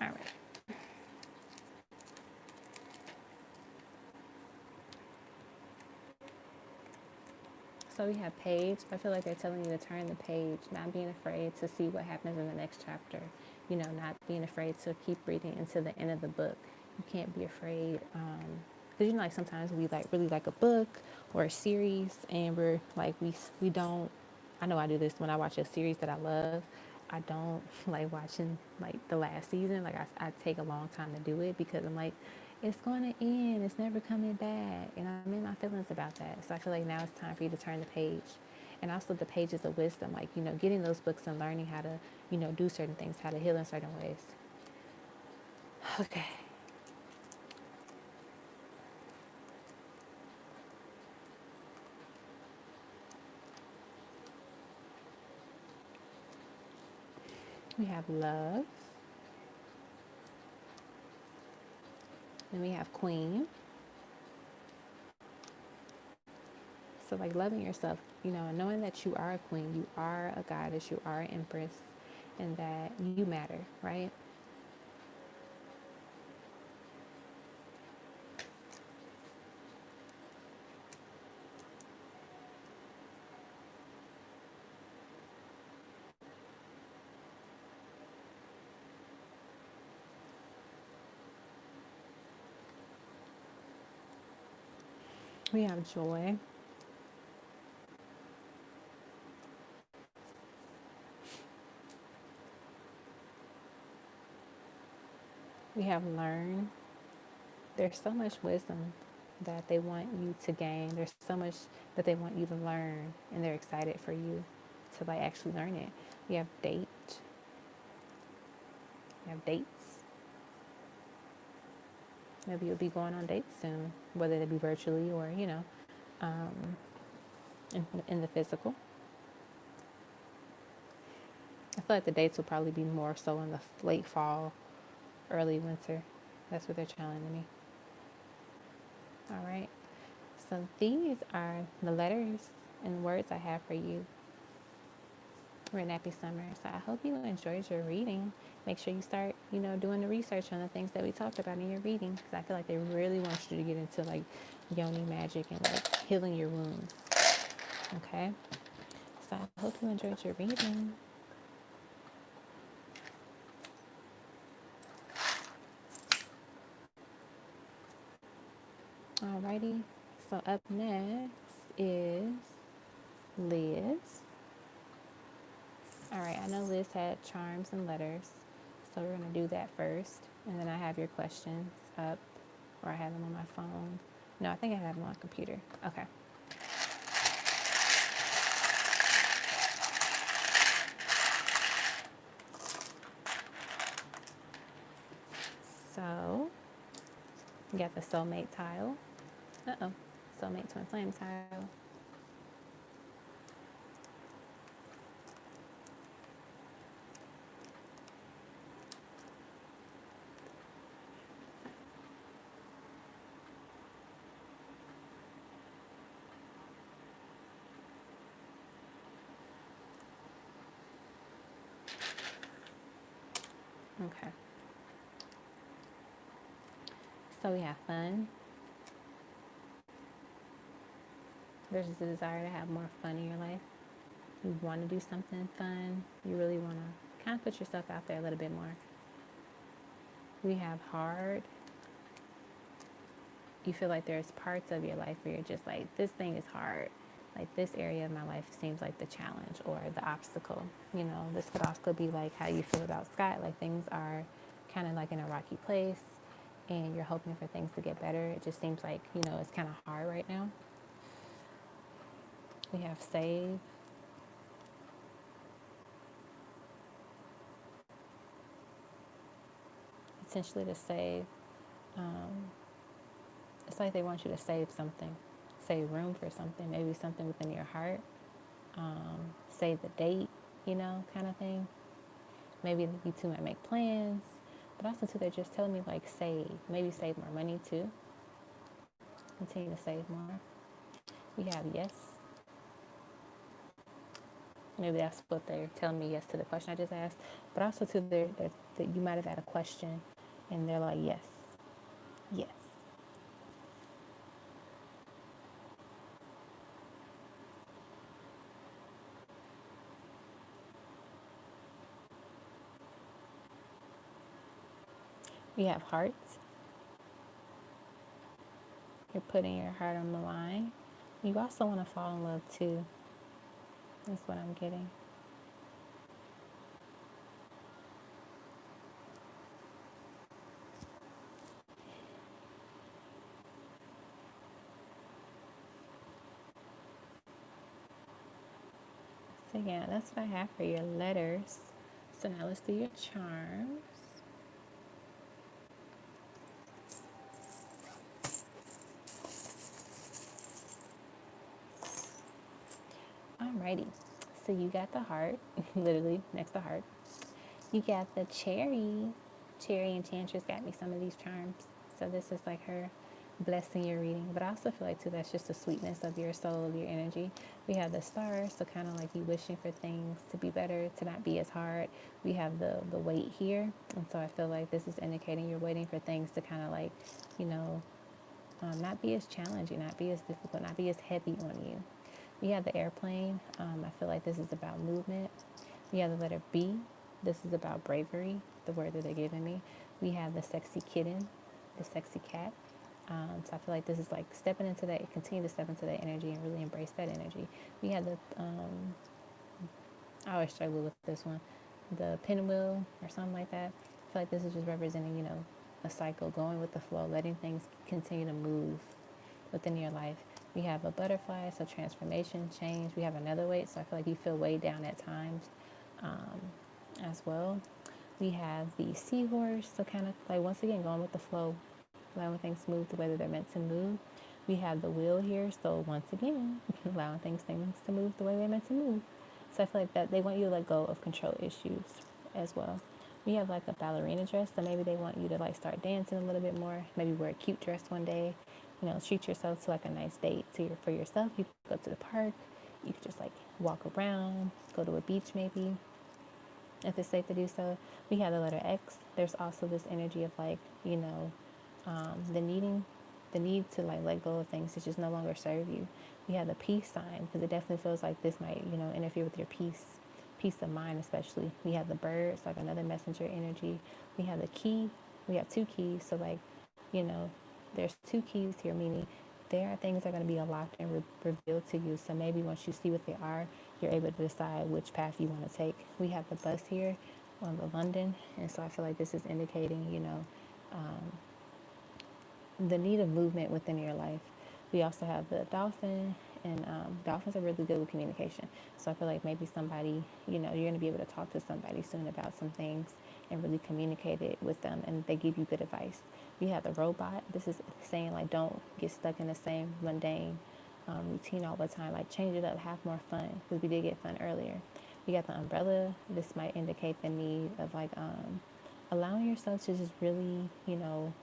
All right. So we have page. I feel like they're telling you to turn the page, not being afraid to see what happens in the next chapter. You know, not being afraid to keep reading until the end of the book. You can't be afraid. Because you know, like sometimes we like really like a book or a series, and we're like we don't. I know I do this when I watch a series that I love. I don't like watching like the last season. Like I take a long time to do it because I'm like, it's going to end. It's never coming back. And I'm in my feelings about that. So I feel like now it's time for you to turn the page. And also the pages of wisdom, like, you know, getting those books and learning how to, you know, do certain things, how to heal in certain ways. Okay. We have love. And we have queen. So like loving yourself, you know, and knowing that you are a queen, you are a goddess, you are an empress, and that you matter, right? We have joy. We have learn. There's so much wisdom that they want you to gain. There's so much that they want you to learn, and they're excited for you to like actually learn it. We have date. We have dates. Maybe you'll be going on dates soon, whether it be virtually or, you know, in the physical. I feel like the dates will probably be more so in the late fall, early winter. That's what they're telling me. All right. So these are the letters and words I have for you. We're in Nappy Summer. So I hope you enjoyed your reading. Make sure you start, you know, doing the research on the things that we talked about in your reading. Because I feel like they really want you to get into like yoni magic and like healing your wounds. Okay. So I hope you enjoyed your reading. Alrighty. So up next is Liz. All right, I know Liz had charms and letters, so we're going to do that first. And then I have your questions up, or I have them on my phone. No, I think I have them on my computer. Okay. So, you got the soulmate tile. Uh-oh. Soulmate twin flame tile. Okay. So we have fun. There's a desire to have more fun in your life. You want to do something fun. You really want to kind of put yourself out there a little bit more. We have hard. You feel like there's parts of your life where you're just like, this thing is hard. Like this area of my life seems like the challenge or the obstacle. You know, this could also be like how you feel about Scott. Like things are kind of like in a rocky place and you're hoping for things to get better. It just seems like, you know, it's kind of hard right now. We have save. Essentially to save. It's like they want you to save something. Save room for something. Maybe something within your heart. Save the date, you know, kind of thing. Maybe you two might make plans. But also, too, they're just telling me, like, save. Maybe save more money, too. Continue to save more. We have yes. Maybe that's what they're telling me yes to the question I just asked. But also too, that you might have had a question, and they're like, yes, yes. We have hearts. You're putting your heart on the line. You also want to fall in love too. That's what I'm getting. So yeah, that's what I have for your letters. So now let's do your charms. Alrighty. So you got the heart, literally next to heart. You got the cherry. Cherry Enchantress got me some of these charms. So this is like her blessing your reading. But I also feel like too that's just the sweetness of your soul, your energy. We have the stars, so kind of like you wishing for things to be better, to not be as hard. We have the weight here. And so I feel like this is indicating you're waiting for things to kind of like, you know, not be as challenging, not be as difficult, not be as heavy on you. We have the airplane. I feel like this is about movement. We have the letter B. This is about bravery, the word that they're giving me. We have the sexy kitten, the sexy cat. So I feel like this is like stepping into that, continue to step into that energy and really embrace that energy. We have the, I always struggle with this one, the pinwheel or something like that. I feel like this is just representing, you know, a cycle, going with the flow, letting things continue to move within your life. We have a butterfly, so transformation, change. We have another weight, so I feel like you feel weighed down at times as well. We have the seahorse, so kind of like once again going with the flow, allowing things to move the way that they're meant to move. We have the wheel here, so once again, allowing things to move the way they're meant to move. So I feel like that they want you to let go of control issues as well. We have like a ballerina dress, so maybe they want you to like start dancing a little bit more. Maybe wear a cute dress one day. You know, treat yourself to like a nice date for yourself. You could go to the park. You could just like walk around, go to a beach maybe, if it's safe to do so. We have the letter X. There's also this energy of like, you know, the need to like let go of things that just no longer serve you. We have the peace sign because it definitely feels like this might, you know, interfere with your peace of mind especially. We have the birds, like another messenger energy. We have the key. We have two keys, so like, you know, there's two keys here, meaning there are things that are going to be unlocked and revealed to you. So maybe once you see what they are, you're able to decide which path you want to take. We have the bus here on the London, and so I feel like this is indicating, you know, the need of movement within your life. We also have the dolphin, and dolphins are really good with communication. So I feel like maybe somebody, you know, you're going to be able to talk to somebody soon about some things and really communicate it with them, and they give you good advice. We have the robot. This is saying like don't get stuck in the same mundane routine all the time. Like change it up, have more fun, because we did get fun earlier. We got the umbrella. This might indicate the need of like allowing yourself to just really, you know,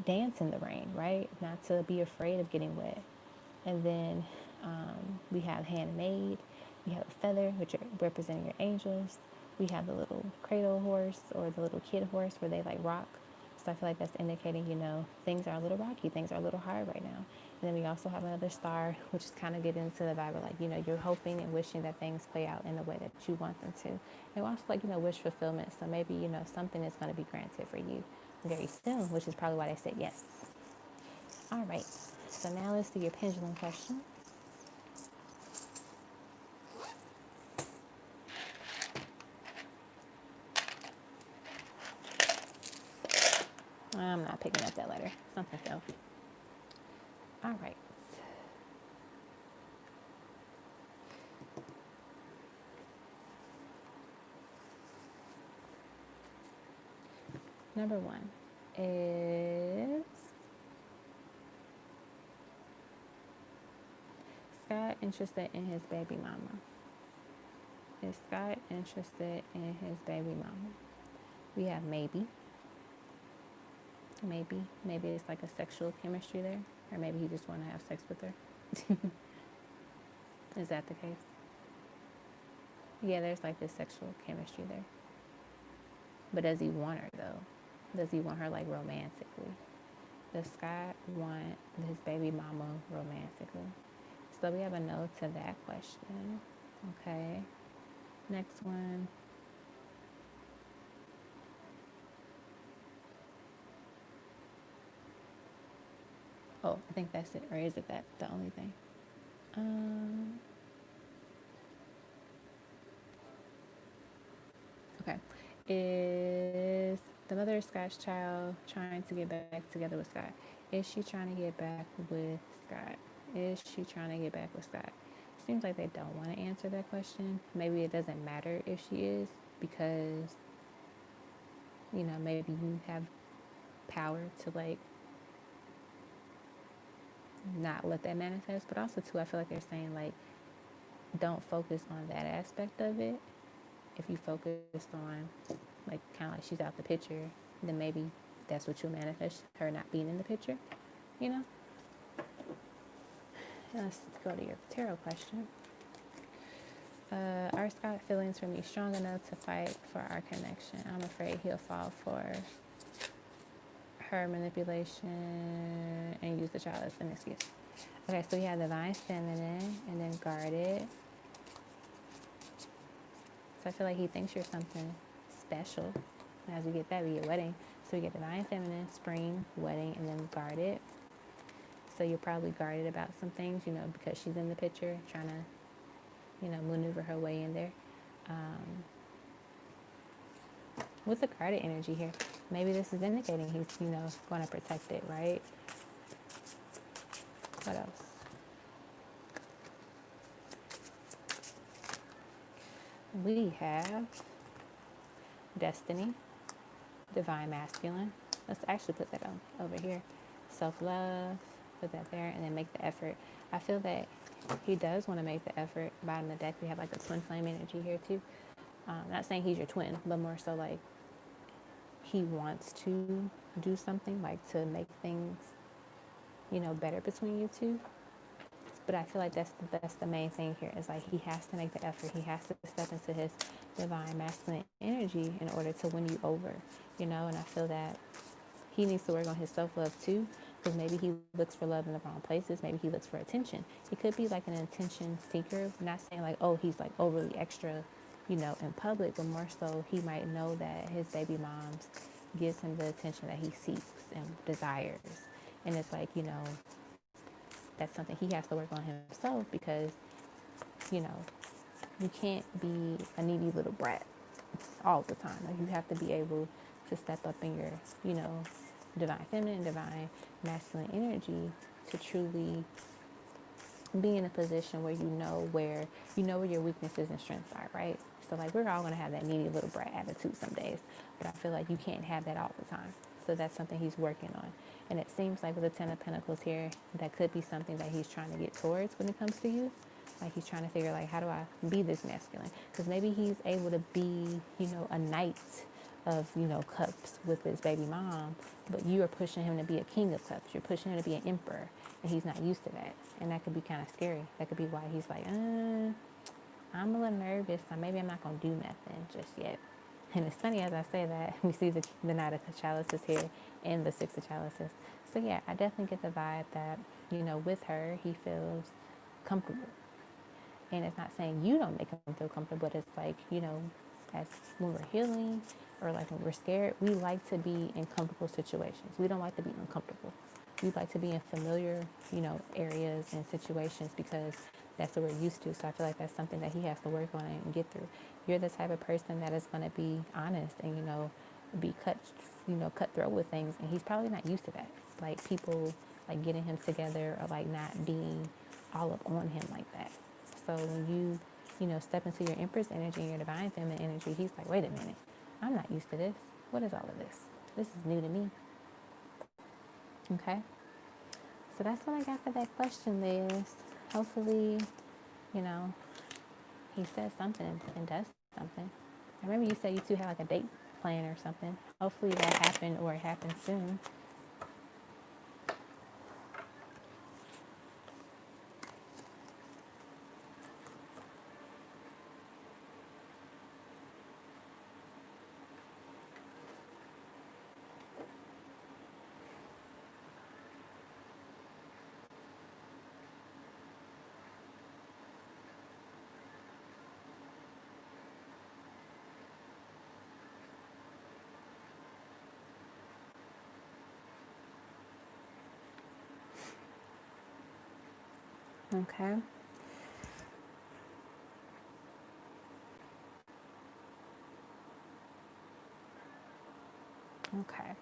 dance in the rain, right? Not to be afraid of getting wet. And then we have handmade. We have a feather, which are representing your angels. We have the little cradle horse or the little kid horse where they like rock. So I feel like that's indicating, you know, things are a little rocky, things are a little hard right now. And then we also have another star, which is kind of getting into the vibe of like, you know, you're hoping and wishing that things play out in the way that you want them to. And also like, you know, wish fulfillment. So maybe, you know, something is going to be granted for you very soon, which is probably why they said yes. All right. So now let's do your pendulum question. I'm not picking up that letter. Something fell. All right. Number one is Scott interested in his baby mama? Is Scott interested in his baby mama? We have maybe. Maybe it's like a sexual chemistry there, or maybe he just want to have sex with her. Is that the case? Yeah, there's like this sexual chemistry there. But does he want her though? Does he want her like romantically? Does Scott want his baby mama romantically? So we have a no to that question. Okay. Next one. Oh, I think that's it. Or is it that the only thing? Okay. Is the mother of Scott's child trying to get back together with Scott? Is she trying to get back with Scott? Is she trying to get back with Scott? Seems like they don't want to answer that question. Maybe it doesn't matter if she is because, maybe you have power to like not let that manifest. But also too, I feel like they're saying like don't focus on that aspect of it. If you focus on like kind of like she's out the picture, then maybe that's what you'll manifest, her not being in the picture, you know? Let's go to your tarot question. Are Scott feelings for me strong enough to fight for our connection? I'm afraid he'll fall for her manipulation and use the child as an excuse. Okay, so we have divine feminine and then guarded. So I feel like he thinks you're something special. As we get that, we get wedding. So we get divine feminine, spring, wedding, and then guarded. So you're probably guarded about some things, because she's in the picture, trying to, maneuver her way in there. With the guarded energy here, maybe this is indicating he's, going to protect it, right? What else? We have destiny, divine masculine. Let's actually put that on over here. Self-love, put that there, and then make the effort. I feel that he does want to make the effort. Bottom of the deck, we have like a twin flame energy here too. Not saying he's your twin, but more so like he wants to do something, like to make things, better between you two. But I feel like that's the main thing here is like he has to make the effort. He has to step into his divine masculine energy in order to win you over, and I feel that he needs to work on his self-love too, because maybe he looks for love in the wrong places. Maybe he looks for attention. He could be like an attention seeker, not saying like, oh, he's like overly extra, in public, but more so he might know that his baby mom's gives him the attention that he seeks and desires. And it's like, that's something he has to work on himself because, you can't be a needy little brat all the time. Like you have to be able to step up in your, divine feminine, divine masculine energy to truly be in a position where where your weaknesses and strengths are, right? So like we're all gonna have that needy little brat attitude some days, but I feel like you can't have that all the time. So that's something he's working on. And it seems like with the Ten of Pentacles here, that could be something that he's trying to get towards when it comes to you. Like he's trying to figure like, how do I be this masculine? Because maybe he's able to be, a knight of, cups with his baby mom, but you are pushing him to be a king of cups. You're pushing him to be an emperor, and he's not used to that. And that could be kind of scary. That could be why he's like, I'm a little nervous, so maybe I'm not going to do nothing just yet. And it's funny as I say that, we see the Knight of Chalices here and the Six of Chalices. So yeah, I definitely get the vibe that, with her, he feels comfortable. And it's not saying you don't make him feel comfortable, but it's like, as when we're healing or like when we're scared, we like to be in comfortable situations. We don't like to be uncomfortable. We like to be in familiar, areas and situations because that's what we're used to. So I feel like that's something that he has to work on and get through. You're the type of person that is going to be honest and, be cutthroat with things. And he's probably not used to that. Like people like getting him together or like not being all up on him like that. So when you, step into your Empress energy and your divine feminine energy, he's like, wait a minute, I'm not used to this. What is all of this? This is new to me. Okay. So that's what I got for that question, Liz. Hopefully, he says something and does something. I remember you said you two had like a date plan or something. Hopefully that happened or it happens soon. Okay. Okay.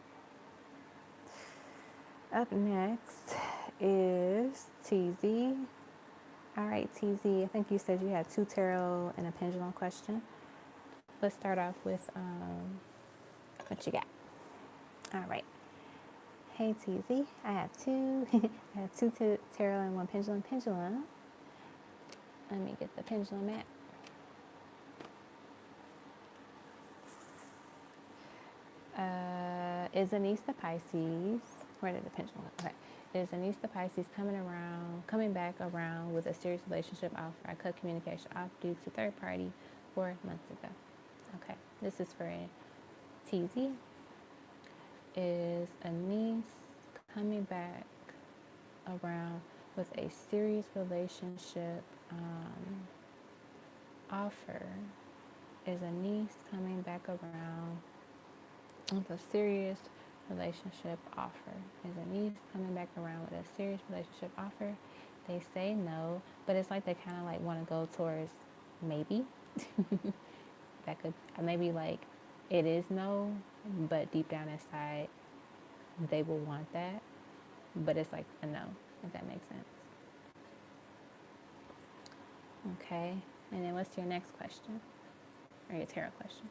Up next is Teasy. All right, Teasy, I think you said you had 2 tarot and a pendulum question. Let's start off with what you got. All right. Hey, Teasy. I have two. I have 2 tarot and 1 pendulum. Let me get the pendulum map. Is Anise the Pisces? Where did the pendulum go? Okay. Is Anise the Pisces coming back around with a serious relationship offer? I cut communication off due to third party 4 months ago. Okay. This is for Teasy. Is Anise coming back around with a serious relationship offer? Is Anise coming back around with a serious relationship offer? Is Anise coming back around with a serious relationship offer? They say no, but it's like they kind of like want to go towards maybe. That could maybe like it is no, but deep down inside they will want that, but it's like a no, if that makes sense. Okay, and then what's your next question, or your tarot question?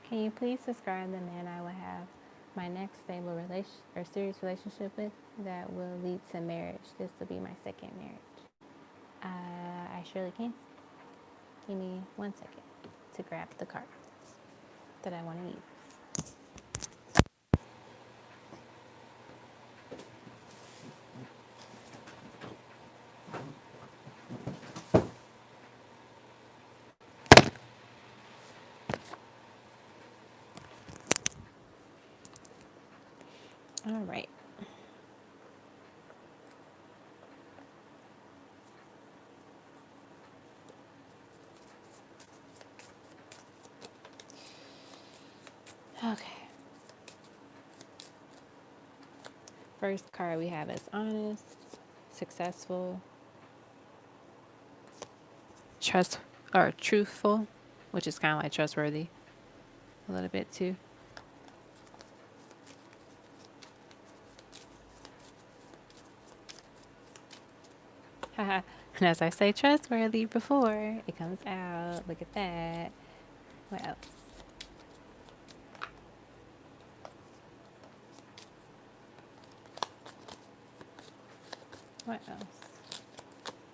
Can you please describe the man I will have my next stable or serious relationship with that will lead to marriage? This will be my second marriage. I surely can. Give me 1 second to grab the cards that I want to use. All right. Okay. First card we have is honest, successful, trust or truthful, which is kind of like trustworthy a little bit too. And as I say trustworthy before, it comes out. Look at that. What else? What else?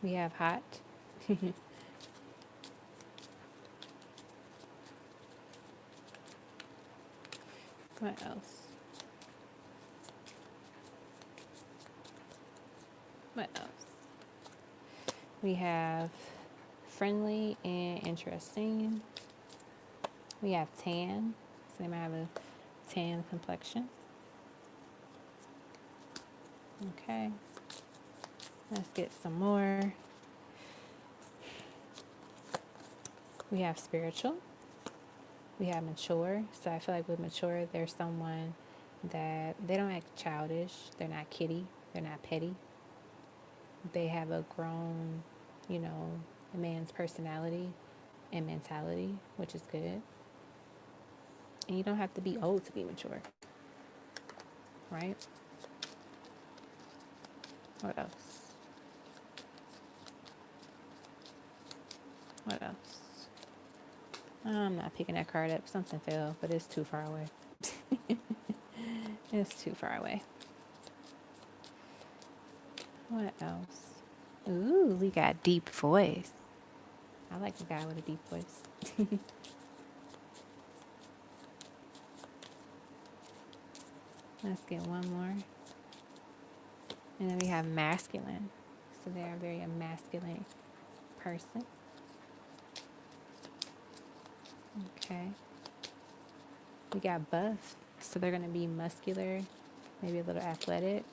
We have hot. What else? What else? We have friendly and interesting. We have tan. So they might have a tan complexion. Okay. Let's get some more. We have spiritual. We have mature. So I feel like with mature, there's someone that they don't act childish. They're not kiddie. They're not petty. they have a grown, you know, a man's personality and mentality, which is good. And you don't have to be old to be mature, right? What else? What else? I'm not picking that card up. Something fell, but it's too far away. It's too far away. What else? Ooh, we got deep voice. I like a guy with a deep voice. Let's get one more. And then we have masculine. So they're a very masculine person. Okay. We got buff. So they're going to be muscular, maybe a little athletic.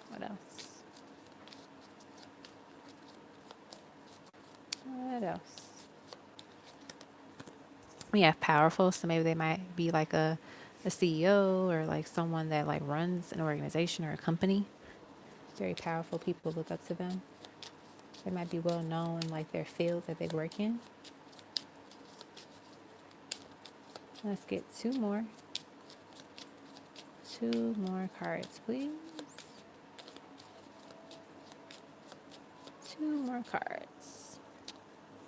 What else? What else? We have powerful, so maybe they might be like a CEO or like someone that like runs an organization or a company. Very powerful people look up to them. They might be well known in like their field that they work in. Let's get two more. Two more cards, please. Two more cards.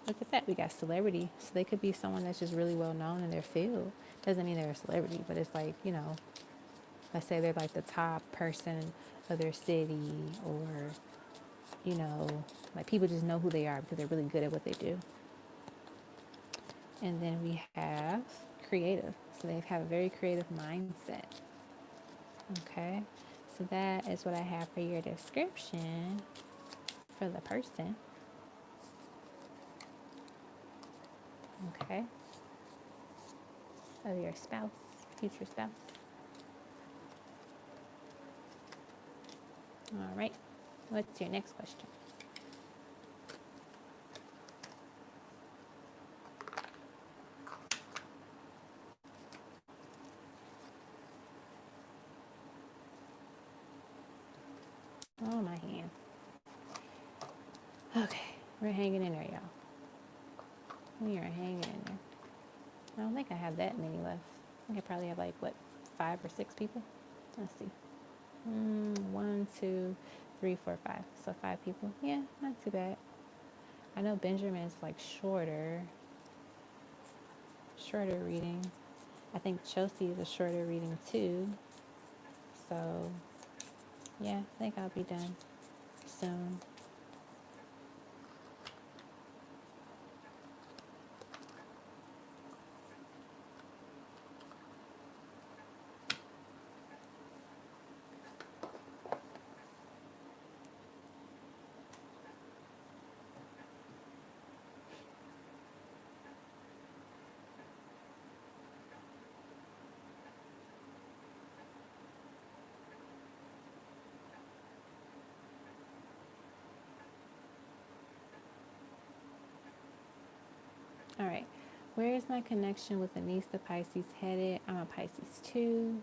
Look at that. We got celebrity. So they could be someone that's just really well known in their field. Doesn't mean they're a celebrity, but it's like, you know, let's say they're like the top person of their city, or, you know, like people just know who they are because they're really good at what they do. And then we have creative. So they have a very creative mindset. Okay. So that is what I have for your description for the person. Okay. Of your spouse, future spouse. All right. What's your next question? Oh, my hand. Okay. We're hanging in there, y'all. We are hanging in there. I don't think I have that many left. I think I probably have like, what, 5 or 6 people? Let's see. 1, 2, 3, 4, 5. So 5 people. Yeah, not too bad. I know Benjamin's like shorter reading. I think Chelsea is a shorter reading too. So yeah, I think I'll be done soon. All right. Where is my connection with Anise the Pisces headed? I'm a Pisces too.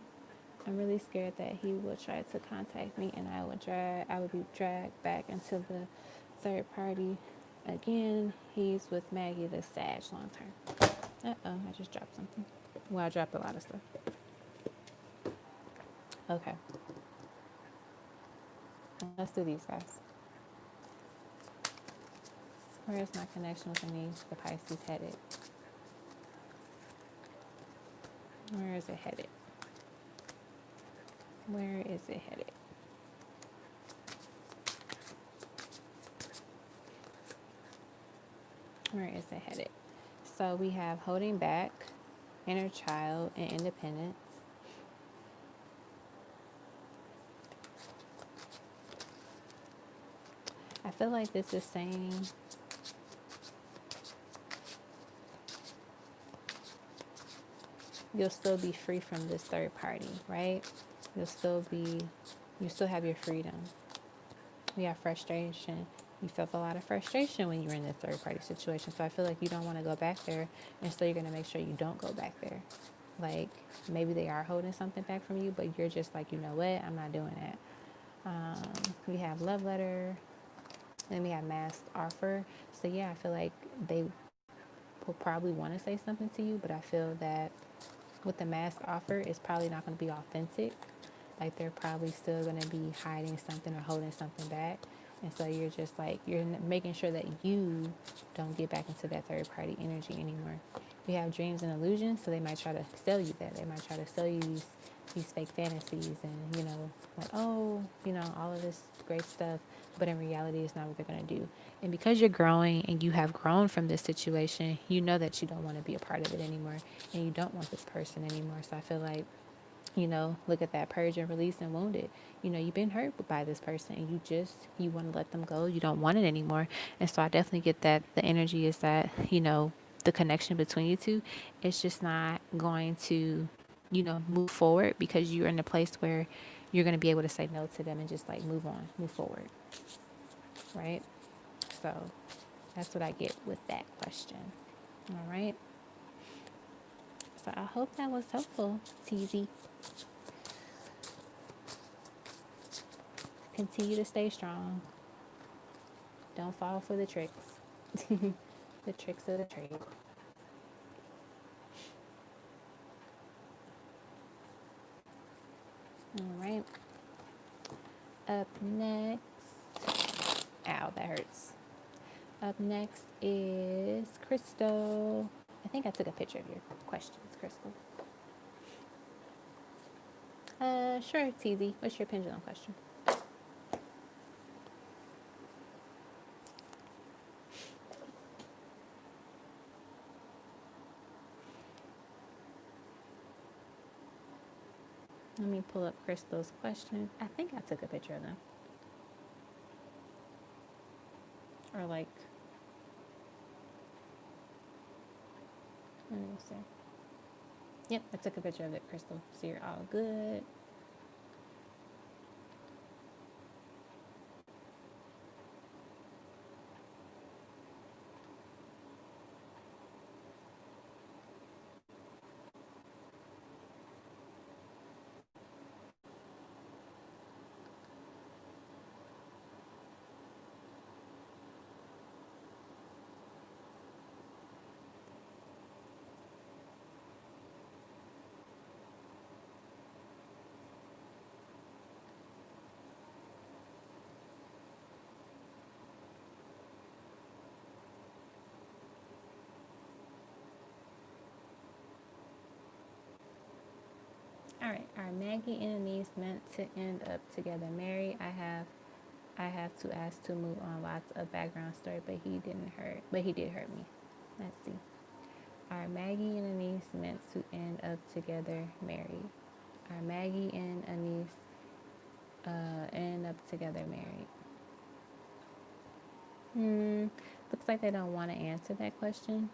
I'm really scared that he will try to contact me and I would be dragged back into the third party again. He's with Maggie the Sag long term. Uh-oh, I just dropped something. Well, I dropped a lot of stuff. Okay. Let's do these guys. Where is my connection with Anise the Pisces headed? Where is it headed? Where is it headed? Where is it headed? So we have holding back, inner child, and independence. I feel like this is saying you'll still be free from this third party, right? You still have your freedom. We have frustration. You felt a lot of frustration when you were in this third party situation. So I feel like you don't want to go back there. And so you're going to make sure you don't go back there. like maybe they are holding something back from you, but you're just like, you know what, I'm not doing that. We have love letter, then we have masked offer. So yeah, I feel like they will probably want to say something to you, but I feel that with the mask offer, it's probably not going to be authentic. Like they're probably still going to be hiding something or holding something back. And so you're just like, you're making sure that you don't get back into that third party energy anymore. We have dreams and illusions, so they might try to sell you that. They might try to sell you these fake fantasies and, you know, like, oh, you know, all of this great stuff. But in reality, it's not what they're going to do. And because you're growing and you have grown from this situation, you know that you don't want to be a part of it anymore. And you don't want this person anymore. So I feel like, you know, look at that purge and release and wounded. You know, you've been hurt by this person and you want to let them go. You don't want it anymore. And so I definitely get that the energy is that, you know, the connection between you two is just not going to, you know, move forward because you're in a place where you're going to be able to say no to them and just like move on, move forward. Right? So that's what I get with that question. All right. So I hope that was helpful, Teasy. Continue to stay strong. Don't fall for the tricks. The tricks of the trade. All right. Up next. Ow, that hurts. Up next is Crystal. I think I took a picture of your questions, Crystal. Sure, Teasy. What's your pendulum question? Let me pull up Crystal's questions. I think I took a picture of them. Or like, let me see. Yep, I took a picture of it, Crystal. So you're all good. All right, are Maggie enemies meant to end up together married? I have to ask to move on. Lots of background story, but he did hurt me. Let's see. Are Maggie and Anise meant to end up together married? Are Maggie and Anise end up together married? Looks like they don't want to answer that question.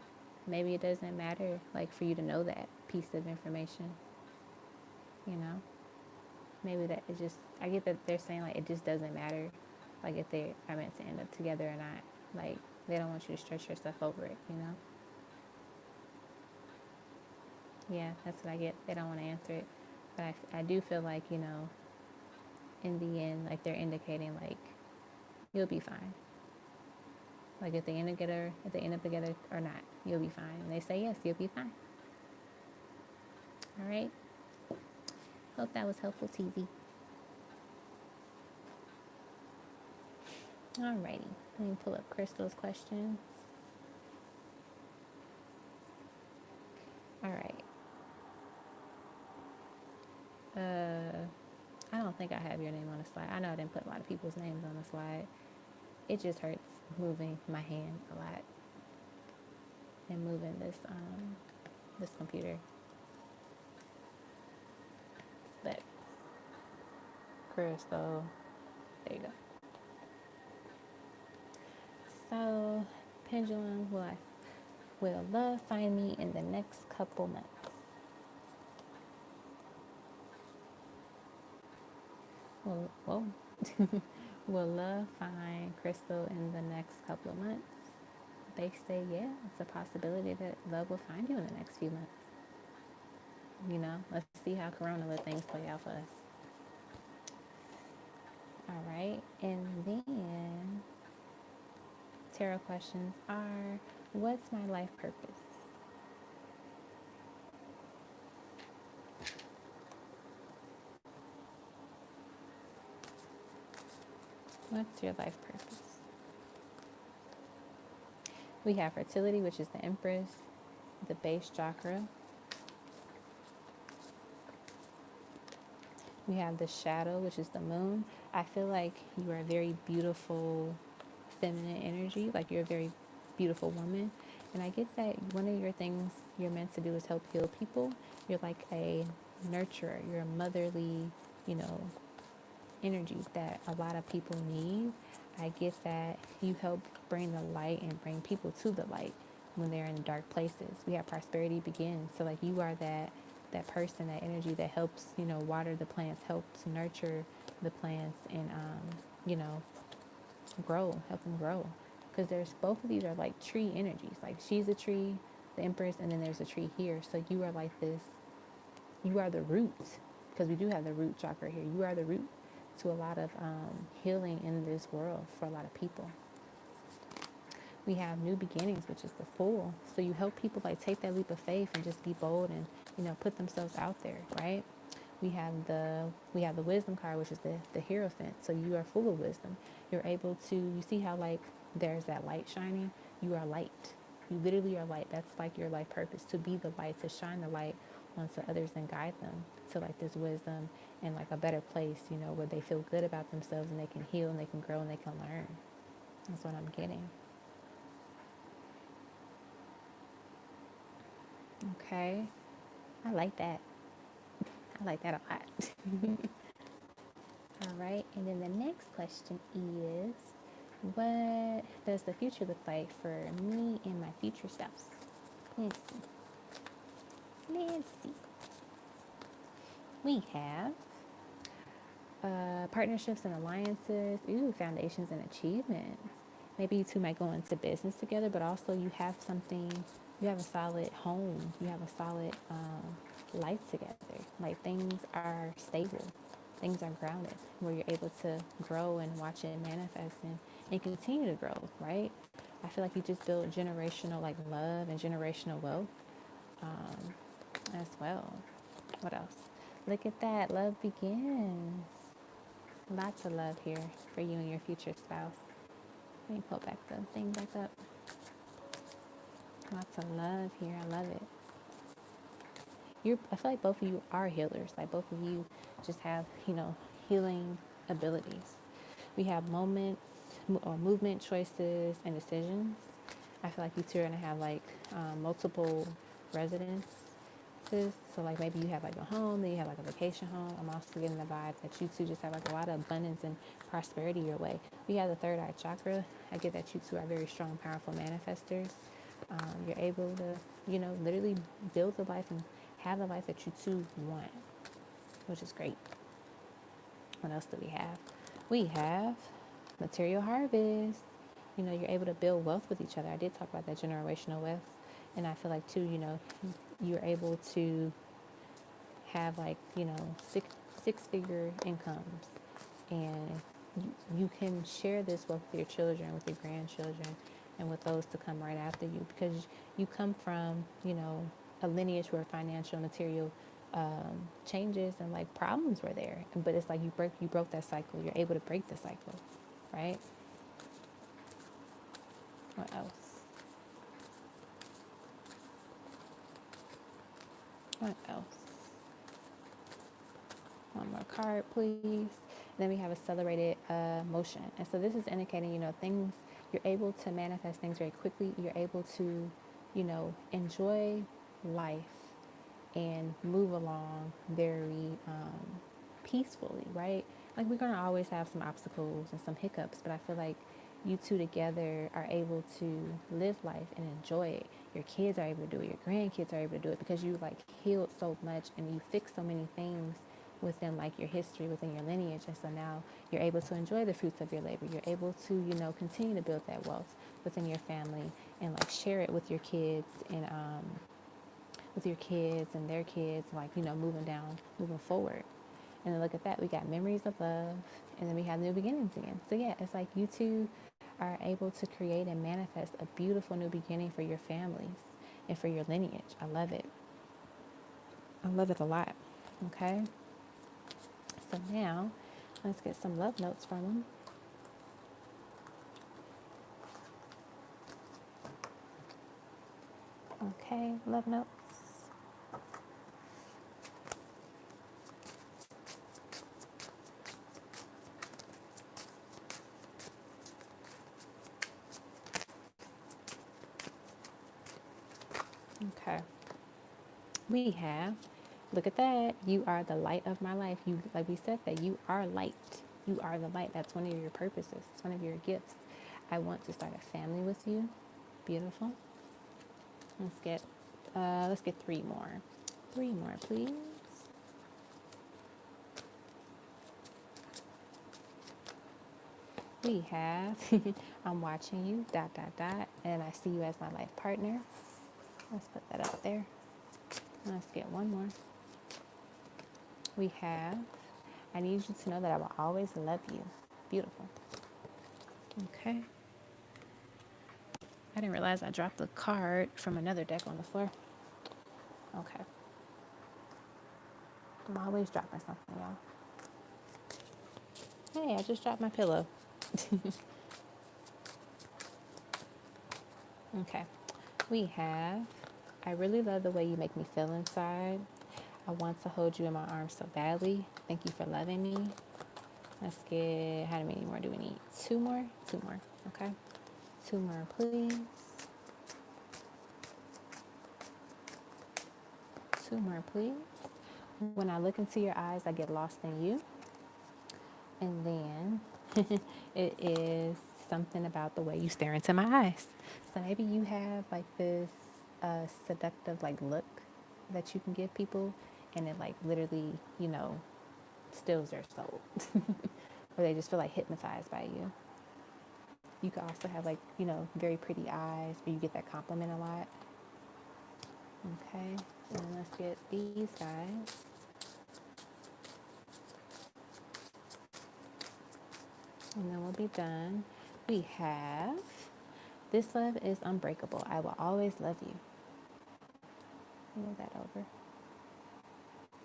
Maybe it doesn't matter, like, for you to know that piece of information. You know, maybe that is just. I get that they're saying like it just doesn't matter, like if they are meant to end up together or not. Like they don't want you to stress yourself over it. You know. Yeah, that's what I get. They don't want to answer it, but I do feel like, you know, in the end, like they're indicating like you'll be fine. Like if they end up together or not, you'll be fine. And they say yes, you'll be fine. All right. Hope that was helpful, TV. Alrighty. Let me pull up Crystal's questions. All right. I don't think I have your name on the slide. I know I didn't put a lot of people's names on the slide. It just hurts moving my hand a lot and moving this computer. But Crystal, there you go. So, Pendulum, will love find me in the next couple months? Well, whoa. Will love find Crystal in the next couple of months? They say, yeah, it's a possibility that love will find you in the next few months. You know, let's see how Corona let things play out for us. All right. And then tarot questions are, what's my life purpose? What's your life purpose? We have fertility, which is the Empress, the base chakra. We have the shadow, which is the moon. I feel like you are a very beautiful feminine energy, like you're a very beautiful woman. And I get that one of your things you're meant to do is help heal people. You're like a nurturer, you're a motherly, you know, energy that a lot of people need. I get that you help bring the light and bring people to the light when they're in dark places. We have prosperity begins. So like you are that person, that energy that helps, you know, water the plants, helps nurture the plants and you know, help them grow. Because there's both of these are like tree energies. Like she's a tree, the Empress, and then there's a tree here. So you are like this, you are the root, because we do have the root chakra here. You are the root to a lot of healing in this world for a lot of people. We have new beginnings, which is the Fool. So you help people like take that leap of faith and just be bold and, you know, put themselves out there, right? We have the Wisdom card, which is the Hierophant. So you are full of wisdom. You're able to, you see how like there's that light shining. You are light. You literally are light. That's like your life purpose, to be the light, to shine the light onto others and guide them to like this wisdom and like a better place, you know, where they feel good about themselves and they can heal and they can grow and they can learn. That's what I'm getting. Okay. I like that. I like that a lot. All right. And then the next question is, what does the future look like for me and my future selves? Let's see. Let's see. We have partnerships and alliances. Ooh, foundations and achievements. Maybe you two might go into business together, but also you have something, you have a solid home, you have a solid life together. Like things are stable, things are grounded, where you're able to grow and watch it manifest and continue to grow, right? I feel like you just build generational like love and generational wealth as well. What else? Look at that, love begins. Lots of love here for you and your future spouse. Let me pull back the thing back up. Lots of love here. I love it. I feel like both of you are healers. Like both of you just have, you know, healing abilities. We have moments or movement choices and decisions. I feel like you two are gonna have like multiple residences. So like maybe you have like a home, then you have like a vacation home. I'm also getting the vibe that you two just have like a lot of abundance and prosperity your way. We have the third eye chakra. I get that you two are very strong, powerful manifestors. You're able to, you know, literally build the life and have the life that you two want, which is great. What else do we have? We have material harvest. You know, you're able to build wealth with each other. I did talk about that generational wealth. And I feel like too, you know, you're able to have like, you know, six-figure incomes. And you can share this wealth with your children, with your grandchildren, and with those to come right after you, because you come from, you know, a lineage where financial, material changes and like problems were there. But it's like you broke that cycle. You're able to break the cycle, right? What else? What else? One more card, please. Then we have accelerated motion. And so this is indicating, you know, things, you're able to manifest things very quickly. You're able to, you know, enjoy life and move along very peacefully, right? Like we're going to always have some obstacles and some hiccups, but I feel like you two together are able to live life and enjoy it. Your kids are able to do it. Your grandkids are able to do it because you like healed so much and you fixed so many things within like your history, within your lineage. And so now you're able to enjoy the fruits of your labor. You're able to, you know, continue to build that wealth within your family and like share it with your kids and with your kids and their kids, like, you know, moving forward. And then look at that, we got memories of love, and then we have new beginnings again. So yeah, it's like you two are able to create and manifest a beautiful new beginning for your families and for your lineage. I love it. I love it a lot. Okay. So now let's get some love notes from them. Okay, love notes. Okay. We have, look at that. You are the light of my life. You, like we said, that you are light. You are the light. That's one of your purposes. It's one of your gifts. I want to start a family with you. Beautiful. Let's get three more. Three more, please. We have, I'm watching you, dot, dot, dot, and I see you as my life partner. Let's put that up there. Let's get one more. We have, I need you to know that I will always love you. Beautiful. Okay. I didn't realize I dropped the card from another deck on the floor. Okay. I'm always dropping something, y'all. Hey, I just dropped my pillow. Okay. We have, I really love the way you make me feel inside. I want to hold you in my arms so badly. Thank you for loving me. Let's get, how many more do we need? Two more? Two more. Okay. Two more, please. Two more, please. When I look into your eyes, I get lost in you. And then it is something about the way you stare into my eyes. So maybe you have like this seductive like look that you can give people, and it like literally, you know, steals their soul. Or they just feel like hypnotized by you. You could also have like, you know, very pretty eyes where you get that compliment a lot. Okay, and let's get these guys. And then we'll be done. We have, this love is unbreakable. I will always love you. Move that over.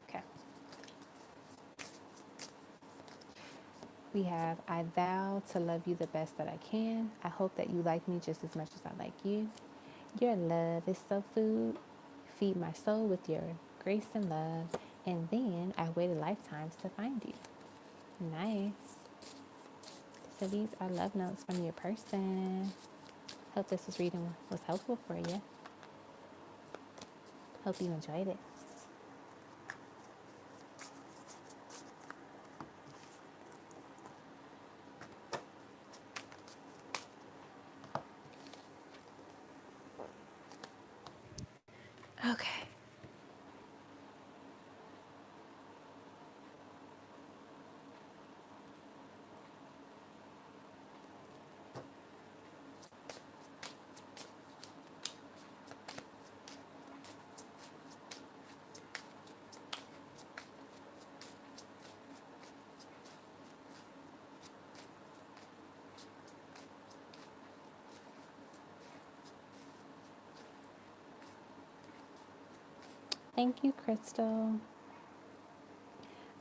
Okay. We have, I vow to love you the best that I can. I hope that you like me just as much as I like you. Your love is so food. Feed my soul with your grace and love. And then I waited lifetimes to find you. Nice. So these are love notes from your person. Hope this reading was helpful for you. Hope you enjoyed it. Okay. Thank you, Crystal.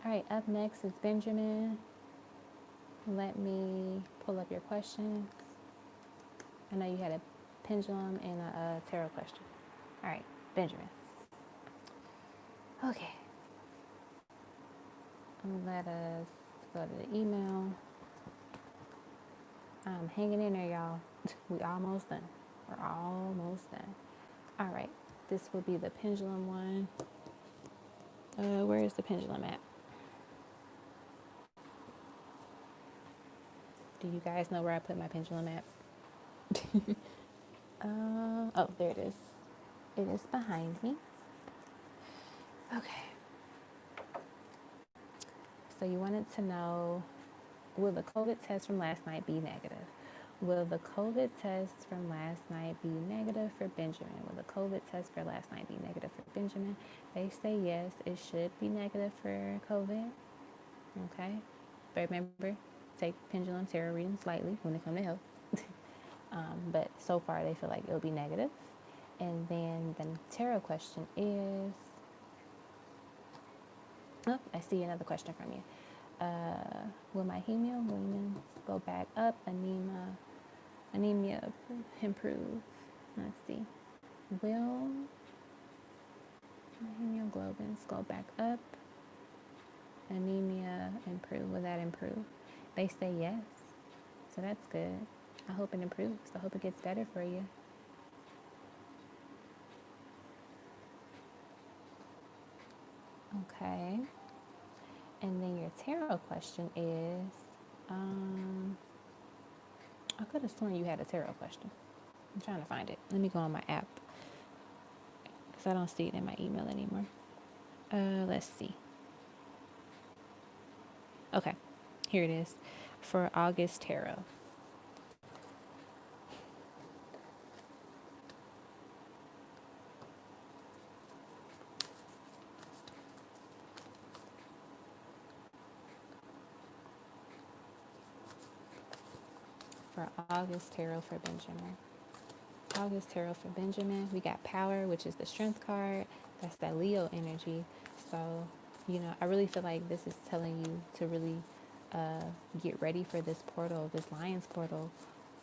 All right, up next is Benjamin. Let me pull up your questions. I know you had a pendulum and a tarot question. All right, Benjamin. Okay. Let us go to the email. I'm hanging in there, y'all. We almost done. We're almost done. All right, this will be the pendulum one. Where is the pendulum at? Do you guys know where I put my pendulum at? Oh, there it is. It is behind me. Okay. So you wanted to know, will the COVID test from last night be negative? Will the COVID test from last night be negative for Benjamin? Will the COVID test for last night be negative for Benjamin? They say yes, it should be negative for COVID. Okay. But remember, take pendulum tarot readings lightly when they come to health. But so far, they feel like it'll be negative. And then the tarot question is, oh, I see another question from you. Will my hemoglobin go back up? Anemia improve? Let's see. Will my hemoglobins go back up? Anemia improve? Will that improve? They say yes. So that's good. I hope it improves. I hope it gets better for you. Okay. And then your tarot question is, I could have sworn you had a tarot question. I'm trying to find it. Let me go on my app because I don't see it in my email anymore. Let's see. Okay, here it is for August tarot. For August tarot for Benjamin. August tarot for Benjamin, we got power, which is the strength card. That's that Leo energy. So, I really feel like this is telling you to really get ready for this portal, this Lion's portal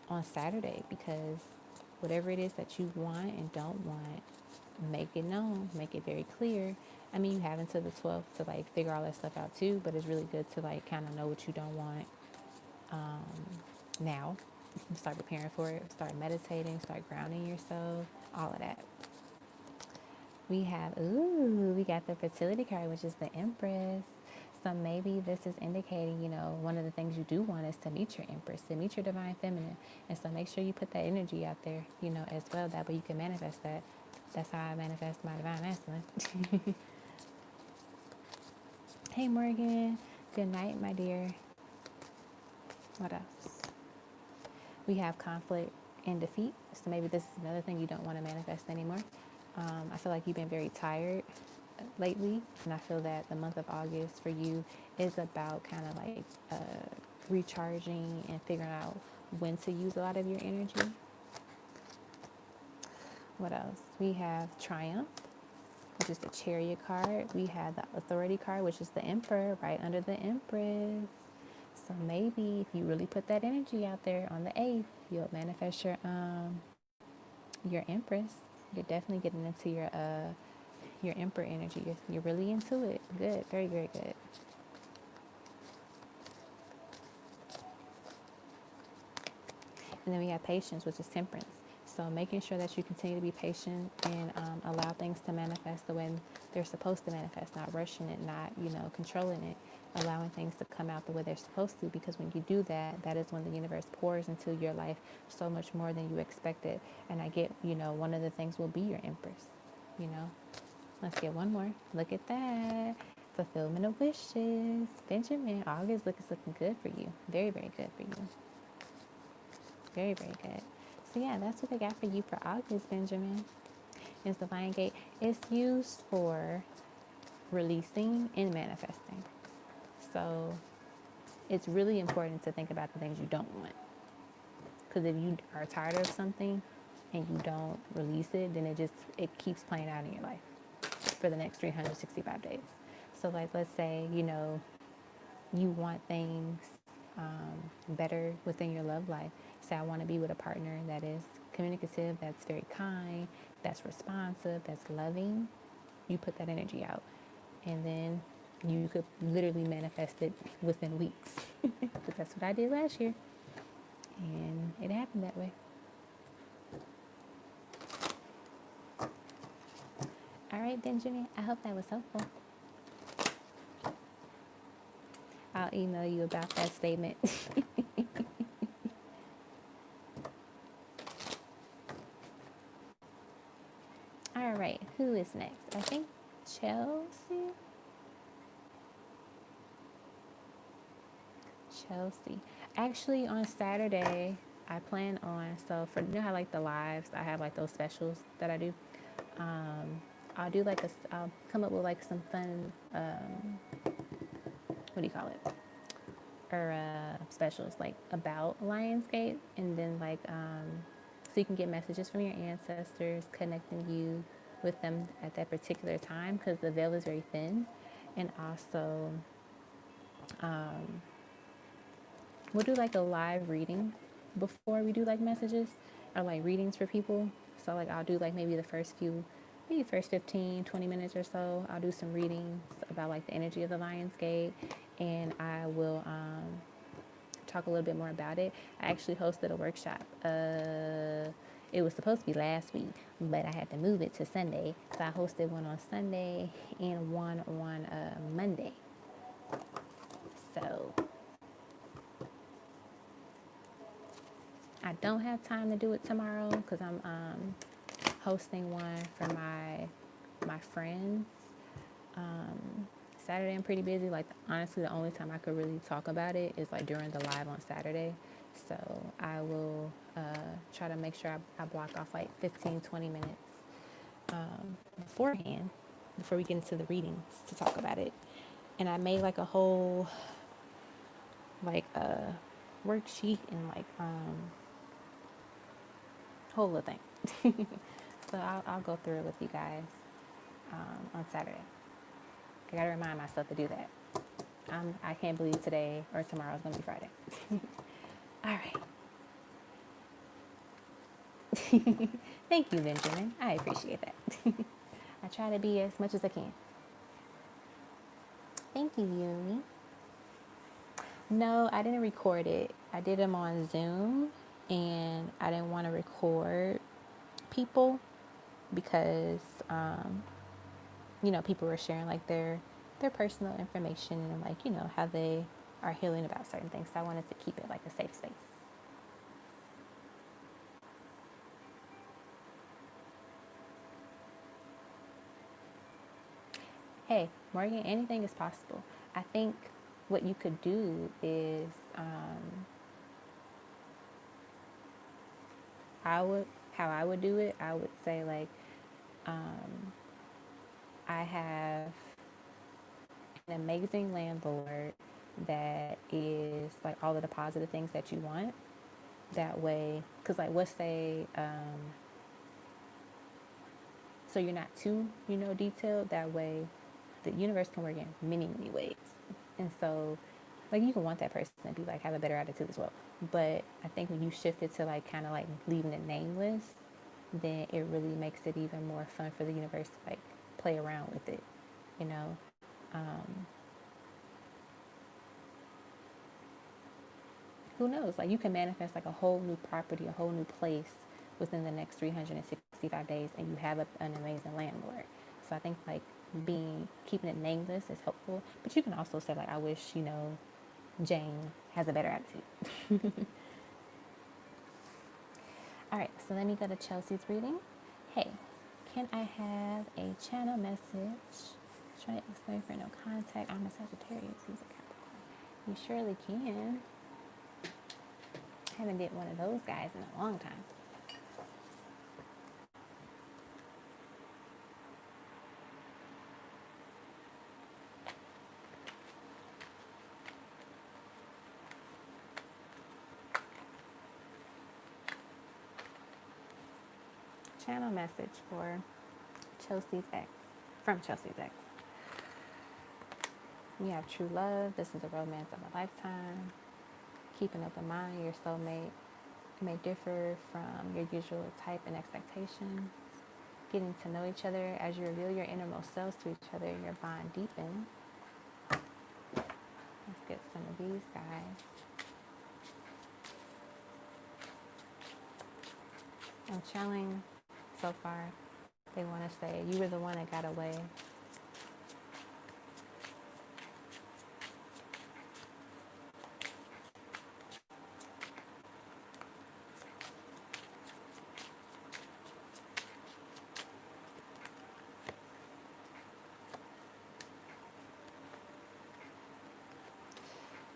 on Saturday, because whatever it is that you want and don't want, make it known, make it very clear. I mean, you have until the 12th to like figure all that stuff out too, but it's really good to like kind of know what you don't want now. Start preparing for it, start meditating, start grounding yourself, all of that. We got the fertility card, which is the Empress. So maybe this is indicating, one of the things you do want is to meet your Empress, to meet your Divine Feminine. And so make sure you put that energy out there, as well. That way you can manifest that. That's how I manifest my Divine Masculine. Hey, Morgan. Good night, my dear. What else? We have conflict and defeat. So maybe this is another thing you don't want to manifest anymore. I feel like you've been very tired lately, and I feel that the month of August for you is about kind of like recharging and figuring out when to use a lot of your energy. What else? We have Triumph, which is the Chariot card. We have the Authority card, which is the Emperor, right under the Empress. So maybe if you really put that energy out there on the 8th, you'll manifest your Empress. You're definitely getting into your Emperor energy. You're really into it. Good, very, very good. And then we have Patience, which is Temperance. So making sure that you continue to be patient and allow things to manifest the way they're supposed to manifest, not rushing it, not, controlling it, allowing things to come out the way they're supposed to, because when you do that, that is when the universe pours into your life so much more than you expected. And I get, one of the things will be your Empress, Let's get one more. Look at that. Fulfillment of wishes. Benjamin, August looking good for you. Very, very good for you. Very, very good. So yeah, that's what they got for you for August, Benjamin. It's the Lion Gate. It's used for releasing and manifesting. So it's really important to think about the things you don't want. Because if you are tired of something and you don't release it, then it keeps playing out in your life for the next 365 days. So like, let's say, you want things better within your love life. Say, I want to be with a partner that is communicative, that's very kind, that's responsive, that's loving. You put that energy out, and then you could literally manifest it within weeks. But that's what I did last year, and it happened that way. All right, Benjamin, I hope that was helpful. I'll email you about that statement. All right, who is next? I think Chelsea. Actually, on Saturday, I plan on, so for, you know how like the lives, I have like those specials that I do. I'll do like I'll come up with like some fun, what do you call it? Or specials like about Lionsgate, and then like, so you can get messages from your ancestors, connecting you with them at that particular time because the veil is very thin. And also, we'll do like a live reading before we do like messages or like readings for people. So like I'll do like maybe the first few, maybe first 15, 20 minutes or so. I'll do some readings about like the energy of the Lionsgate, and I will talk a little bit more about it. I actually hosted a workshop. It was supposed to be last week, but I had to move it to Sunday. So I hosted one on Sunday and one on Monday. So I don't have time to do it tomorrow because I'm hosting one for my friends. Saturday I'm pretty busy. Like honestly, the only time I could really talk about it is like during the live on Saturday. So I will try to make sure I block off like 15, 20 minutes beforehand before we get into the readings to talk about it. And I made like a whole like worksheet and like whole little thing. So I'll go through it with you guys on Saturday. I gotta remind myself to do that. I can't believe today or tomorrow is gonna be Friday. All right. Thank you, Benjamin. I appreciate that. I try to be as much as I can. Thank you, Yumi. No, I didn't record it. I did them on Zoom, and I didn't want to record people because, people were sharing like their personal information and like, how they are healing about certain things. So I wanted to keep it like a safe space. Hey, Morgan, anything is possible. I think what you could do is, how I would do it, I would say like, I have an amazing landlord that is like all of the positive things that you want. That way, because like let's say, so you're not too, detailed. That way, the universe can work in many, many ways. And so, like you can want that person to be like have a better attitude as well. But I think when you shift it to like kind of like leaving it nameless, then it really makes it even more fun for the universe to like play around with it, you know. Who knows? Like you can manifest like a whole new property, a whole new place within the next 365 days, and you have an amazing landlord. So I think like keeping it nameless is helpful. But you can also say like, I wish Jane has a better attitude. All right, so let me go to Chelsea's reading. Hey, can I have a channel message? Try to explain for no contact. I'm a Sagittarius. He's a Capricorn. You surely can. I haven't did one of those guys in a long time. Channel message for Chelsea's ex, from Chelsea's ex. You have true love. This is a romance of a lifetime. Keep an open mind. Your soulmate may differ from your usual type and expectations. Getting to know each other as you reveal your innermost selves to each other, your bond deepens. Let's get some of these guys. I'm channeling so far. They want to say, you were the one that got away.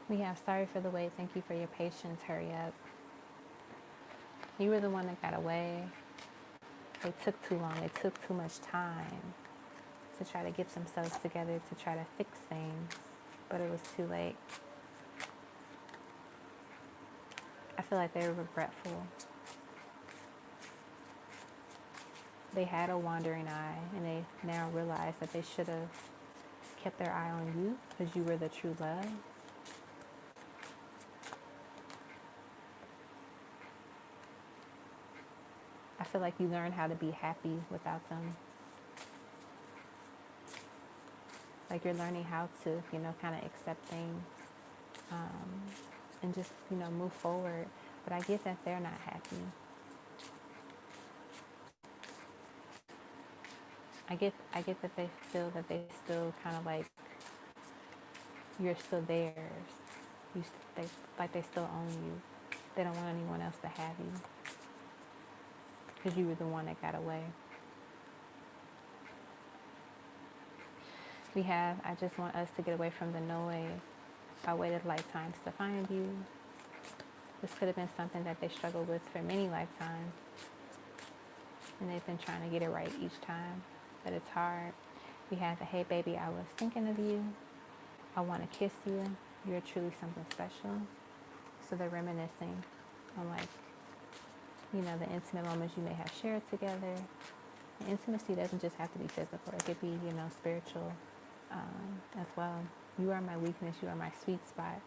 We have sorry for the wait. Thank you for your patience. Hurry up. You were the one that got away. They took too long. They took too much time to try to get themselves together to try to fix things, but it was too late. I feel like they were regretful. They had a wandering eye, and they now realize that they should have kept their eye on you because you were the true love. I feel like you learned how to be happy without them. Like you're learning how to, kind of accept things and just, move forward. But I get that they're not happy. I get that they feel that they still kind of like you're still theirs. They still own you. They don't want anyone else to have you because you were the one that got away. I just want us to get away from the noise. I waited lifetimes to find you. This could have been something that they struggled with for many lifetimes. And they've been trying to get it right each time, but it's hard. We have the, hey baby, I was thinking of you. I want to kiss you. You're truly something special. So they're reminiscing on the intimate moments you may have shared together. And intimacy doesn't just have to be physical. It could be, spiritual as well. You are my weakness. You are my sweet spot.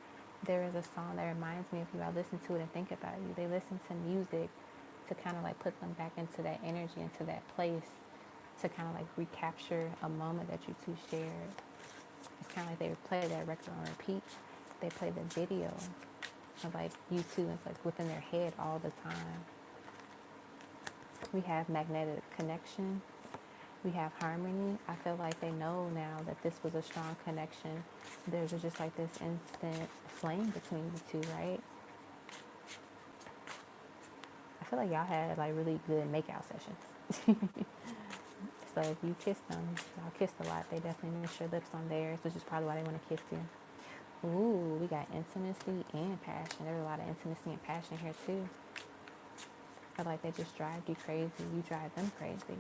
There is a song that reminds me of you. I listen to it and think about you. They listen to music to kind of put them back into that energy, into that place, to kind of recapture a moment that you two shared. It's kind of like they would play that record on repeat. They play the video of you two. It's within their head all the time. We have magnetic connection. We have harmony. I feel like they know now that this was a strong connection. There was just this instant flame between the two, right? I feel like y'all had really good makeout sessions. So if you kissed them, y'all kissed a lot. They definitely missed your lips on theirs, which is probably why they want to kiss you. Ooh, we got intimacy and passion. There's a lot of intimacy and passion here too. I feel like they just drive you crazy. You drive them crazy.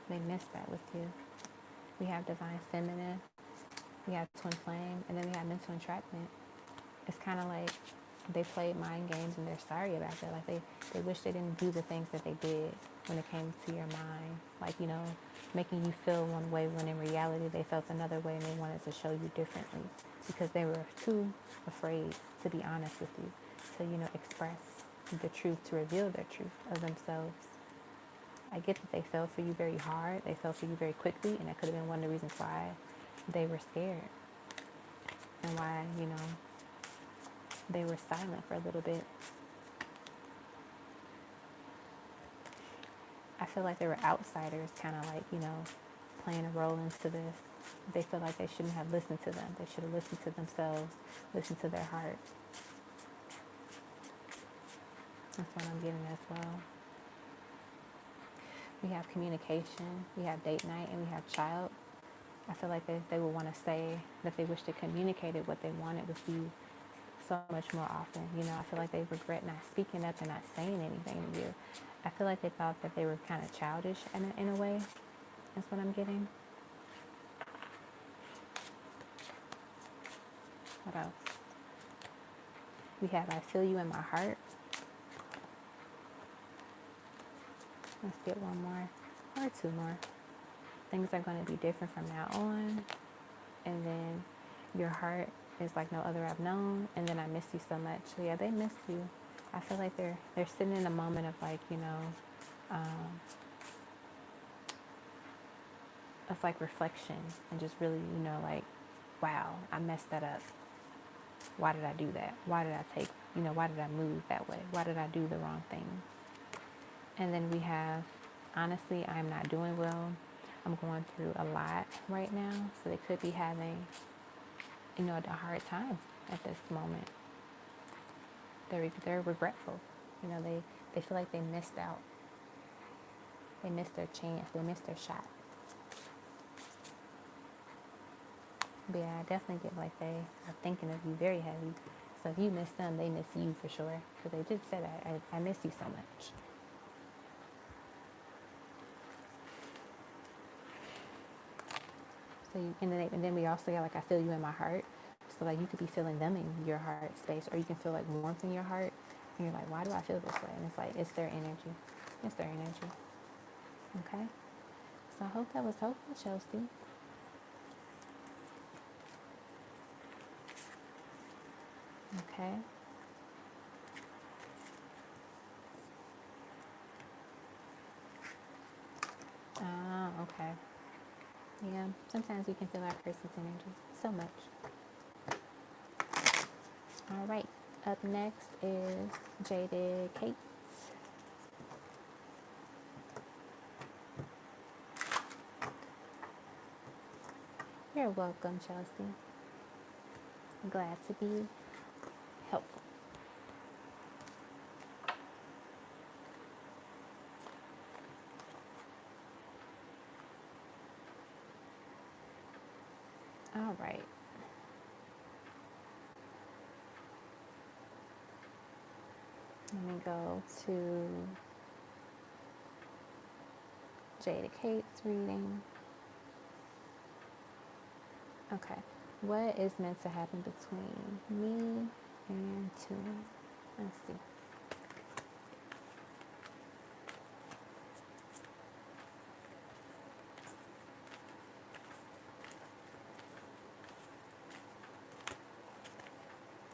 They miss that with you. We have divine feminine. We have twin flame. And then we have mental entrapment. It's kind of like they played mind games and they're sorry about it. They wish they didn't do the things that they did when it came to your mind. Making you feel one way when in reality they felt another way and they wanted to show you differently because they were too afraid to be honest with you, to, express the truth, to reveal their truth of themselves. I get that they fell for you very hard. They fell for you very quickly, and that could have been one of the reasons why they were scared and why, they were silent for a little bit. I feel like they were outsiders, kind of playing a role into this. They feel like they shouldn't have listened to them. They should have listened to themselves, listened to their heart. That's what I'm getting as well. We have communication, we have date night, and we have child. I feel like they would want to say that they wish they communicated what they wanted with you so much more often. I feel like they regret not speaking up and not saying anything to you. I feel like they thought that they were kind of childish in a way. That's what I'm getting. What else? We have I feel you in my heart. Let's get one more or two more. Things are going to be different from now on. And then your heart is like no other I've known. And then I miss you so much. So yeah, they miss you. I feel like they're sitting in a moment of of reflection and just really, wow, I messed that up. Why did I do that? Why did I move that way? Why did I do the wrong thing? And then we have, honestly, I'm not doing well. I'm going through a lot right now. So they could be having, a hard time at this moment. They're regretful. They feel like they missed out. They missed their chance. They missed their shot. But yeah, I definitely get they are thinking of you very heavy. So if you miss them, they miss you for sure. Because they did say that. I miss you so much. So and then we also got like I feel you in my heart. So like you could be feeling them in your heart space, or you can feel like warmth in your heart, and you're like, why do I feel this way? And it's like it's their energy. It's their energy. Okay. So I hope that was helpful, Chelsea. Okay. Ah, okay. Yeah. Sometimes we can feel our person's energy so much. All right. Up next is Jada Kate. You're welcome, Chelsea. Glad to be helpful. All right. Let me go to Jada Kate's reading. Okay. What is meant to happen between me and Tuna? Let's see.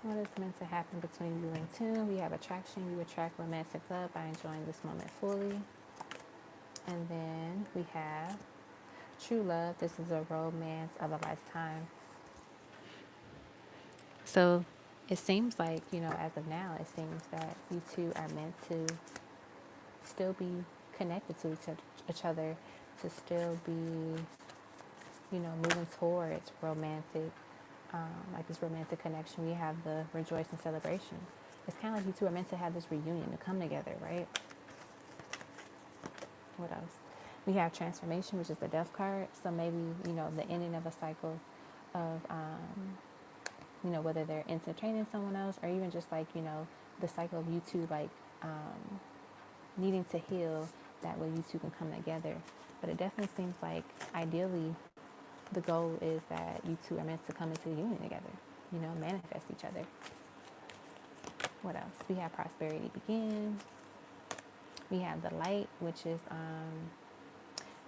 What is meant to happen between you and Tuna? We have attraction. You attract romantic love by enjoying this moment fully. And then we have true love. This is a romance of a lifetime. So it seems like, as of now, it seems that you two are meant to still be connected to each other, to still be, moving towards romantic, like this romantic connection. We have the rejoice and celebration. It's kind of like you two are meant to have this reunion, to come together, right? What else? We have transformation, which is the death card. So maybe, the ending of a cycle of, whether they're entertaining someone else, or even just like, the cycle of you two, like, needing to heal, that way you two can come together. But it definitely seems like ideally the goal is that you two are meant to come into union together, manifest each other. What else? We have prosperity begins. We have the light, which is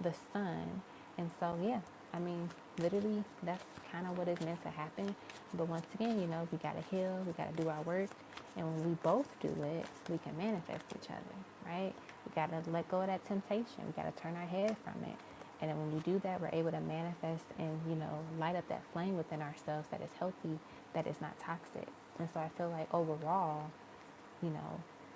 the sun. And so, yeah, I mean, literally, that's kind of what is meant to happen. But once again, we got to heal, we got to do our work. And when we both do it, we can manifest each other, right? We got to let go of that temptation. We got to turn our head from it. And then when we do that, we're able to manifest and, light up that flame within ourselves that is healthy, that is not toxic. And so I feel like overall,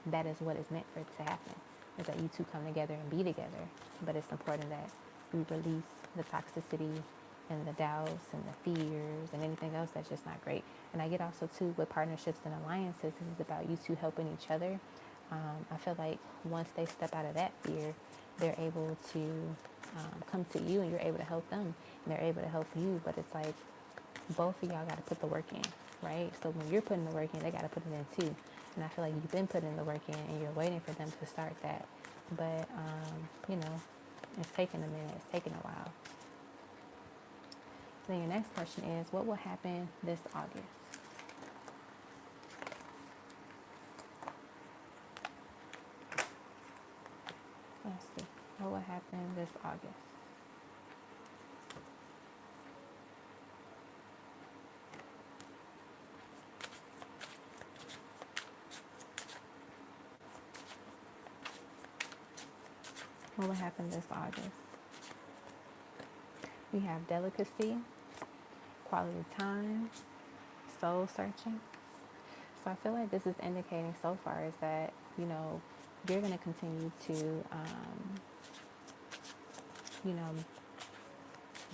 that is what is meant for it to happen, is that you two come together and be together. But it's important that we release the toxicity and the doubts and the fears and anything else that's just not great. And I get also too with partnerships and alliances, this is about you two helping each other. I feel like once they step out of that fear, they're able to come to you, and you're able to help them, and they're able to help you. But it's like both of y'all got to put the work in, right? So when you're putting the work in, they got to put it in too. And I feel like you've been putting the work in, and you're waiting for them to start that. But it's taking a minute. It's taking a while. Then your next question is, what will happen this August? Let's see. What will happen this August? What will happen this August? We have delicacy, quality time, soul searching. So I feel like this is indicating so far is that, you're going to continue to,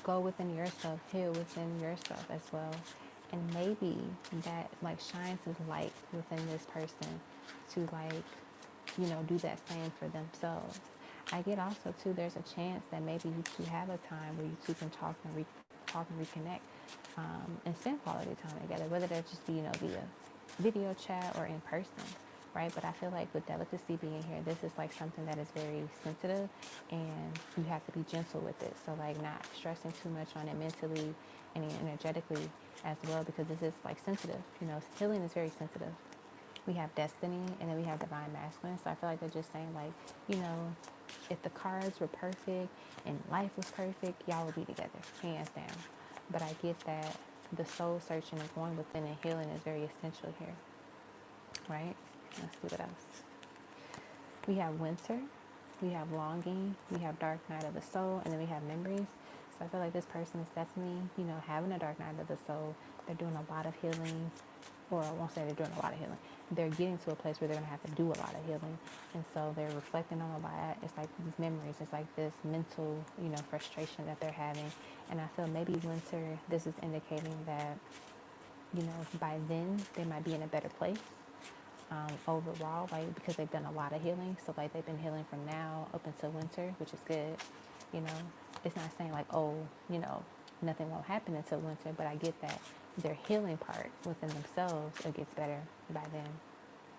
go within yourself, heal within yourself as well. And maybe that like shines his light within this person to like, do that same for themselves. I get also too, there's a chance that maybe you two have a time where you two can talk and reconnect, and spend quality time together, whether that just be, via video chat or in person, right? But I feel like with delicacy being here, this is like something that is very sensitive, and you have to be gentle with it. So like not stressing too much on it mentally and energetically as well, because this is like sensitive. You know, healing is very sensitive. We have destiny, and then we have divine masculine. So I feel like they're just saying like, you know, if the cards were perfect and life was perfect, y'all would be together, hands down. But I get that the soul searching and going within and healing is very essential here, right? Let's see what else. We have winter, we have longing, we have dark night of the soul, and then we have memories. So I feel like this person is definitely, you know, having a dark night of the soul. They're doing a lot of healing, or I won't say they're doing a lot of healing. They're getting to a place where they're going to have to do a lot of healing. And so they're reflecting on a lot. It's like these memories. It's like this mental, you know, frustration that they're having. And I feel maybe winter, this is indicating that, you know, by then they might be in a better place overall, like because they've done a lot of healing. So like they've been healing from now up until winter, which is good. You know, it's not saying like, oh, you know, nothing won't happen until winter, but I get that their healing part within themselves, it gets better by then,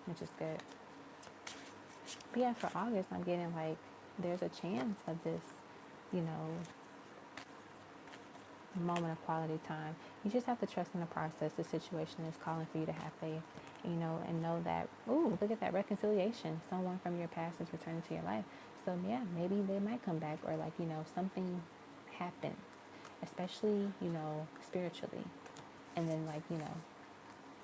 which is good. But yeah, for August, I'm getting like there's a chance of this, you know, moment of quality time. You just have to trust in the process. The situation is calling for you to have faith, you know, and know that, ooh, look at that reconciliation. Someone from your past is returning to your life. So yeah, maybe they might come back, or like, you know, something happened, especially, you know, spiritually. And then like, you know,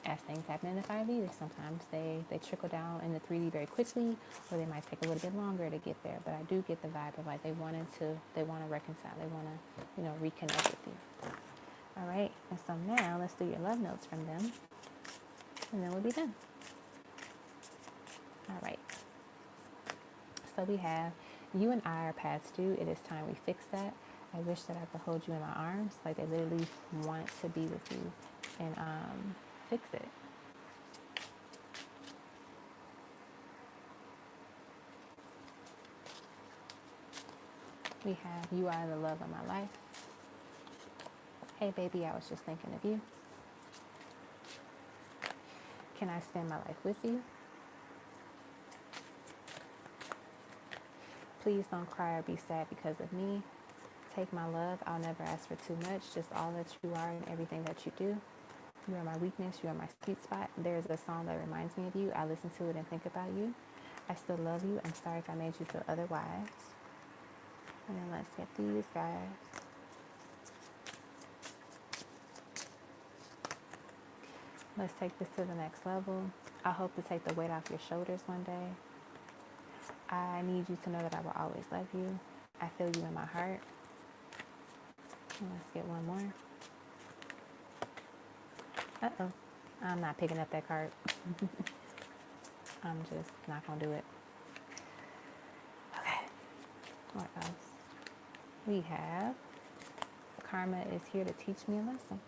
as things happen in the 5D, sometimes they trickle down in the 3D very quickly, or they might take a little bit longer to get there. But I do get the vibe of like they want to reconcile, they want to, you know, reconnect with you. All right, and so now let's do your love notes from them, and then we'll be done. All right. So we have, you and I are past due. It is time we fix that. I wish that I could hold you in my arms, like they literally want to be with you and fix it. We have, you are the love of my life. Hey baby, I was just thinking of you. Can I spend my life with you? Please don't cry or be sad because of me. Take my love. I'll never ask for too much. Just all that you are and everything that you do. You are my weakness. You are my sweet spot. There's a song that reminds me of you. I listen to it and think about you. I still love you. I'm sorry if I made you feel otherwise. And then let's get these guys. Let's take this to the next level. I hope to take the weight off your shoulders one day. I need you to know that I will always love you. I feel you in my heart. And let's get one more. Uh-oh. I'm not picking up that card. I'm just not going to do it. Okay. What else? We have, karma is here to teach me a lesson.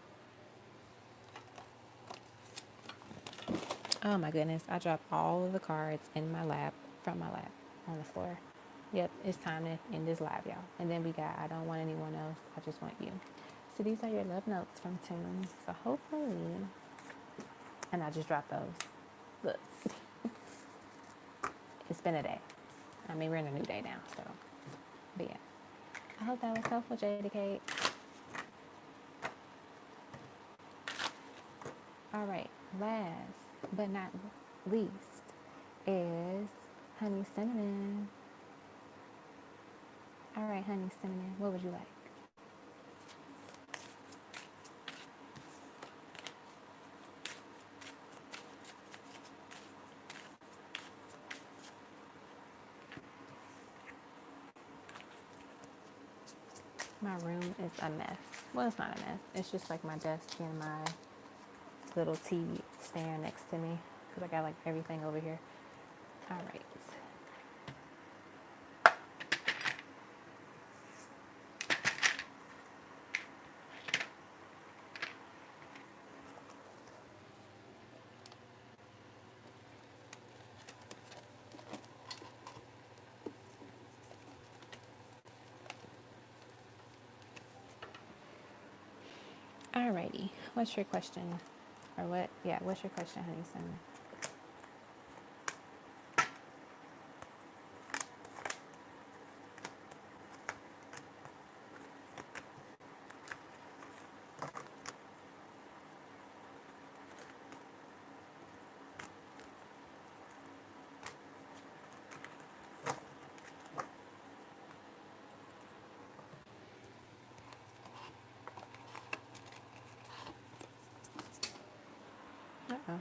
Oh my goodness. I dropped all of the cards in my lap, from my lap, on the floor. Yep, it's time to end this live, y'all. And then we got, I don't want anyone else. I just want you. So these are your love notes from Tim. So hopefully, and I just dropped those. Look, it's been a day. I mean, we're in a new day now, so. But yeah, I hope that was helpful, Jada Kate. All right, last but not least is Honey Cinnamon. All right, Honey Cinnamon, what would you like? My room is a mess. Well, it's not a mess. It's just like my desk and my little TV stand next to me because I got like everything over here. All right. Alrighty, what's your question? Or what? Yeah, what's your question, honey cinnamon? Uh-oh.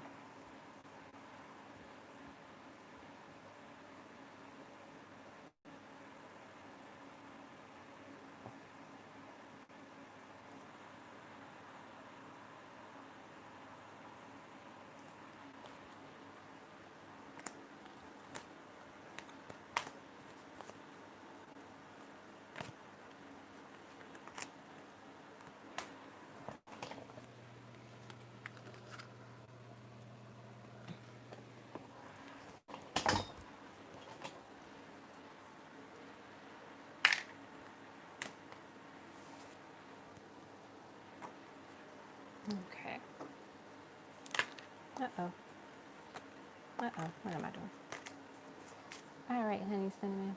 Okay. Uh-oh. Uh-oh. What am I doing? All right, honey cinnamon.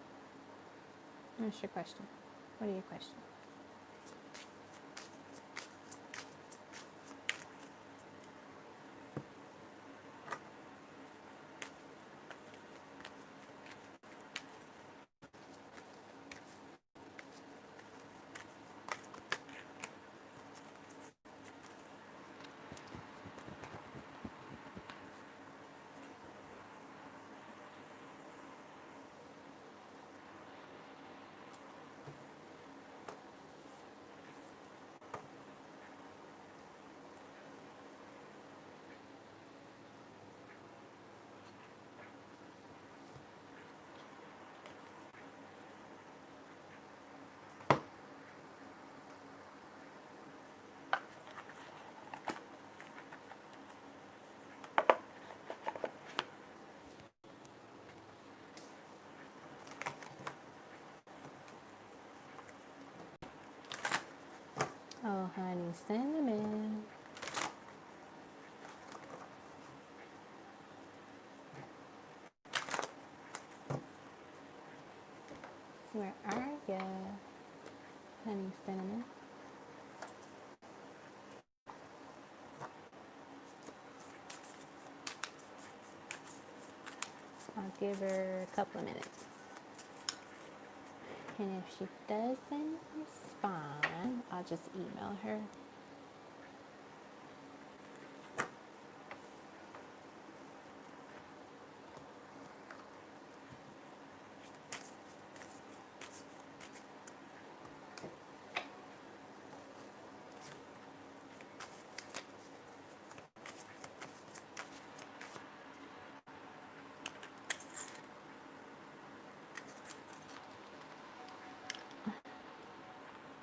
What's your question? What are your questions? Oh, honey cinnamon. Where are ya, honey cinnamon? I'll give her a couple of minutes. And if she doesn't respond, I'll just email her.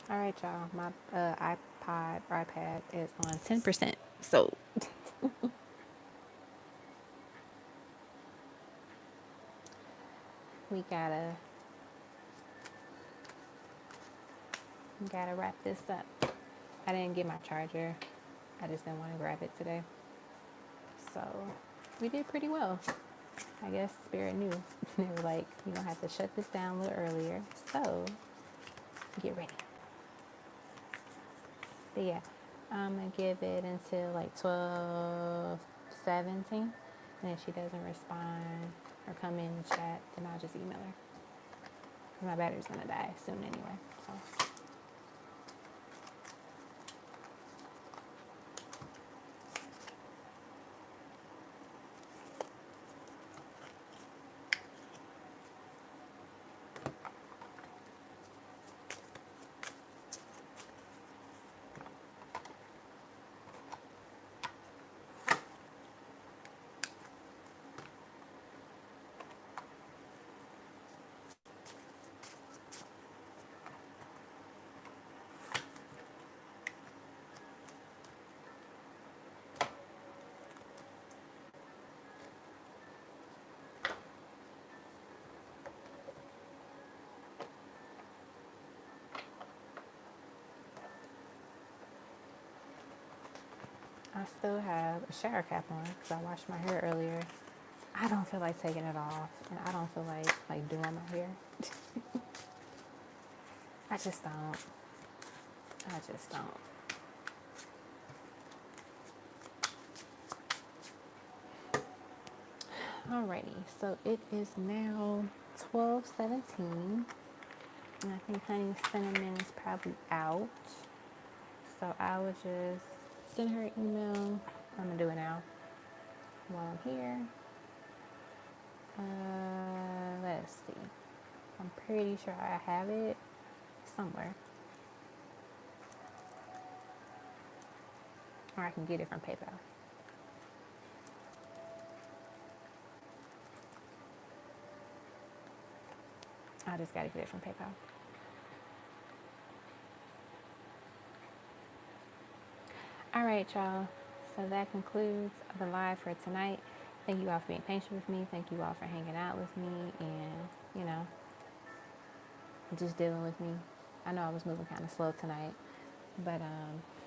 All right, y'all. My iPad is on 10%. So we gotta wrap this up. I didn't get my charger. I just didn't want to grab it today. So we did pretty well. I guess Spirit knew. They were like, you're gonna have to shut this down a little earlier. So get ready. But yeah, I'm gonna give it until like 12:17. And if she doesn't respond or come in the chat, then I'll just email her. My battery's gonna die soon anyway. So I still have a shower cap on because I washed my hair earlier. I don't feel like taking it off, and I don't feel like doing my hair. I just don't. I just don't. Alrighty, so it is now 12:17, and I think Honey Cinnamon is probably out. So I would just send her an email. I'm gonna do it now while I'm here. Let's see. I'm pretty sure I have it somewhere, or I can get it from PayPal. I just gotta get it from PayPal. All right, y'all. So that concludes the live for tonight. Thank you all for being patient with me. Thank you all for hanging out with me and, just dealing with me. I know I was moving kind of slow tonight, but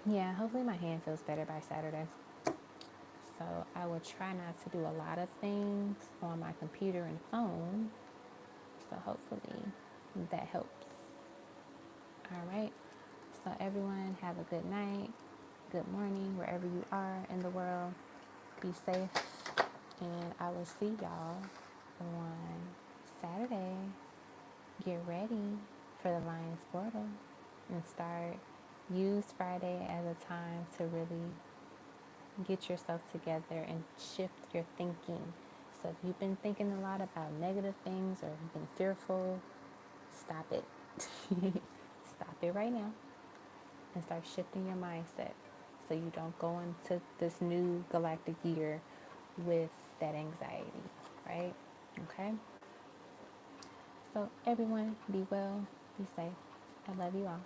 yeah, hopefully my hand feels better by Saturday. So I will try not to do a lot of things on my computer and phone. So hopefully that helps. All right. So everyone have a good night, good morning, wherever you are in the world. Be safe. And I will see y'all on Saturday. Get ready for the Lions Portal and use Friday as a time to really get yourself together and shift your thinking. So if you've been thinking a lot about negative things or been fearful, stop it. Stop it right now and start shifting your mindset so you don't go into this new galactic year with that anxiety, right? Okay? So everyone, be well, be safe. I love you all.